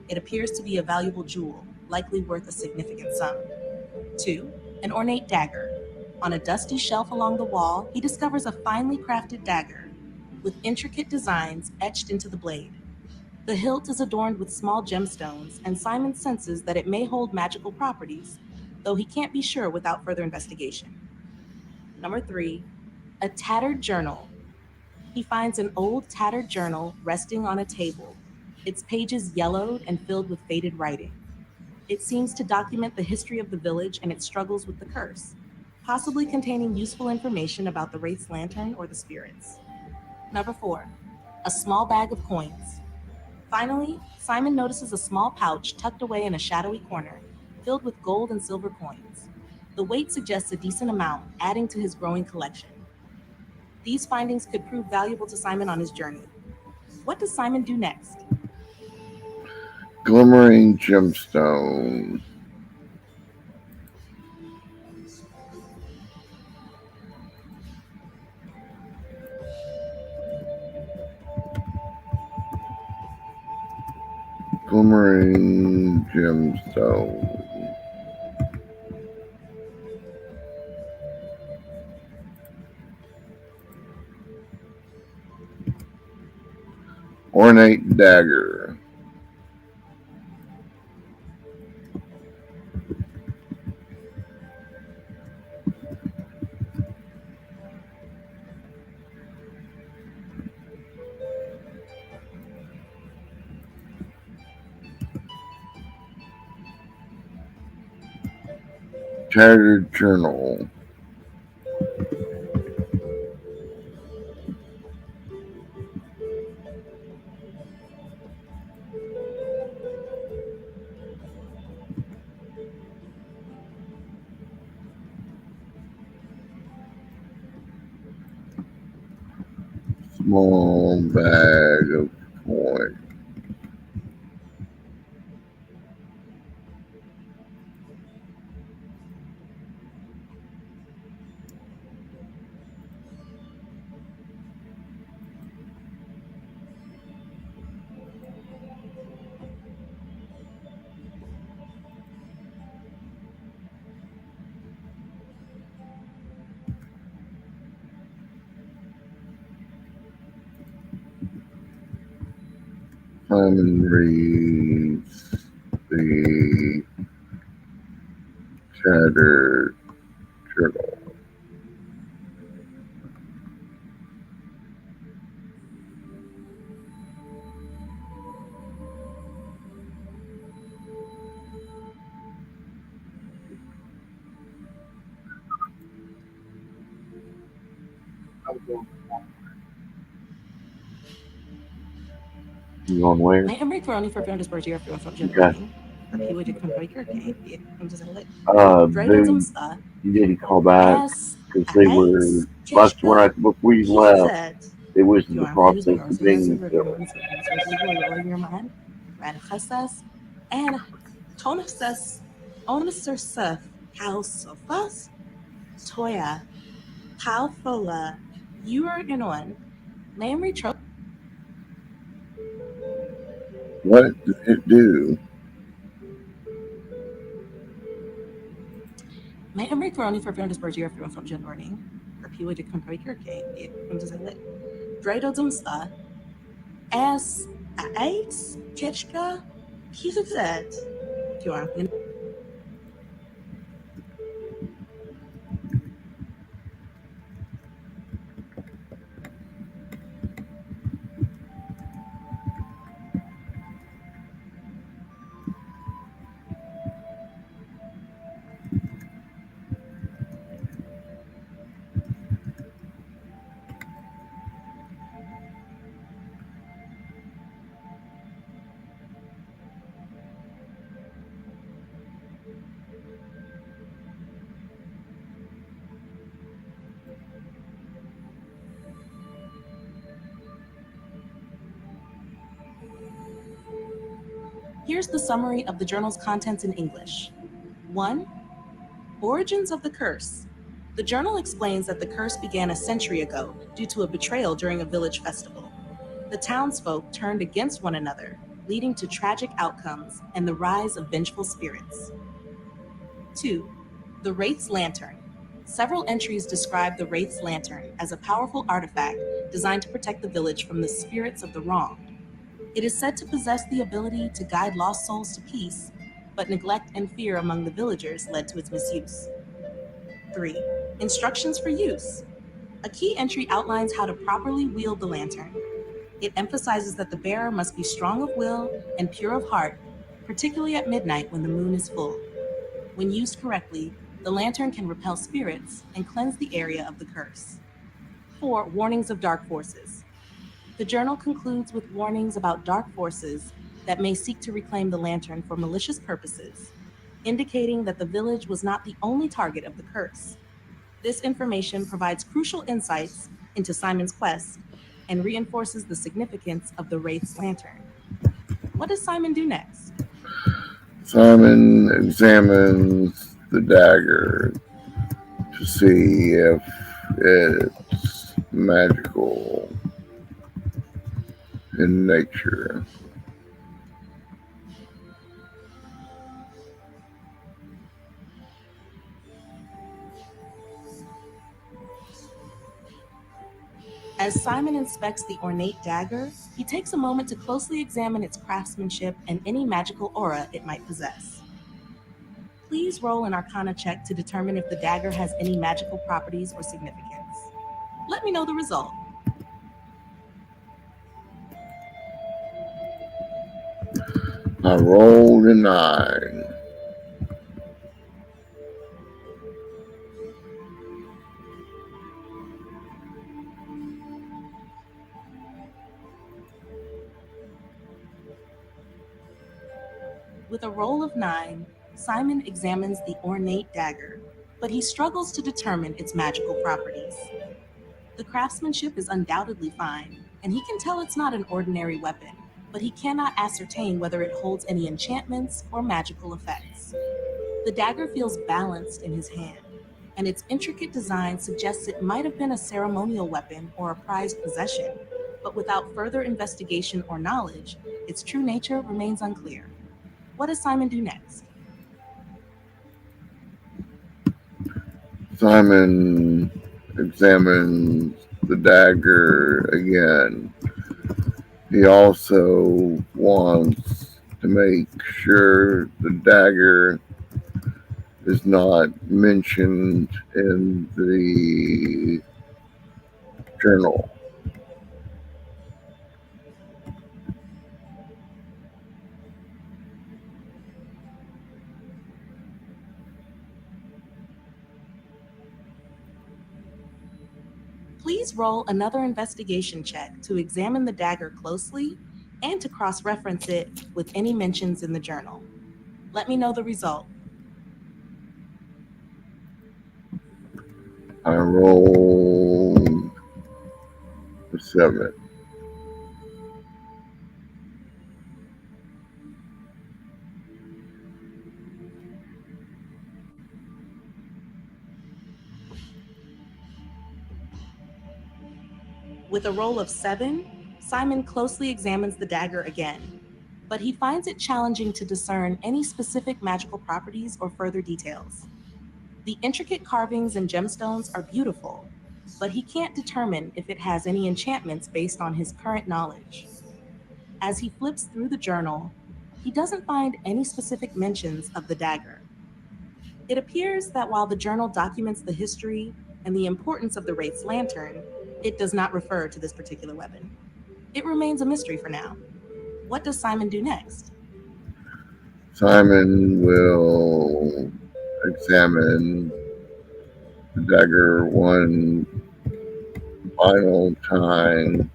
B: It appears to be a valuable jewel, likely worth a significant sum. Two, an ornate dagger. On a dusty shelf along the wall, he discovers a finely crafted dagger with intricate designs etched into the blade. The hilt is adorned with small gemstones, and Simon senses that it may hold magical properties, though he can't be sure without further investigation. Number three, a tattered journal. He finds an old tattered journal resting on a table, its pages yellowed and filled with faded writing. It seems to document the history of the village and its struggles with the curse, possibly containing useful information about the Wraith's Lantern or the spirits. Number four, a small bag of coins. Finally, Simon notices a small pouch tucked away in a shadowy corner, filled with gold and silver coins. The weight suggests a decent amount, adding to his growing collection. These findings could prove valuable to Simon on his journey. What does Simon do next?
A: Glimmering gemstone. Glimmering gemstone. Ornate dagger. Tattered journal. Small bag of coin. Simon reads the tattered journal. You on where?
B: May Emmerich Veroni for Fiona Dispersion of Fiona
A: Okay.
B: Generating. Rapid to Convoker, I'm just a lit.
A: They
B: Dreidel Dumsta.
A: you didn't call back
B: As
A: because they were
B: Ice
A: last when I
B: Kishka
A: before you left.
B: Kizet.
A: It was in the
B: Joan Hughes,
A: process
B: Rosa
A: of
B: Versa,
A: being
B: River
A: filled.
B: Ones, Your Man, Radicasas, and Tonusas, Onusur Surf, House of Us, Toya, Palfola, You are in one. Memory Tro.
A: What did it do?
B: Memory Coroni for Fiona Dispersion of Fiona Generating. Rapid to Convoker, I'm just a lit. Dreidel Dumsta. As Ice Kishka Kizet. Joan. Here's the summary of the journal's contents in English. 1. Origins of the curse. The journal explains that the curse began a century ago due to a betrayal during a village festival. The townsfolk turned against one another, leading to tragic outcomes and the rise of vengeful spirits. 2. The Wraith's Lantern. Several entries describe the Wraith's Lantern as a powerful artifact designed to protect the village from the spirits of the wronged. It is said to possess the ability to guide lost souls to peace, but neglect and fear among the villagers led to its misuse. 3. Instructions for use. A key entry outlines how to properly wield the lantern. It emphasizes that the bearer must be strong of will and pure of heart, particularly at midnight when the moon is full. When used correctly, the lantern can repel spirits and cleanse the area of the curse. 4. Warnings of dark forces. The journal concludes with warnings about dark forces that may seek to reclaim the lantern for malicious purposes, indicating that the village was not the only target of the curse. This information provides crucial insights into Simon's quest and reinforces the significance of the Wraith's Lantern. What does Simon do next?
A: Simon examines the dagger to see if it's magical in nature.
B: As Simon inspects the ornate dagger, he takes a moment to closely examine its craftsmanship and any magical aura it might possess. Please roll an Arcana check to determine if the dagger has any magical properties or significance. Let me know the result.
A: I rolled a 9.
B: With a roll of 9, Simon examines the ornate dagger, but he struggles to determine its magical properties. The craftsmanship is undoubtedly fine, and he can tell it's not an ordinary weapon, but he cannot ascertain whether it holds any enchantments or magical effects. The dagger feels balanced in his hand, and its intricate design suggests it might have been a ceremonial weapon or a prized possession, but without further investigation or knowledge, its true nature remains unclear. What does Simon do next?
A: Simon examines the dagger again. He also wants to make sure the dagger is not mentioned in the journal.
B: Please roll another investigation check to examine the dagger closely and to cross-reference it with any mentions in the journal. Let me know the result.
A: I rolled a 7.
B: With a roll of 7, Simon closely examines the dagger again, but he finds it challenging to discern any specific magical properties or further details. The intricate carvings and gemstones are beautiful, but he can't determine if it has any enchantments based on his current knowledge. As he flips through the journal, he doesn't find any specific mentions of the dagger. It appears that while the journal documents the history and the importance of the Wraith's Lantern, it does not refer to this particular weapon. It remains a mystery for now. What does Simon do next?
A: Simon will examine the dagger one final time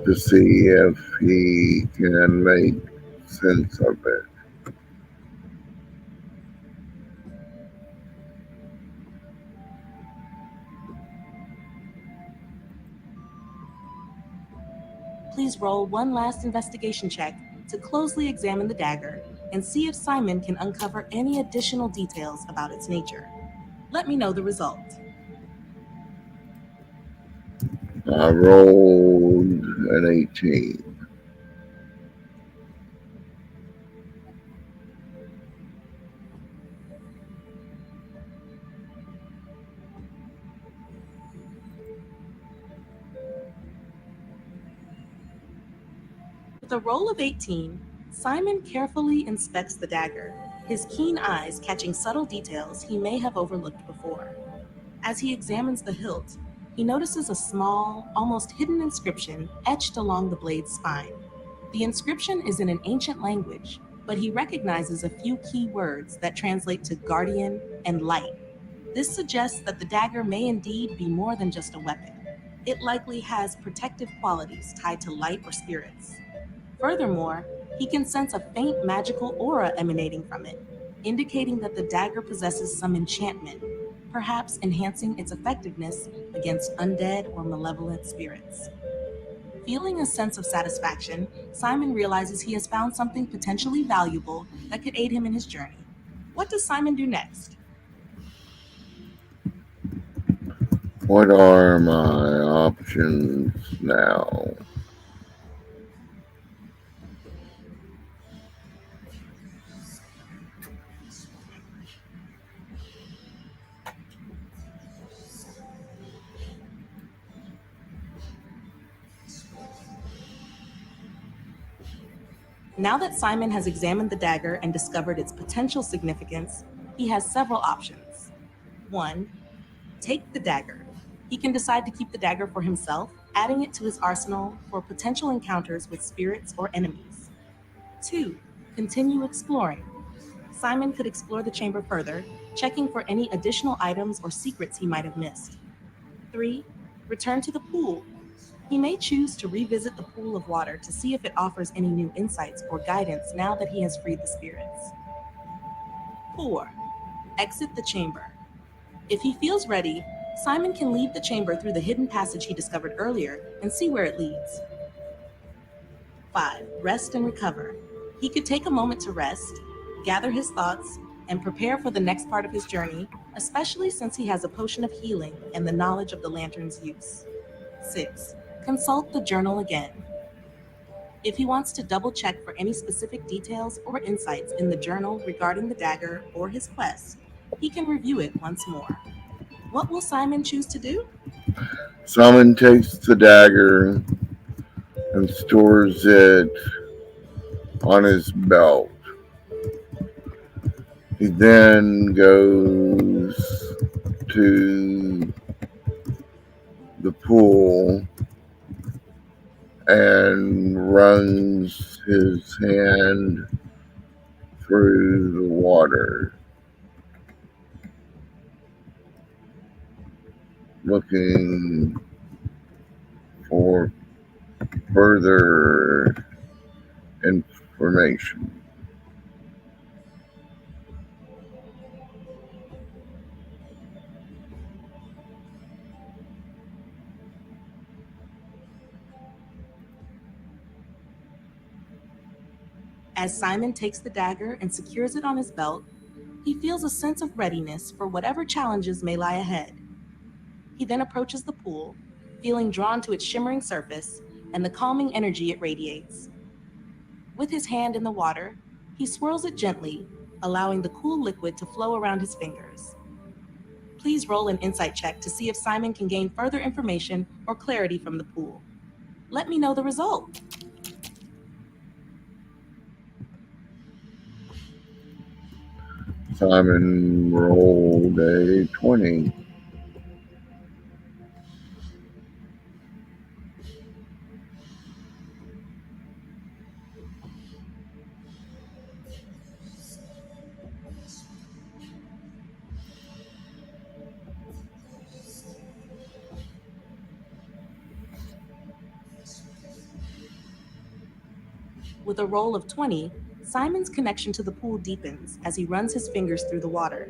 A: to see if he can make sense of it.
B: Please roll one last investigation check to closely examine the dagger and see if Simon can uncover any additional details about its nature. Let me know the result.
A: I rolled an 18.
B: With a roll of 18, Simon carefully inspects the dagger, his keen eyes catching subtle details he may have overlooked before. As he examines the hilt, he notices a small, almost hidden inscription etched along the blade's spine. The inscription is in an ancient language, but he recognizes a few key words that translate to guardian and light. This suggests that the dagger may indeed be more than just a weapon. It likely has protective qualities tied to light or spirits. Furthermore, he can sense a faint magical aura emanating from it, indicating that the dagger possesses some enchantment, perhaps enhancing its effectiveness against undead or malevolent spirits. Feeling a sense of satisfaction, Simon realizes he has found something potentially valuable that could aid him in his journey. What does Simon do next?
A: What are my options now?
B: Now that Simon has examined the dagger and discovered its potential significance, he has several options. 1. Take the dagger. He can decide to keep the dagger for himself, adding it to his arsenal for potential encounters with spirits or enemies. 2. Continue exploring. Simon could explore the chamber further, checking for any additional items or secrets he might have missed. 3. Return to the pool. He may choose to revisit the pool of water to see if it offers any new insights or guidance now that he has freed the spirits. 4. Exit the chamber. If he feels ready, Simon can leave the chamber through the hidden passage he discovered earlier and see where it leads. 5. Rest and recover. He could take a moment to rest, gather his thoughts, and prepare for the next part of his journey, especially since he has a potion of healing and the knowledge of the lantern's use. 6. Consult the journal again. If he wants to double check for any specific details or insights in the journal regarding the dagger or his quest, he can review it once more. What will Simon choose to do?
A: Simon takes the dagger and stores it on his belt. He then goes to the pool and runs his hand through the water, looking for further information.
B: As Simon takes the dagger and secures it on his belt, he feels a sense of readiness for whatever challenges may lie ahead. He then approaches the pool, feeling drawn to its shimmering surface and the calming energy it radiates. With his hand in the water, he swirls it gently, allowing the cool liquid to flow around his fingers. Please roll an insight check to see if Simon can gain further information or clarity from the pool. Let me know the result.
A: Simon rolled a 20.
B: With a roll of 20, Simon's connection to the pool deepens as he runs his fingers through the water.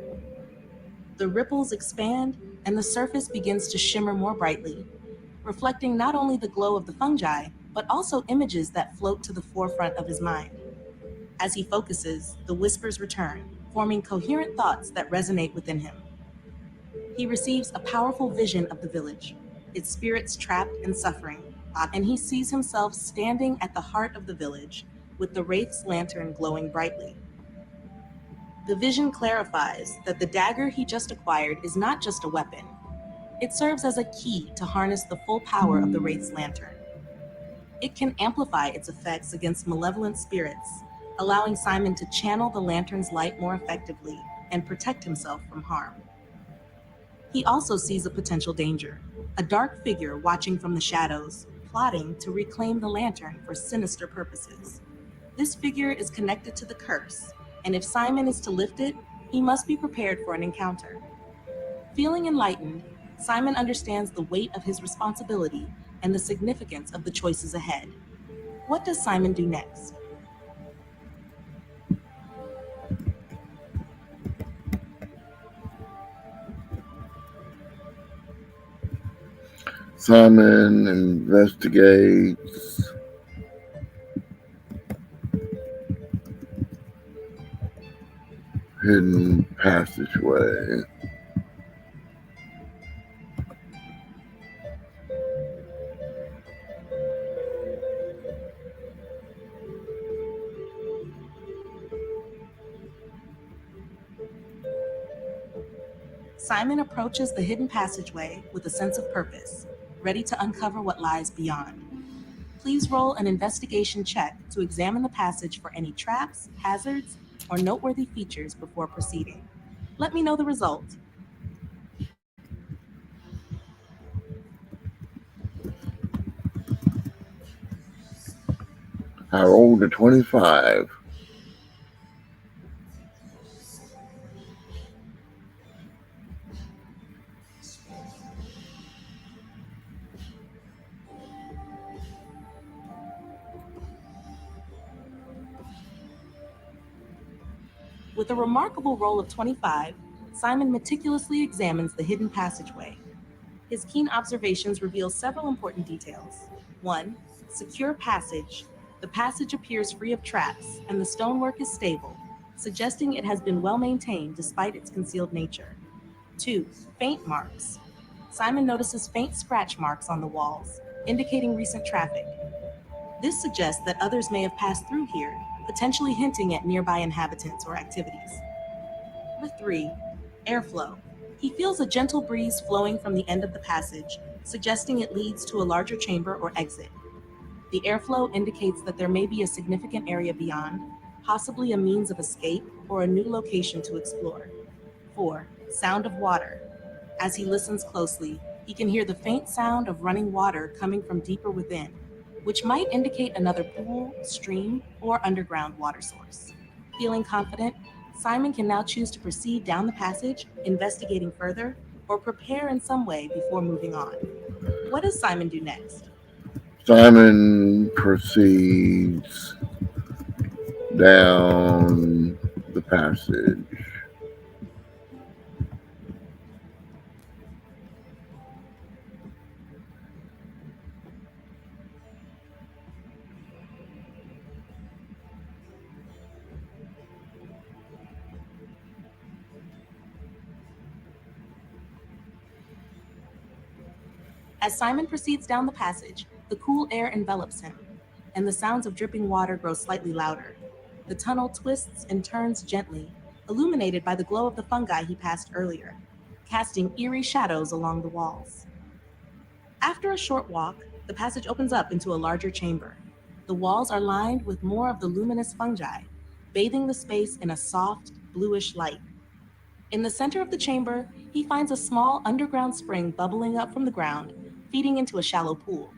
B: The ripples expand and the surface begins to shimmer more brightly, reflecting not only the glow of the fungi, but also images that float to the forefront of his mind. As he focuses, the whispers return, forming coherent thoughts that resonate within him. He receives a powerful vision of the village, its spirits trapped in suffering, and he sees himself standing at the heart of the village, with the wraith's lantern glowing brightly. The vision clarifies that the dagger he just acquired is not just a weapon. It serves as a key to harness the full power of the wraith's lantern. It can amplify its effects against malevolent spirits, allowing Simon to channel the lantern's light more effectively and protect himself from harm. He also sees a potential danger, a dark figure watching from the shadows, plotting to reclaim the lantern for sinister purposes. This figure is connected to the curse, and if Simon is to lift it, he must be prepared for an encounter. Feeling enlightened, Simon understands the weight of his responsibility and the significance of the choices ahead. What does Simon do next?
A: Simon investigates hidden passageway.
B: Simon approaches the hidden passageway with a sense of purpose, ready to uncover what lies beyond. Please roll an investigation check to examine the passage for any traps, hazards, or noteworthy features before proceeding. Let me know the result.
A: I rolled a 25.
B: With a remarkable roll of 25, Simon meticulously examines the hidden passageway. His keen observations reveal several important details. 1. Secure passage. The passage appears free of traps, and the stonework is stable, suggesting it has been well maintained despite its concealed nature. 2. Faint marks. Simon notices faint scratch marks on the walls, indicating recent traffic. This suggests that others may have passed through here, potentially hinting at nearby inhabitants or activities. Number 3. Airflow. He feels a gentle breeze flowing from the end of the passage, suggesting it leads to a larger chamber or exit. The airflow indicates that there may be a significant area beyond, possibly a means of escape or a new location to explore. 4. Sound of water. As he listens closely, he can hear the faint sound of running water coming from deeper within, which might indicate another pool, stream, or underground water source. Feeling confident, Simon can now choose to proceed down the passage, investigating further, or prepare in some way before moving on. What does Simon do next?
A: Simon proceeds down the passage.
B: As Simon proceeds down the passage, the cool air envelops him, and the sounds of dripping water grow slightly louder. The tunnel twists and turns gently, illuminated by the glow of the fungi he passed earlier, casting eerie shadows along the walls. After a short walk, the passage opens up into a larger chamber. The walls are lined with more of the luminous fungi, bathing the space in a soft, bluish light. In the center of the chamber, he finds a small underground spring bubbling up from the ground, feeding into a shallow pool.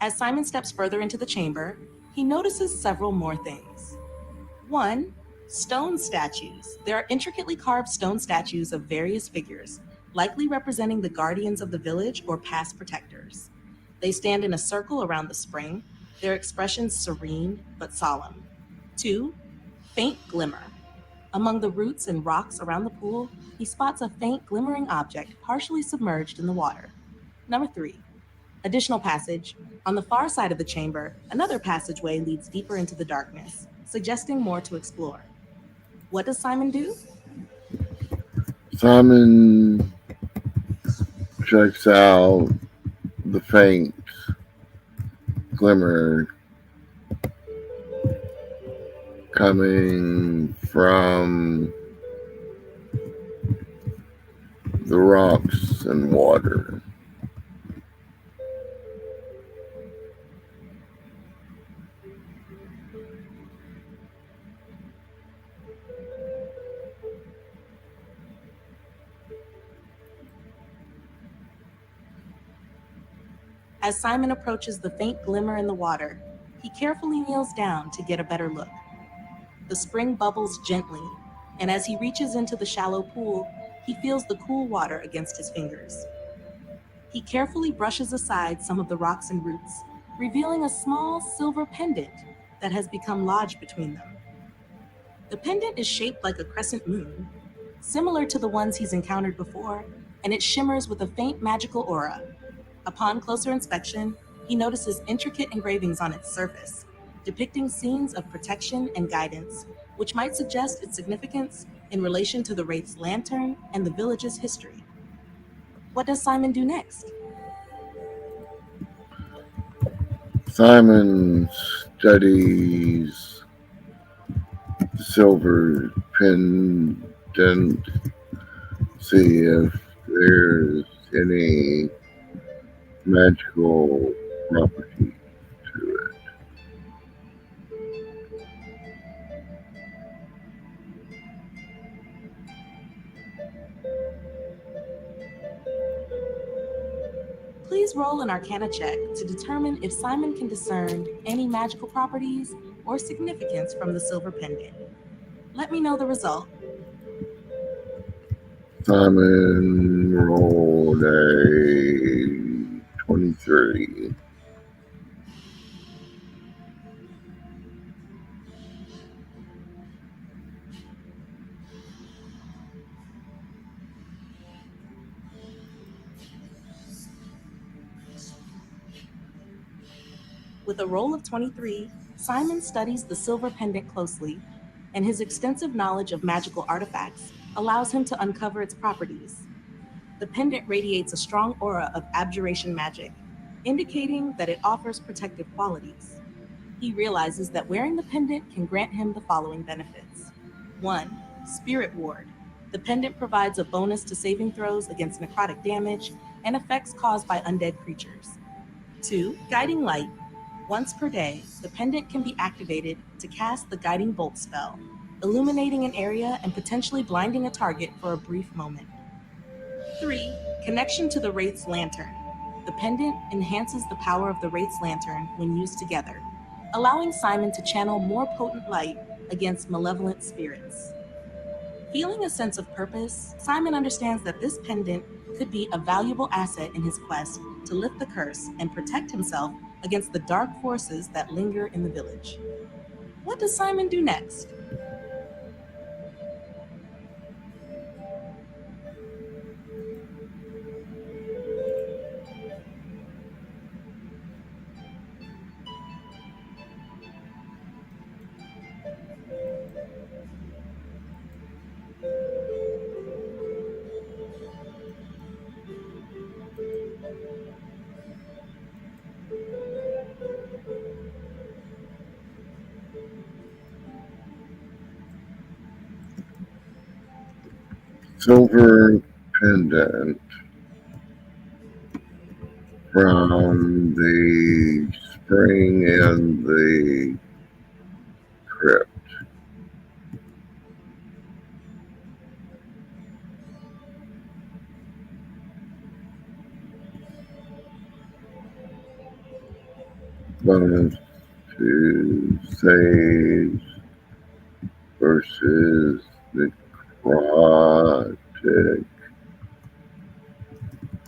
B: As Simon steps further into the chamber, he notices several more things. 1. Stone statues. There are intricately carved stone statues of various figures, likely representing the guardians of the village or past protectors. They stand in a circle around the spring, their expressions serene but solemn. 2. Faint glimmer. Among the roots and rocks around the pool, he spots a faint glimmering object partially submerged in the water. Number 3. Additional passage. On the far side of the chamber, another passageway leads deeper into the darkness, suggesting more to explore. What does Simon do?
A: Simon checks out the faint glimmer coming from the rocks and water.
B: As Simon approaches the faint glimmer in the water, he carefully kneels down to get a better look. The spring bubbles gently, and as he reaches into the shallow pool, he feels the cool water against his fingers. He carefully brushes aside some of the rocks and roots, revealing a small silver pendant that has become lodged between them. The pendant is shaped like a crescent moon, similar to the ones he's encountered before, and it shimmers with a faint magical aura. Upon closer inspection, he notices intricate engravings on its surface, depicting scenes of protection and guidance, which might suggest its significance in relation to the Wraith's lantern and the village's history. What does Simon do next?
A: Simon studies the silver pendant, see if there's any magical property to it.
B: Please roll an Arcana check to determine if Simon can discern any magical properties or significance from the silver pendant. Let me know the result.
A: Simon rolled a 23.
B: With a roll of 23, Simon studies the silver pendant closely, and his extensive knowledge of magical artifacts allows him to uncover its properties. The pendant radiates a strong aura of abjuration magic, indicating that it offers protective qualities. He realizes that wearing the pendant can grant him the following benefits. 1. Spirit Ward. The pendant provides a bonus to saving throws against necrotic damage and effects caused by undead creatures. 2. Guiding Light. Once per day, the pendant can be activated to cast the Guiding Bolt spell, illuminating an area and potentially blinding a target for a brief moment. 3. Connection to the Wraith's Lantern. The pendant enhances the power of the Wraith's Lantern when used together, allowing Simon to channel more potent light against malevolent spirits. Feeling a sense of purpose, Simon understands that this pendant could be a valuable asset in his quest to lift the curse and protect himself against the dark forces that linger in the village. What does Simon do next?
A: Silver pendant from the spring and the crypt. Bonus to saves versus necrotic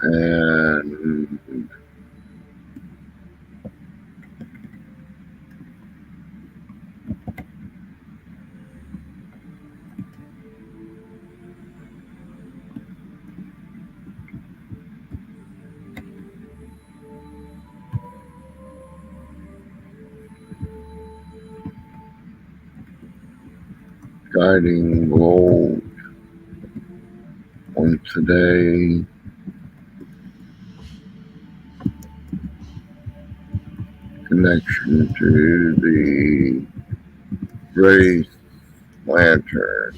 A: and guiding bolt once a day. Connection to the raised lantern.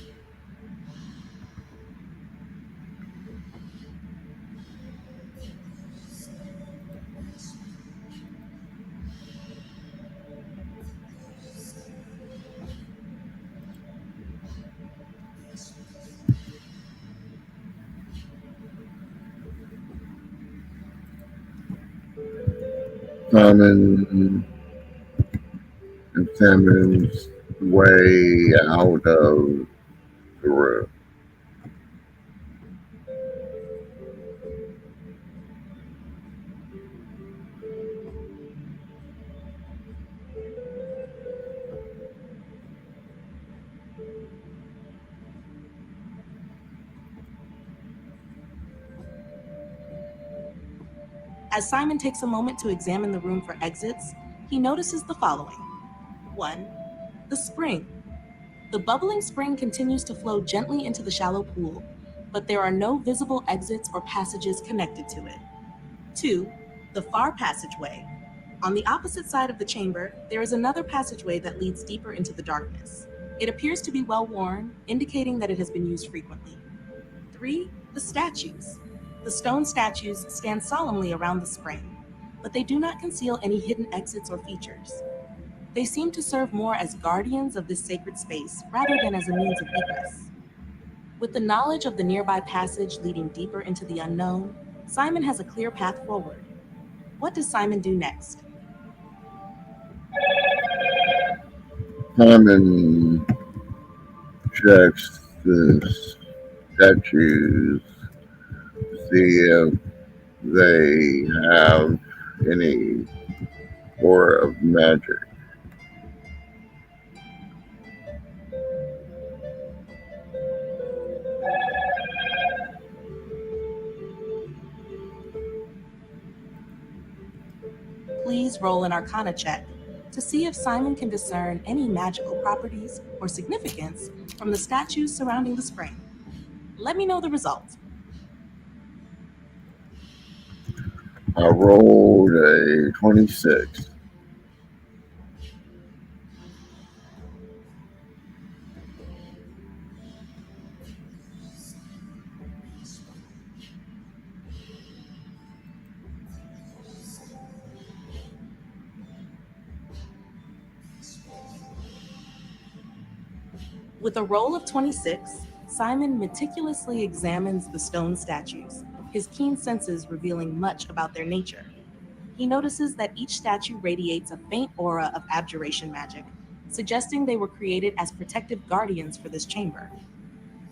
A: Simon examines way out of the room.
B: As Simon takes a moment to examine the room for exits, he notices the following. 1. The spring. The bubbling spring continues to flow gently into the shallow pool, but there are no visible exits or passages connected to it. 2. The far passageway. On the opposite side of the chamber, there is another passageway that leads deeper into the darkness. It appears to be well worn, indicating that it has been used frequently. 3. The statues. The stone statues stand solemnly around the spring, but they do not conceal any hidden exits or features. They seem to serve more as guardians of this sacred space rather than as a means of egress. With the knowledge of the nearby passage leading deeper into the unknown, Simon has a clear path forward. What does Simon do next?
A: Simon checks the statues to see if they have any aura of magic.
B: Please roll an Arcana check to see if Simon can discern any magical properties or significance from the statues surrounding the spring. Let me know the result.
A: I rolled a 26.
B: With a roll of 26, Simon meticulously examines the stone statues, his keen senses revealing much about their nature. He notices that each statue radiates a faint aura of abjuration magic, suggesting they were created as protective guardians for this chamber.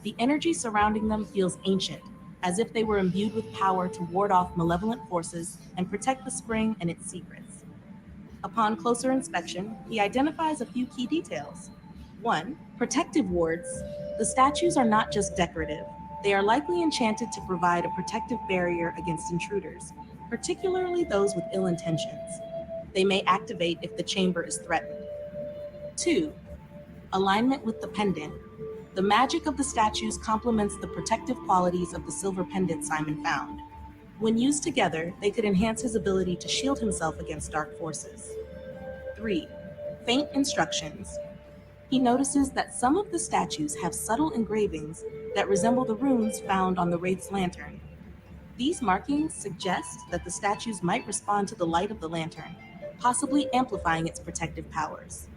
B: The energy surrounding them feels ancient, as if they were imbued with power to ward off malevolent forces and protect the spring and its secrets. Upon closer inspection, he identifies a few key details. 1. Protective wards. The statues are not just decorative, they are likely enchanted to provide a protective barrier against intruders, particularly those with ill intentions. They may activate if the chamber is threatened. 2. Alignment with the pendant. The magic of the statues complements the protective qualities of the silver pendant Simon found. When used together, they could enhance his ability to shield himself against dark forces. 3. Faint instructions. He notices that some of the statues have subtle engravings that resemble the runes found on the Wraith's lantern. These markings suggest that the statues might respond to the light of the lantern, possibly amplifying its protective powers.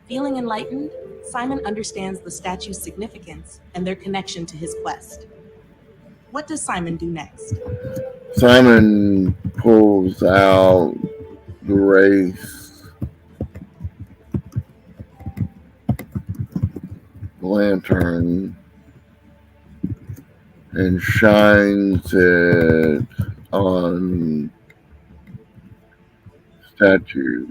B: Feeling enlightened, Simon understands the statue's significance and their connection to his quest. What does Simon do next?
A: Simon pulls out the race lantern and shines it on statues.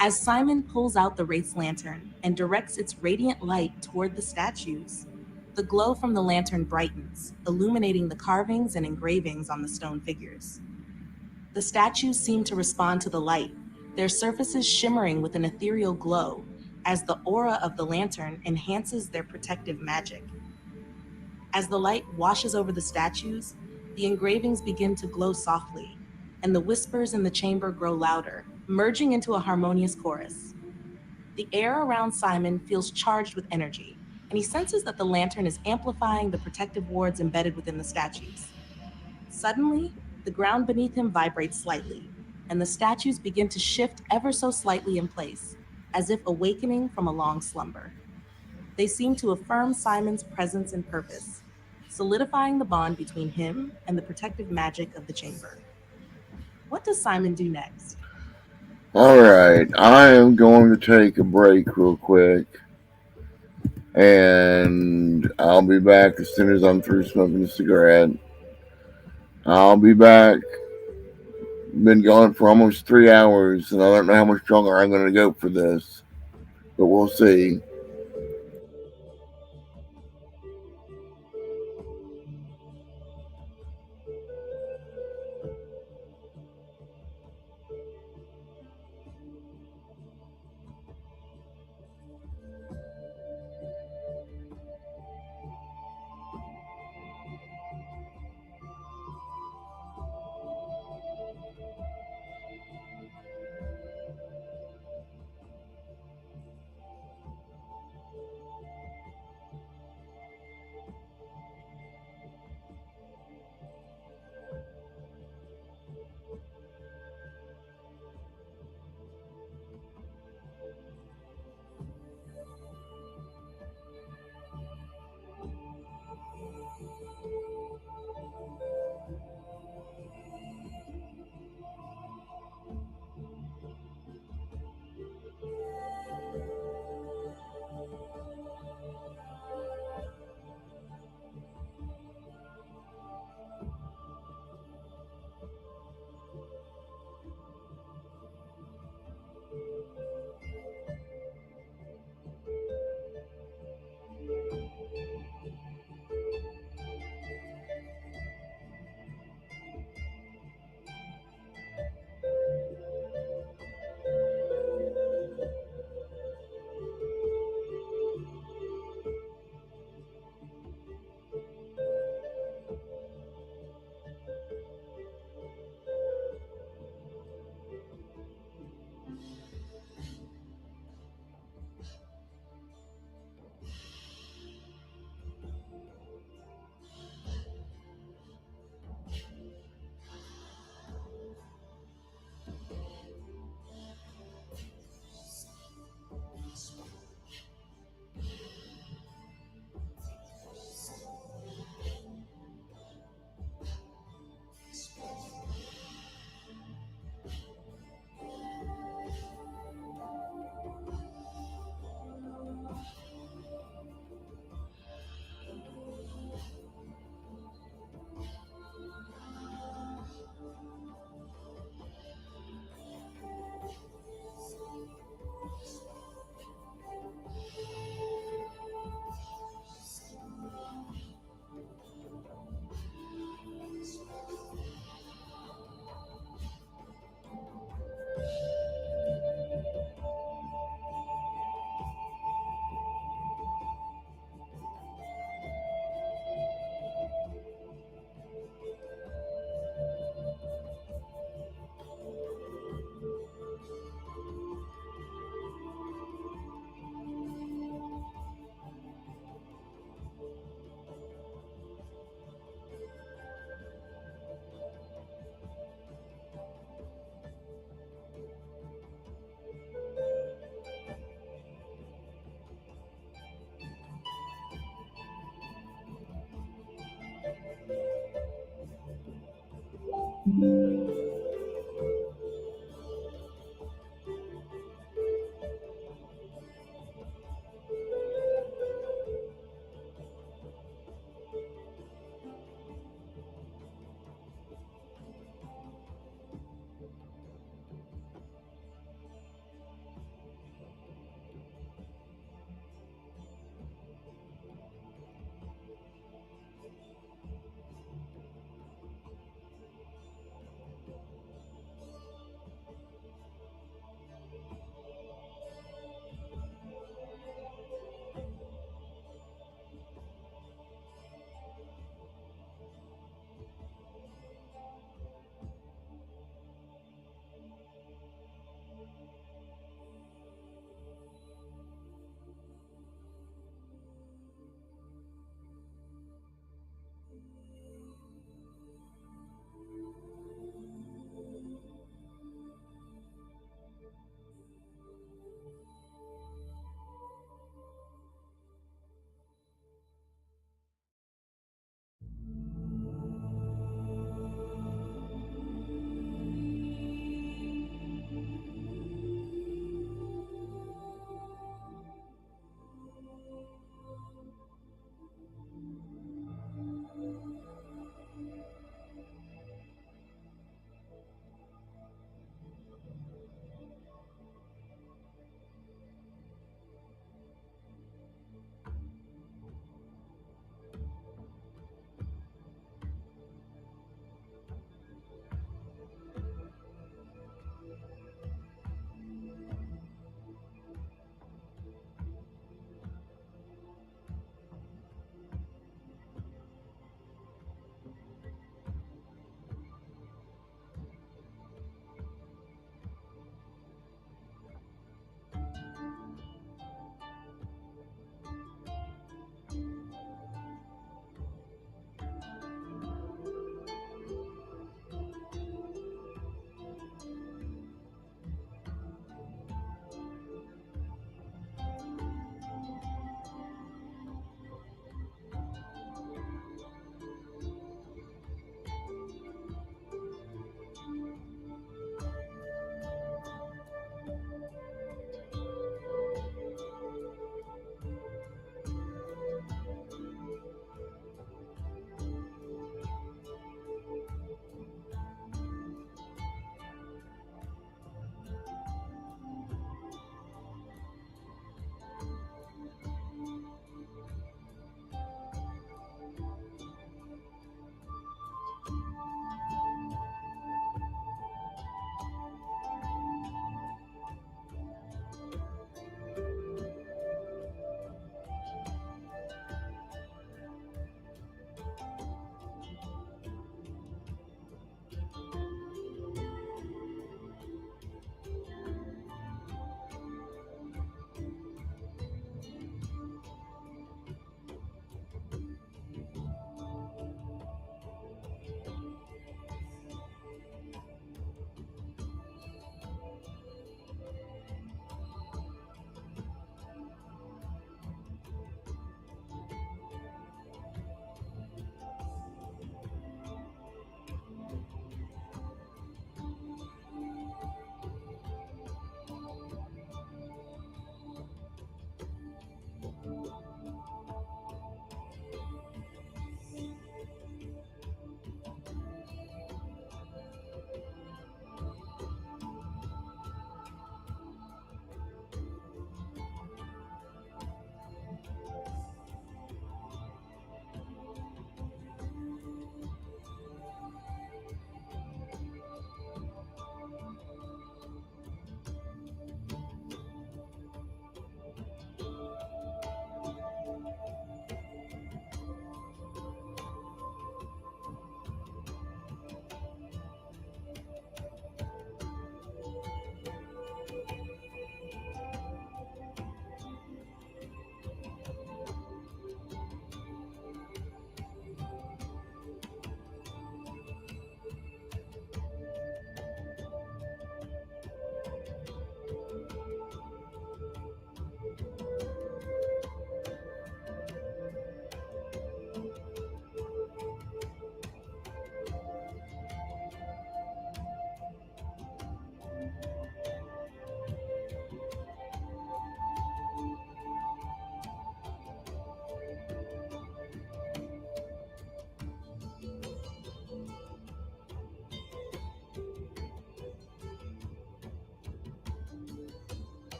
B: As Simon pulls out the Wraith's lantern and directs its radiant light toward the statues. The glow from the lantern brightens, illuminating the carvings and engravings on the stone figures. The statues seem to respond to the light, their surfaces shimmering with an ethereal glow, as the aura of the lantern enhances their protective magic. As the light washes over the statues, the engravings begin to glow softly, and the whispers in the chamber grow louder, merging into a harmonious chorus. The air around Simon feels charged with energy, and he senses that the lantern is amplifying the protective wards embedded within the statues. Suddenly, the ground beneath him vibrates slightly, and the statues begin to shift ever so slightly in place, as if awakening from a long slumber. They seem to affirm Simon's presence and purpose, solidifying the bond between him and the protective magic of the chamber. What does Simon do next?
A: All right, I am going to take a break real quick, and I'll be back as soon as I'm through smoking a cigarette. I'll be back. Been gone for almost 3 hours, and I don't know how much longer I'm going to go for this, but we'll see.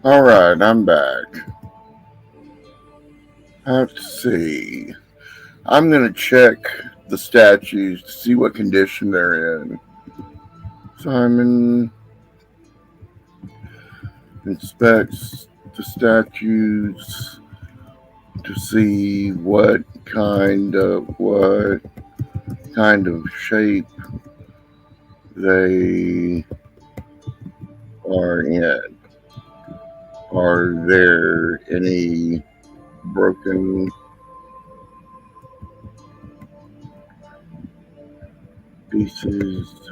A: Alright, I'm back. Let's see. I'm going to check the statues to see what condition they're in. Simon inspects the statues to see what kind of shape they are in. Are there any broken pieces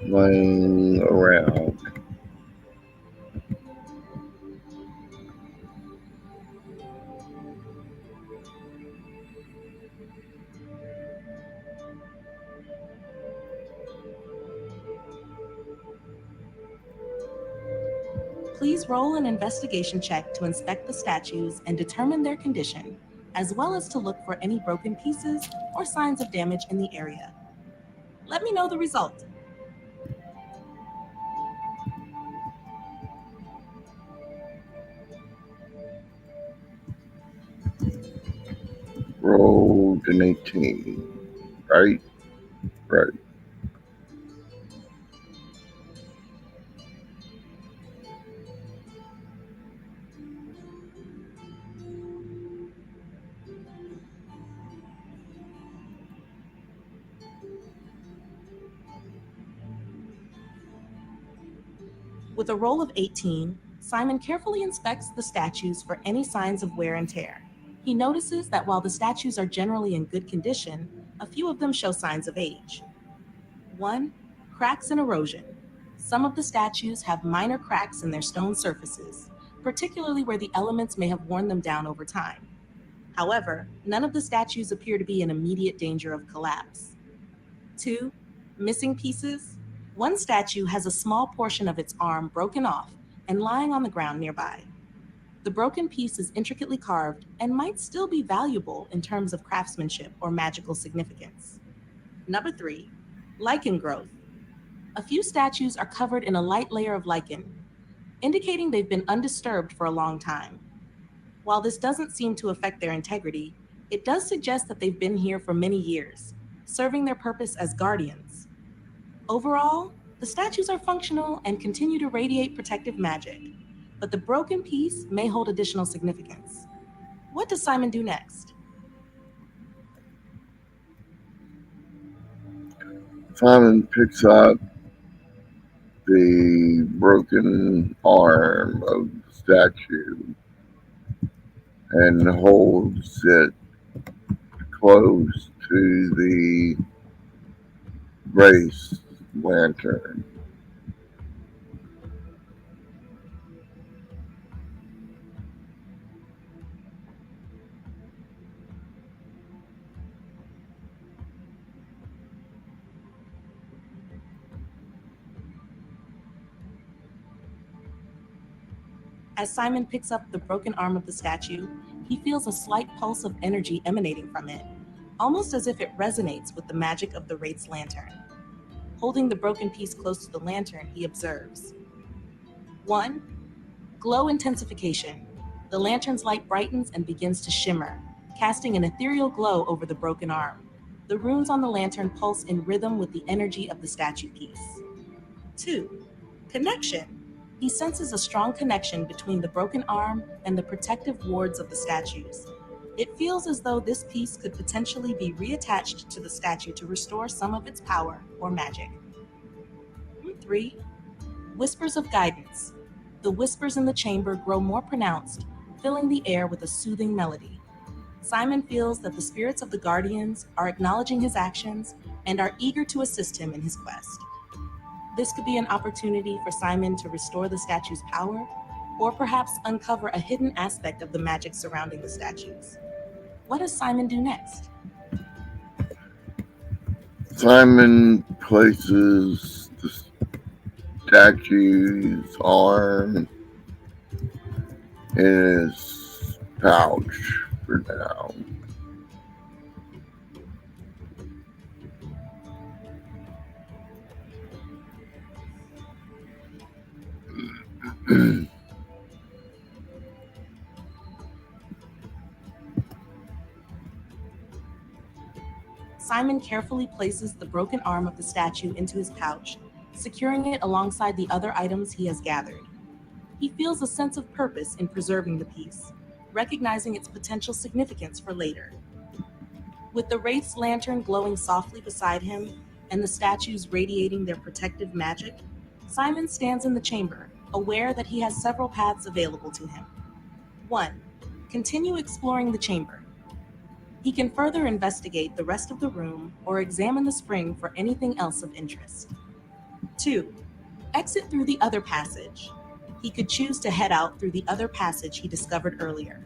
A: laying around?
B: Please roll an investigation check to inspect the statues and determine their condition, as well as to look for any broken pieces or signs of damage in the area. Let me know the result.
A: Rolled an 18. Right? Right.
B: With a roll of 18, Simon carefully inspects the statues for any signs of wear and tear. He notices that while the statues are generally in good condition, a few of them show signs of age. 1. Cracks and erosion. Some of the statues have minor cracks in their stone surfaces, particularly where the elements may have worn them down over time. However, none of the statues appear to be in immediate danger of collapse. 2. Missing pieces. One statue has a small portion of its arm broken off and lying on the ground nearby. The broken piece is intricately carved and might still be valuable in terms of craftsmanship or magical significance. Number 3. Lichen growth. A few statues are covered in a light layer of lichen, indicating they've been undisturbed for a long time. While this doesn't seem to affect their integrity, it does suggest that they've been here for many years, serving their purpose as guardians. Overall, the statues are functional and continue to radiate protective magic, but the broken piece may hold additional significance. What does Simon do next?
A: Simon picks up the broken arm of the statue and holds it close to the race lantern.
B: As Simon picks up the broken arm of the statue, he feels a slight pulse of energy emanating from it, almost as if it resonates with the magic of the Wraith's lantern. Holding the broken piece close to the lantern, he observes 1. Glow intensification. The lantern's light brightens and begins to shimmer, casting an ethereal glow over the broken arm. The runes on the lantern pulse in rhythm with the energy of the statue piece. 2. Connection. He senses a strong connection between the broken arm and the protective wards of the statues. It feels as though this piece could potentially be reattached to the statue to restore some of its power or magic. 3. Whispers of guidance. The whispers in the chamber grow more pronounced, filling the air with a soothing melody. Simon feels that the spirits of the guardians are acknowledging his actions and are eager to assist him in his quest. This could be an opportunity for Simon to restore the statue's power, or perhaps uncover a hidden aspect of the magic surrounding the statues. What does Simon do next?
A: Simon places the statue's arm in his pouch for now.
B: Simon carefully places the broken arm of the statue into his pouch, securing it alongside the other items he has gathered. He feels a sense of purpose in preserving the piece, recognizing its potential significance for later. With the wraith's lantern glowing softly beside him and the statues radiating their protective magic, Simon stands in the chamber, aware that he has several paths available to him. 1. Continue exploring the chamber. He can further investigate the rest of the room or examine the spring for anything else of interest. 2. Exit through the other passage. He could choose to head out through the other passage he discovered earlier.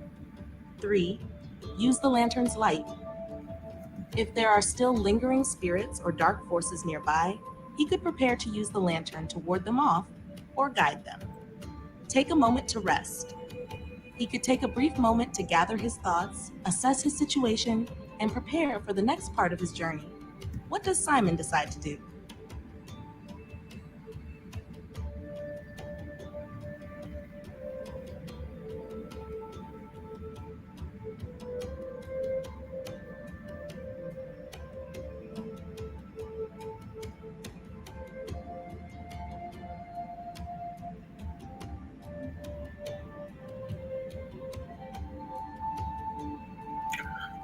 B: 3. Use the lantern's light. If there are still lingering spirits or dark forces nearby, he could prepare to use the lantern to ward them off or guide them. Take a moment to rest. He could take a brief moment to gather his thoughts, assess his situation, and prepare for the next part of his journey. What does Simon decide to do?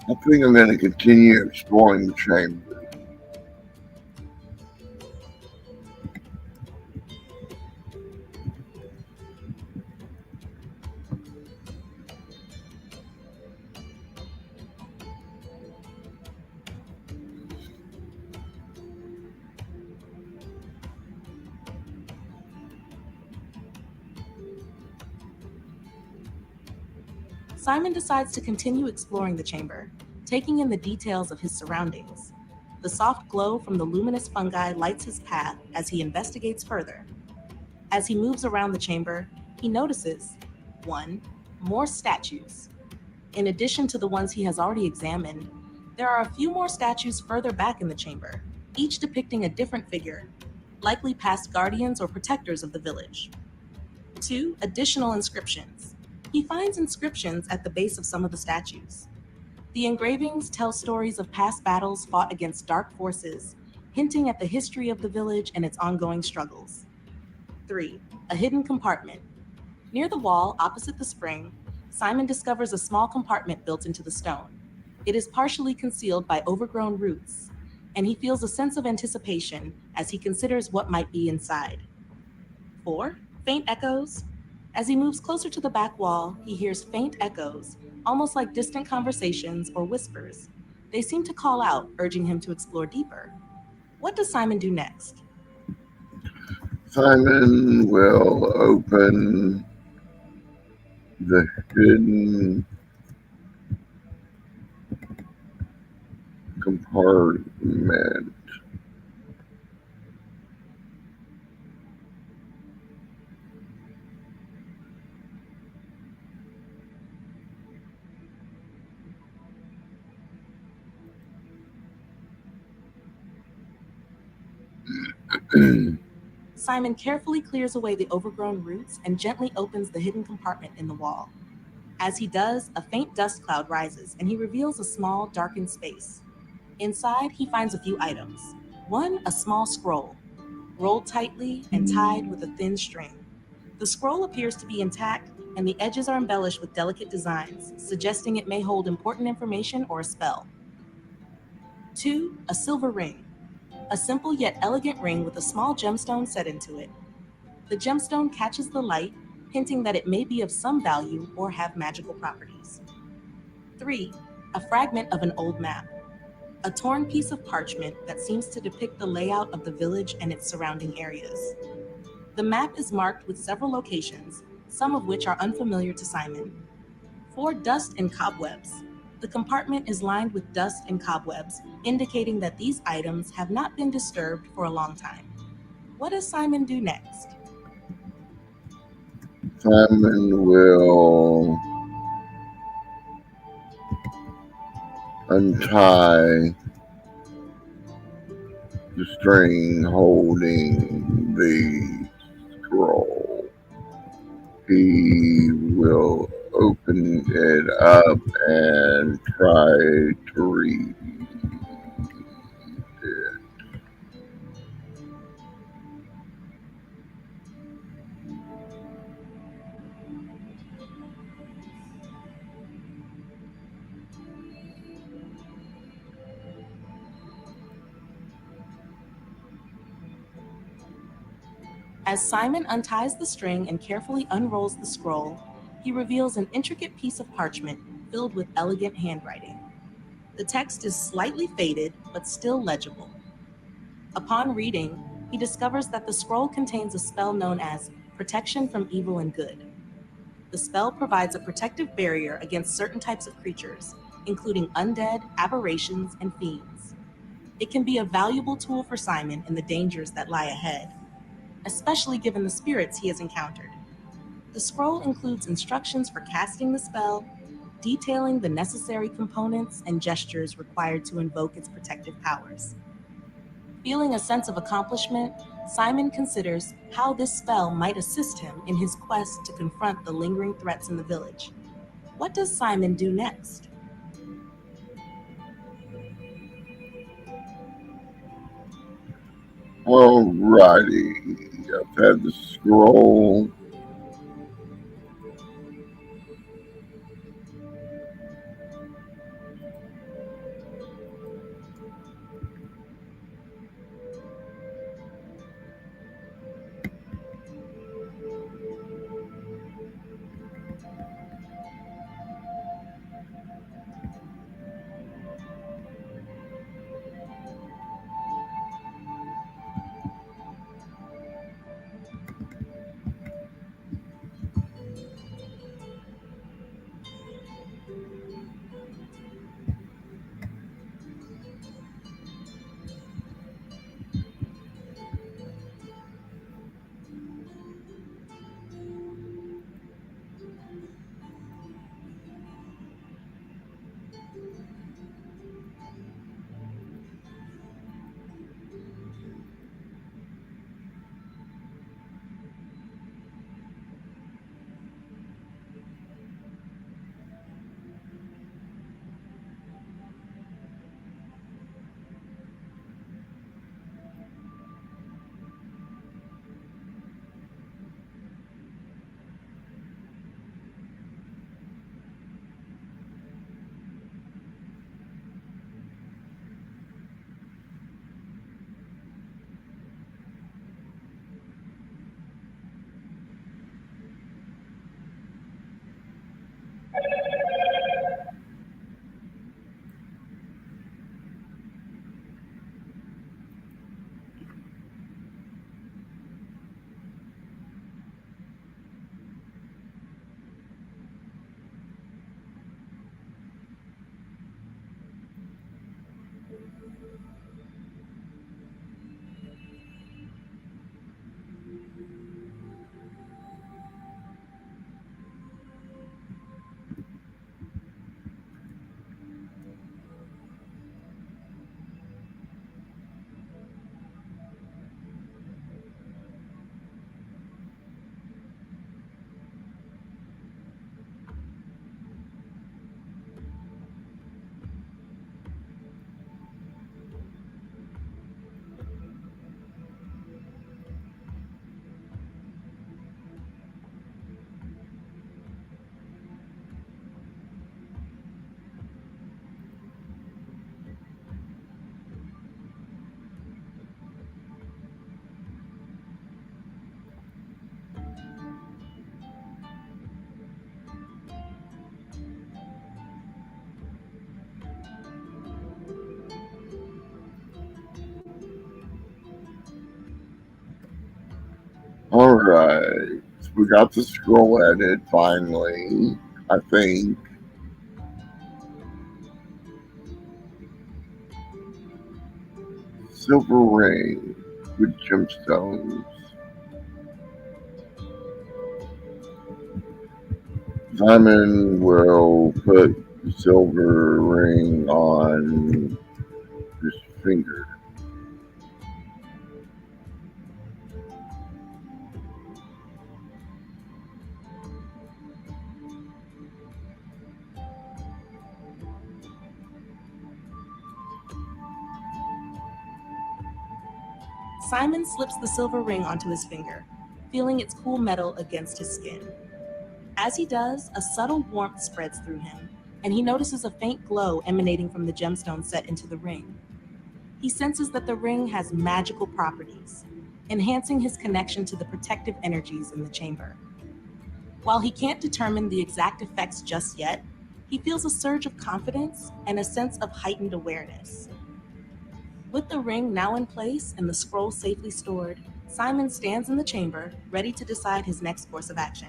A: I think I'm going to continue exploring the chamber.
B: Simon decides to continue exploring the chamber, taking in the details of his surroundings. The soft glow from the luminous fungi lights his path as he investigates further. As he moves around the chamber, he notices 1. More statues. In addition to the ones he has already examined, there are a few more statues further back in the chamber, each depicting a different figure, likely past guardians or protectors of the village. 2. Additional inscriptions. He finds inscriptions at the base of some of the statues. The engravings tell stories of past battles fought against dark forces, hinting at the history of the village and its ongoing struggles. 3. A hidden compartment. Near the wall opposite the spring, Simon discovers a small compartment built into the stone. It is partially concealed by overgrown roots, and he feels a sense of anticipation as he considers what might be inside. 4. Faint echoes. As he moves closer to the back wall, he hears faint echoes, almost like distant conversations or whispers. They seem to call out, urging him to explore deeper. What does Simon do next?
A: Simon will open the hidden compartment.
B: Simon carefully clears away the overgrown roots and gently opens the hidden compartment in the wall. As he does, a faint dust cloud rises and he reveals a small, darkened space. Inside, he finds a few items. 1. A small scroll, rolled tightly and tied with a thin string. The scroll appears to be intact, and the edges are embellished with delicate designs, suggesting it may hold important information or a spell. 2. A silver ring, a simple yet elegant ring with a small gemstone set into it. The gemstone catches the light, hinting that it may be of some value or have magical properties. 3. A fragment of an old map, a torn piece of parchment that seems to depict the layout of the village and its surrounding areas. The map is marked with several locations, some of which are unfamiliar to Simon. 4. Dust and cobwebs. The compartment is lined with dust and cobwebs, indicating that these items have not been disturbed for a long time. What does Simon do next?
A: Simon will untie the string holding the scroll. He will open it up and try to read it.
B: As Simon unties the string and carefully unrolls the scroll, he reveals an intricate piece of parchment filled with elegant handwriting. The text is slightly faded, but still legible. Upon reading, he discovers that the scroll contains a spell known as Protection from Evil and Good. The spell provides a protective barrier against certain types of creatures, including undead, aberrations, and fiends. It can be a valuable tool for Simon in the dangers that lie ahead, especially given the spirits he has encountered. The scroll includes instructions for casting the spell, detailing the necessary components and gestures required to invoke its protective powers. Feeling a sense of accomplishment, Simon considers how this spell might assist him in his quest to confront the lingering threats in the village. What does Simon do next?
A: Alrighty, I've had the scroll. Alright, we got the scroll edit finally, I think. Silver ring with gemstones. Simon will put the silver ring on his finger.
B: Simon slips the silver ring onto his finger, feeling its cool metal against his skin. As he does, a subtle warmth spreads through him, and he notices a faint glow emanating from the gemstone set into the ring. He senses that the ring has magical properties, enhancing his connection to the protective energies in the chamber. While he can't determine the exact effects just yet, he feels a surge of confidence and a sense of heightened awareness. With the ring now in place and the scroll safely stored, Simon stands in the chamber, ready to decide his next course of action.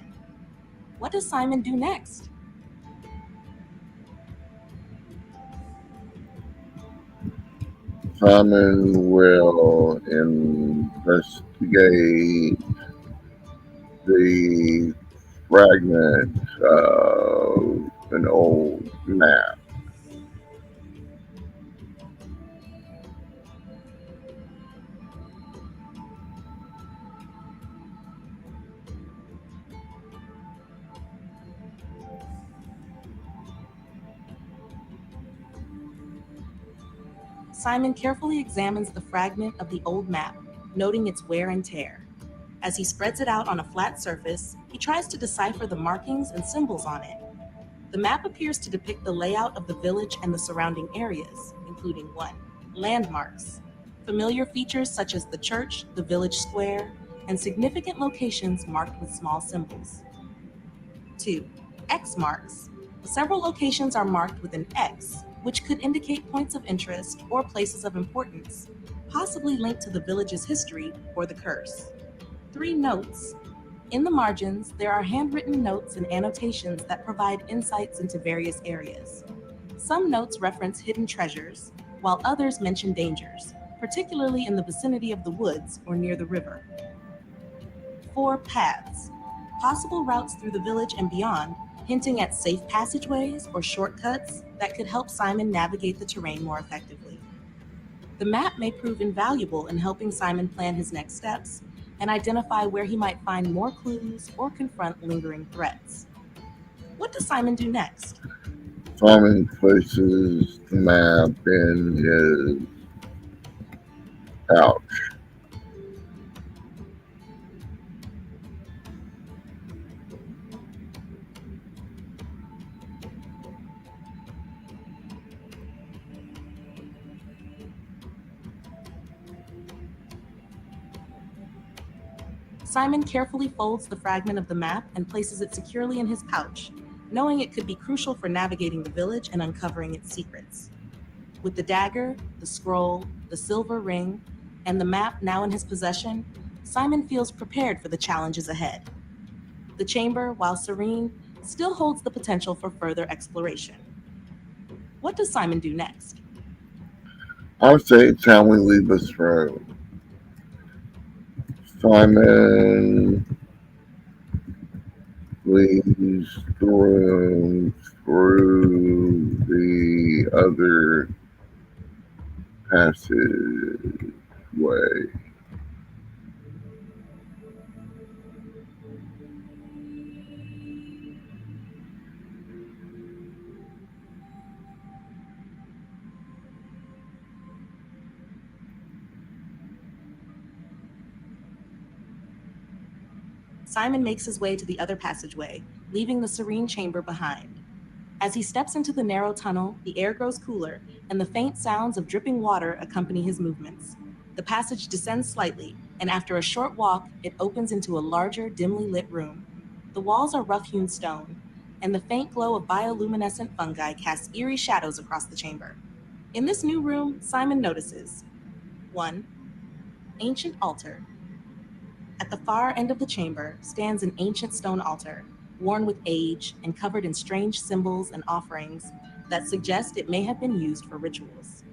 B: What does Simon do next?
A: Simon will investigate the fragment of an old map.
B: Simon carefully examines the fragment of the old map, noting its wear and tear. As he spreads it out on a flat surface, he tries to decipher the markings and symbols on it. The map appears to depict the layout of the village and the surrounding areas, including 1. Landmarks. Familiar features such as the church, the village square, and significant locations marked with small symbols. 2. X marks. Several locations are marked with an X, which could indicate points of interest or places of importance, possibly linked to the village's history or the curse. 3. Notes. In the margins, there are handwritten notes and annotations that provide insights into various areas. Some notes reference hidden treasures, while others mention dangers, particularly in the vicinity of the woods or near the river. 4. Paths. Possible routes through the village and beyond, hinting at safe passageways or shortcuts that could help Simon navigate the terrain more effectively. The map may prove invaluable in helping Simon plan his next steps and identify where he might find more clues or confront lingering threats. What does Simon do next?
A: Simon places the map in his pouch.
B: Simon carefully folds the fragment of the map and places it securely in his pouch, knowing it could be crucial for navigating the village and uncovering its secrets. With the dagger, the scroll, the silver ring, and the map now in his possession, Simon feels prepared for the challenges ahead. The chamber, while serene, still holds the potential for further exploration. What does Simon do next?
A: I would say it's time we leave this room. Simon leaves the room through the other passageway.
B: Simon makes his way to the other passageway, leaving the serene chamber behind. As he steps into the narrow tunnel, the air grows cooler, and the faint sounds of dripping water accompany his movements. The passage descends slightly, and after a short walk, it opens into a larger, dimly lit room. The walls are rough-hewn stone, and the faint glow of bioluminescent fungi casts eerie shadows across the chamber. In this new room, Simon notices 1. Ancient altar. At the far end of the chamber stands an ancient stone altar, worn with age and covered in strange symbols and offerings that suggest it may have been used for rituals.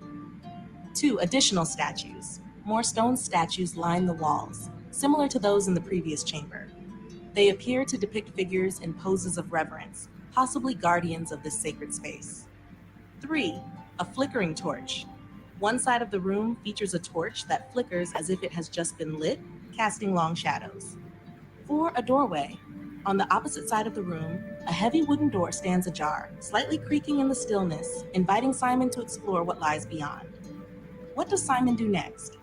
B: 2. Additional statues. More stone statues line the walls, similar to those in the previous chamber. They appear to depict figures in poses of reverence, possibly guardians of this sacred space. 3. A flickering torch. One side of the room features a torch that flickers as if it has just been lit, casting long shadows. 4. A doorway. On the opposite side of the room, a heavy wooden door stands ajar, slightly creaking in the stillness, inviting Simon to explore what lies beyond. What does Simon do next?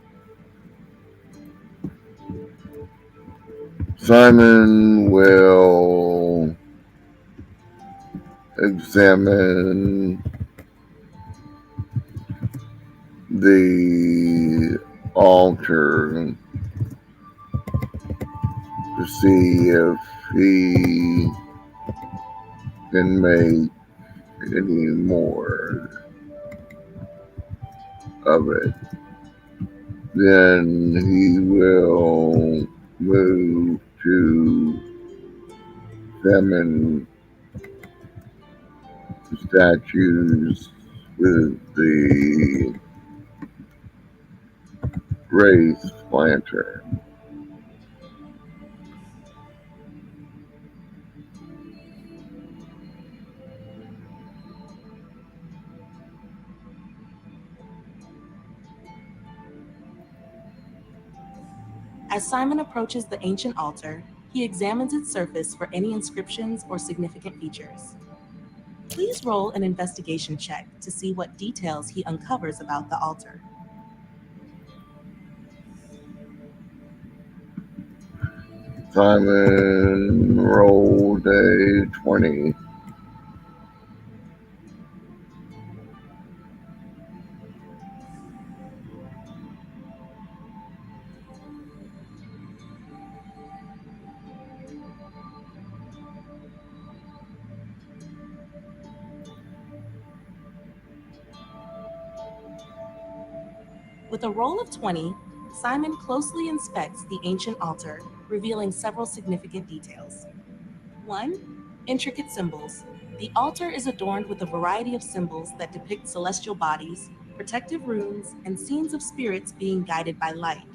A: Simon will examine the altar to see if he can make any more of it. Then he will move to examine the statues with the raised lantern.
B: As Simon approaches the ancient altar, he examines its surface for any inscriptions or significant features. Please roll an investigation check to see what details he uncovers about the altar.
A: Simon rolled a 20.
B: With a roll of 20, Simon closely inspects the ancient altar, revealing several significant details. 1. Intricate symbols. The altar is adorned with a variety of symbols that depict celestial bodies, protective runes, and scenes of spirits being guided by light.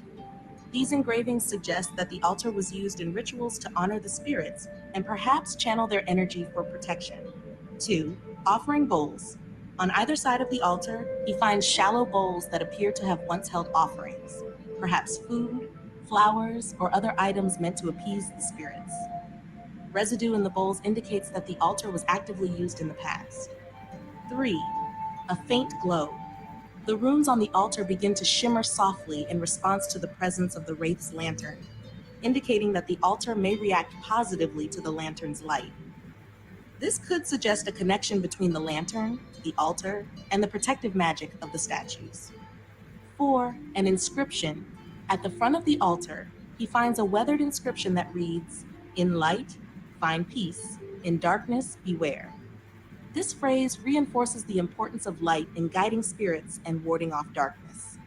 B: These engravings suggest that the altar was used in rituals to honor the spirits and perhaps channel their energy for protection. 2. Offering bowls. On either side of the altar, he finds shallow bowls that appear to have once held offerings, perhaps food, flowers, or other items meant to appease the spirits. Residue in the bowls indicates that the altar was actively used in the past. 3. A faint glow. The runes on the altar begin to shimmer softly in response to the presence of the wraith's lantern, indicating that the altar may react positively to the lantern's light. This could suggest a connection between the lantern, the altar, and the protective magic of the statues. 4. An inscription. At the front of the altar, he finds a weathered inscription that reads, "In light, find peace. In darkness, beware." This phrase reinforces the importance of light in guiding spirits and warding off darkness.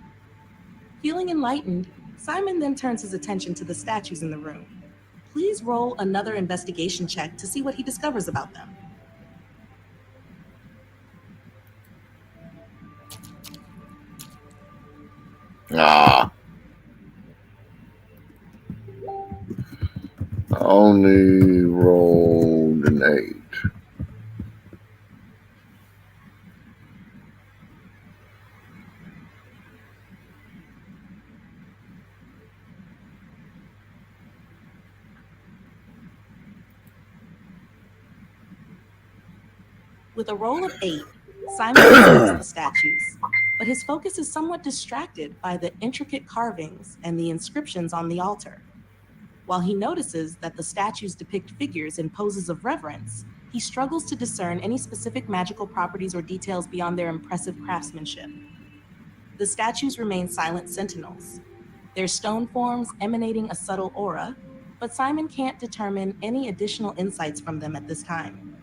B: Feeling enlightened, Simon then turns his attention to the statues in the room. Please roll another investigation check to see what he discovers about them.
A: Ah, I only rolled an 8.
B: With a roll of 8, Simon examines the statues, but his focus is somewhat distracted by the intricate carvings and the inscriptions on the altar. While he notices that the statues depict figures in poses of reverence, he struggles to discern any specific magical properties or details beyond their impressive craftsmanship. The statues remain silent sentinels, their stone forms emanating a subtle aura, but Simon can't determine any additional insights from them at this time.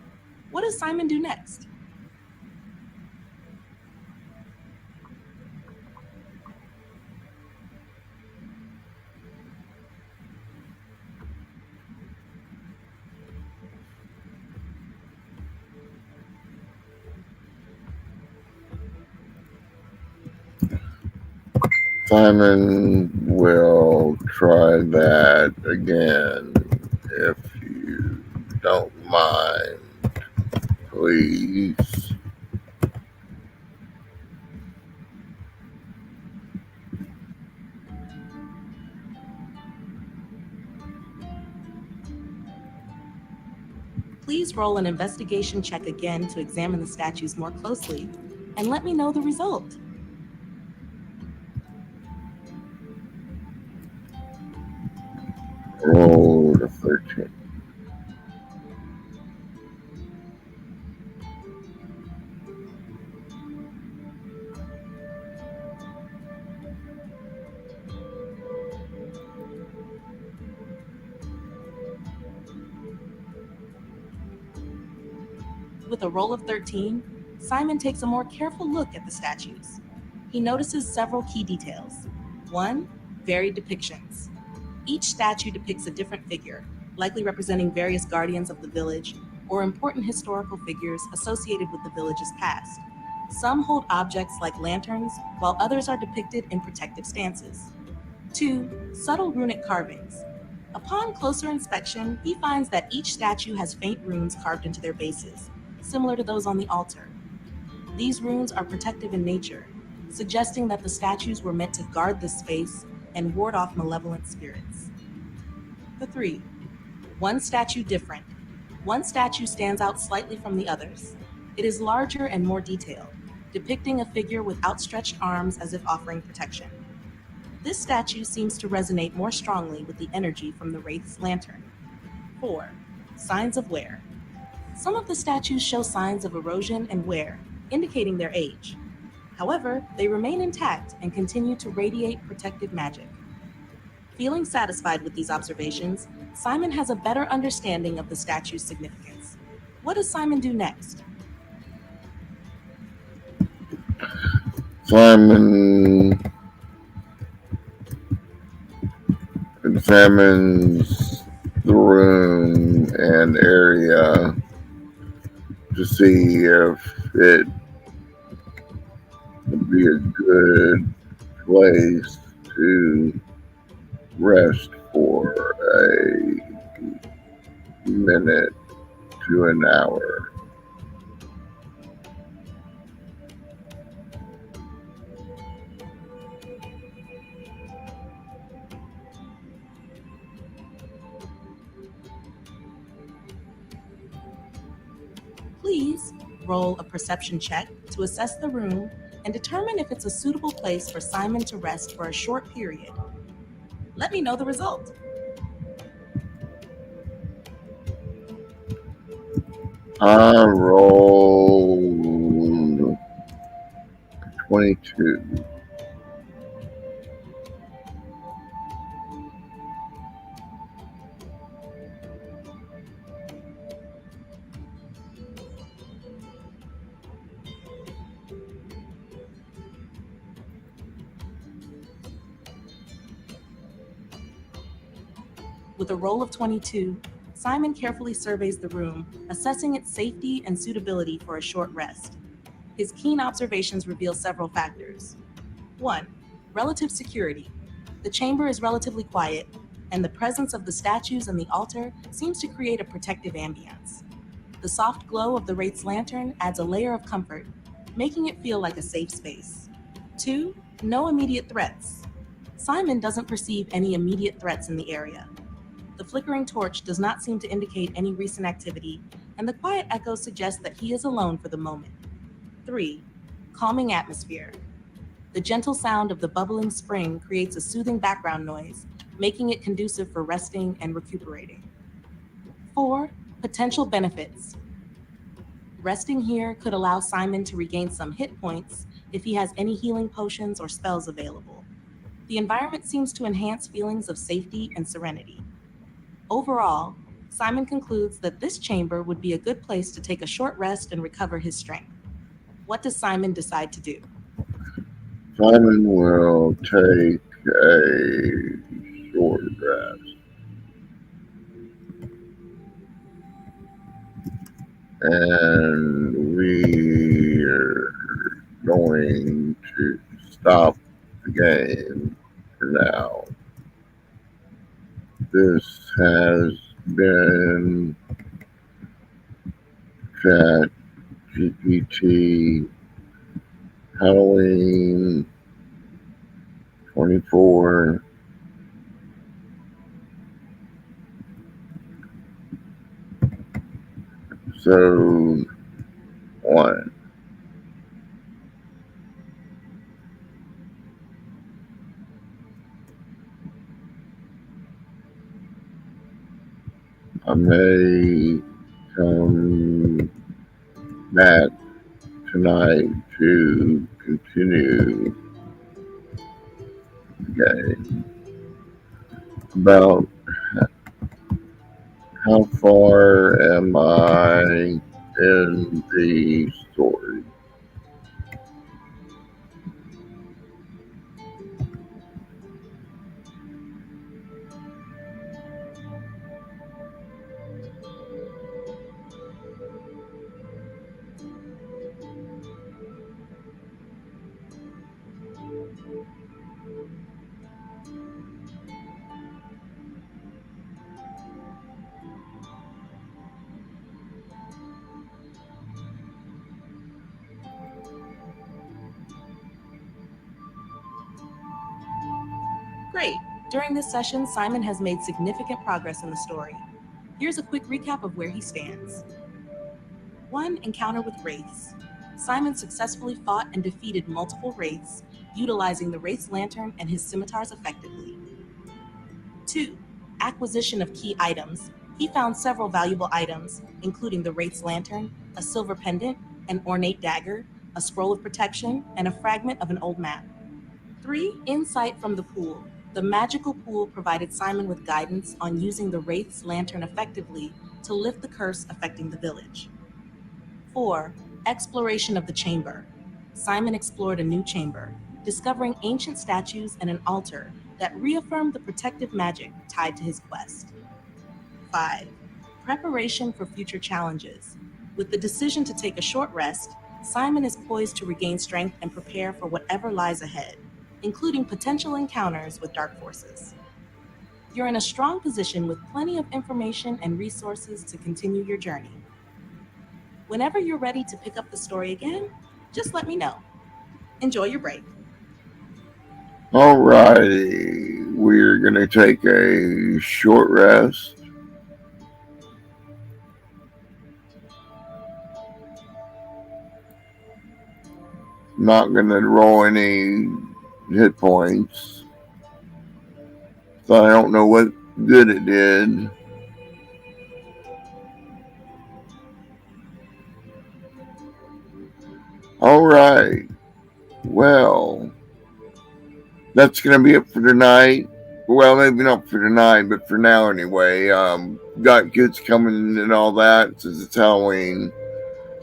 B: What does Simon do next?
A: Simon will try that again if you don't mind, please.
B: Please roll an investigation check again to examine the statues more closely, and let me know the result.
A: Roll to 13.
B: With a roll of 13, Simon takes a more careful look at the statues. He notices several key details. 1. Varied depictions. Each statue depicts a different figure, likely representing various guardians of the village or important historical figures associated with the village's past. Some hold objects like lanterns, while others are depicted in protective stances. 2. Subtle runic carvings. Upon closer inspection, he finds that each statue has faint runes carved into their bases, similar to those on the altar. These runes are protective in nature, suggesting that the statues were meant to guard this space and ward off malevolent spirits. The 3. One statue different. One statue stands out slightly from the others. It is larger and more detailed, depicting a figure with outstretched arms as if offering protection. This statue seems to resonate more strongly with the energy from the Wraith's lantern. 4. Signs of wear. Some of the statues show signs of erosion and wear, indicating their age. However, they remain intact and continue to radiate protective magic. Feeling satisfied with these observations, Simon has a better understanding of the statue's significance. What does Simon do next?
A: Simon examines the room and area to see if it would be a good place to rest for a minute to an hour.
B: Please roll a perception check to assess the room and determine if it's a suitable place for Simon to rest for a short period. Let me know the result.
A: I rolled 22.
B: With a roll of 22, Simon carefully surveys the room, assessing its safety and suitability for a short rest. His keen observations reveal several factors. 1. Relative security. The chamber is relatively quiet, and the presence of the statues and the altar seems to create a protective ambience. The soft glow of the Wraith's lantern adds a layer of comfort, making it feel like a safe space. 2. No immediate threats. Simon doesn't perceive any immediate threats in the area. The flickering torch does not seem to indicate any recent activity, and the quiet echo suggests that he is alone for the moment. 3. Calming atmosphere. The gentle sound of the bubbling spring creates a soothing background noise, making it conducive for resting and recuperating. 4. Potential benefits. Resting here could allow Simon to regain some hit points if he has any healing potions or spells available. The environment seems to enhance feelings of safety and serenity. Overall, Simon concludes that this chamber would be a good place to take a short rest and recover his strength. What does Simon decide to do?
A: Simon will take a short rest. And we are going to stop the game for now. This has been ChatGPT Halloween 24. Episode 1. I may come back tonight to continue the game. About how far am I in the story?
B: Great. During this session, Simon has made significant progress in the story. Here's a quick recap of where he stands. 1. Encounter with Wraiths. Simon successfully fought and defeated multiple Wraiths, utilizing the Wraith's lantern and his scimitars effectively. 2. Acquisition of key items. He found several valuable items, including the Wraith's lantern, a silver pendant, an ornate dagger, a scroll of protection, and a fragment of an old map. 3. Insight from the pool. The magical pool provided Simon with guidance on using the Wraith's lantern effectively to lift the curse affecting the village. 4. Exploration of the chamber. Simon explored a new chamber, discovering ancient statues and an altar that reaffirmed the protective magic tied to his quest. 5. Preparation for future challenges. With the decision to take a short rest, Simon is poised to regain strength and prepare for whatever lies ahead, including potential encounters with dark forces. You're in a strong position with plenty of information and resources to continue your journey. Whenever you're ready to pick up the story again, just let me know. Enjoy your break.
A: Alrighty, we're going to take a short rest. Not going to roll any hit points. So I don't know what good it did. Alright, well, that's going to be it for tonight. Well, maybe not for tonight, but for now anyway. Got kids coming and all that since it's Halloween.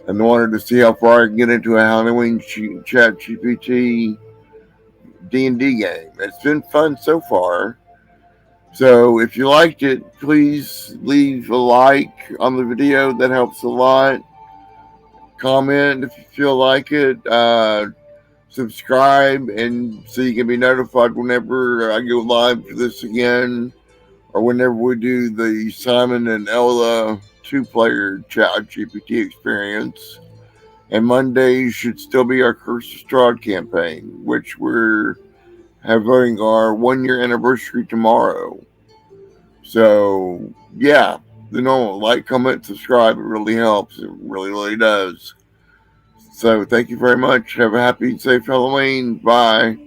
A: And wanted to see how far I can get into a Halloween ChatGPT D&D game. It's been fun so far. So if you liked it, please leave a like on the video. That helps a lot. Comment if you feel like it. Subscribe and so you can be notified whenever I go live for this again, or whenever we do the Simon and Ella 2-player ChatGPT experience. And Mondays should still be our Curse of Strahd campaign, which we're having our 1-year anniversary tomorrow. So, yeah, the normal like, comment, subscribe. It really helps. It really, really does. So, thank you very much. Have a happy, safe Halloween. Bye.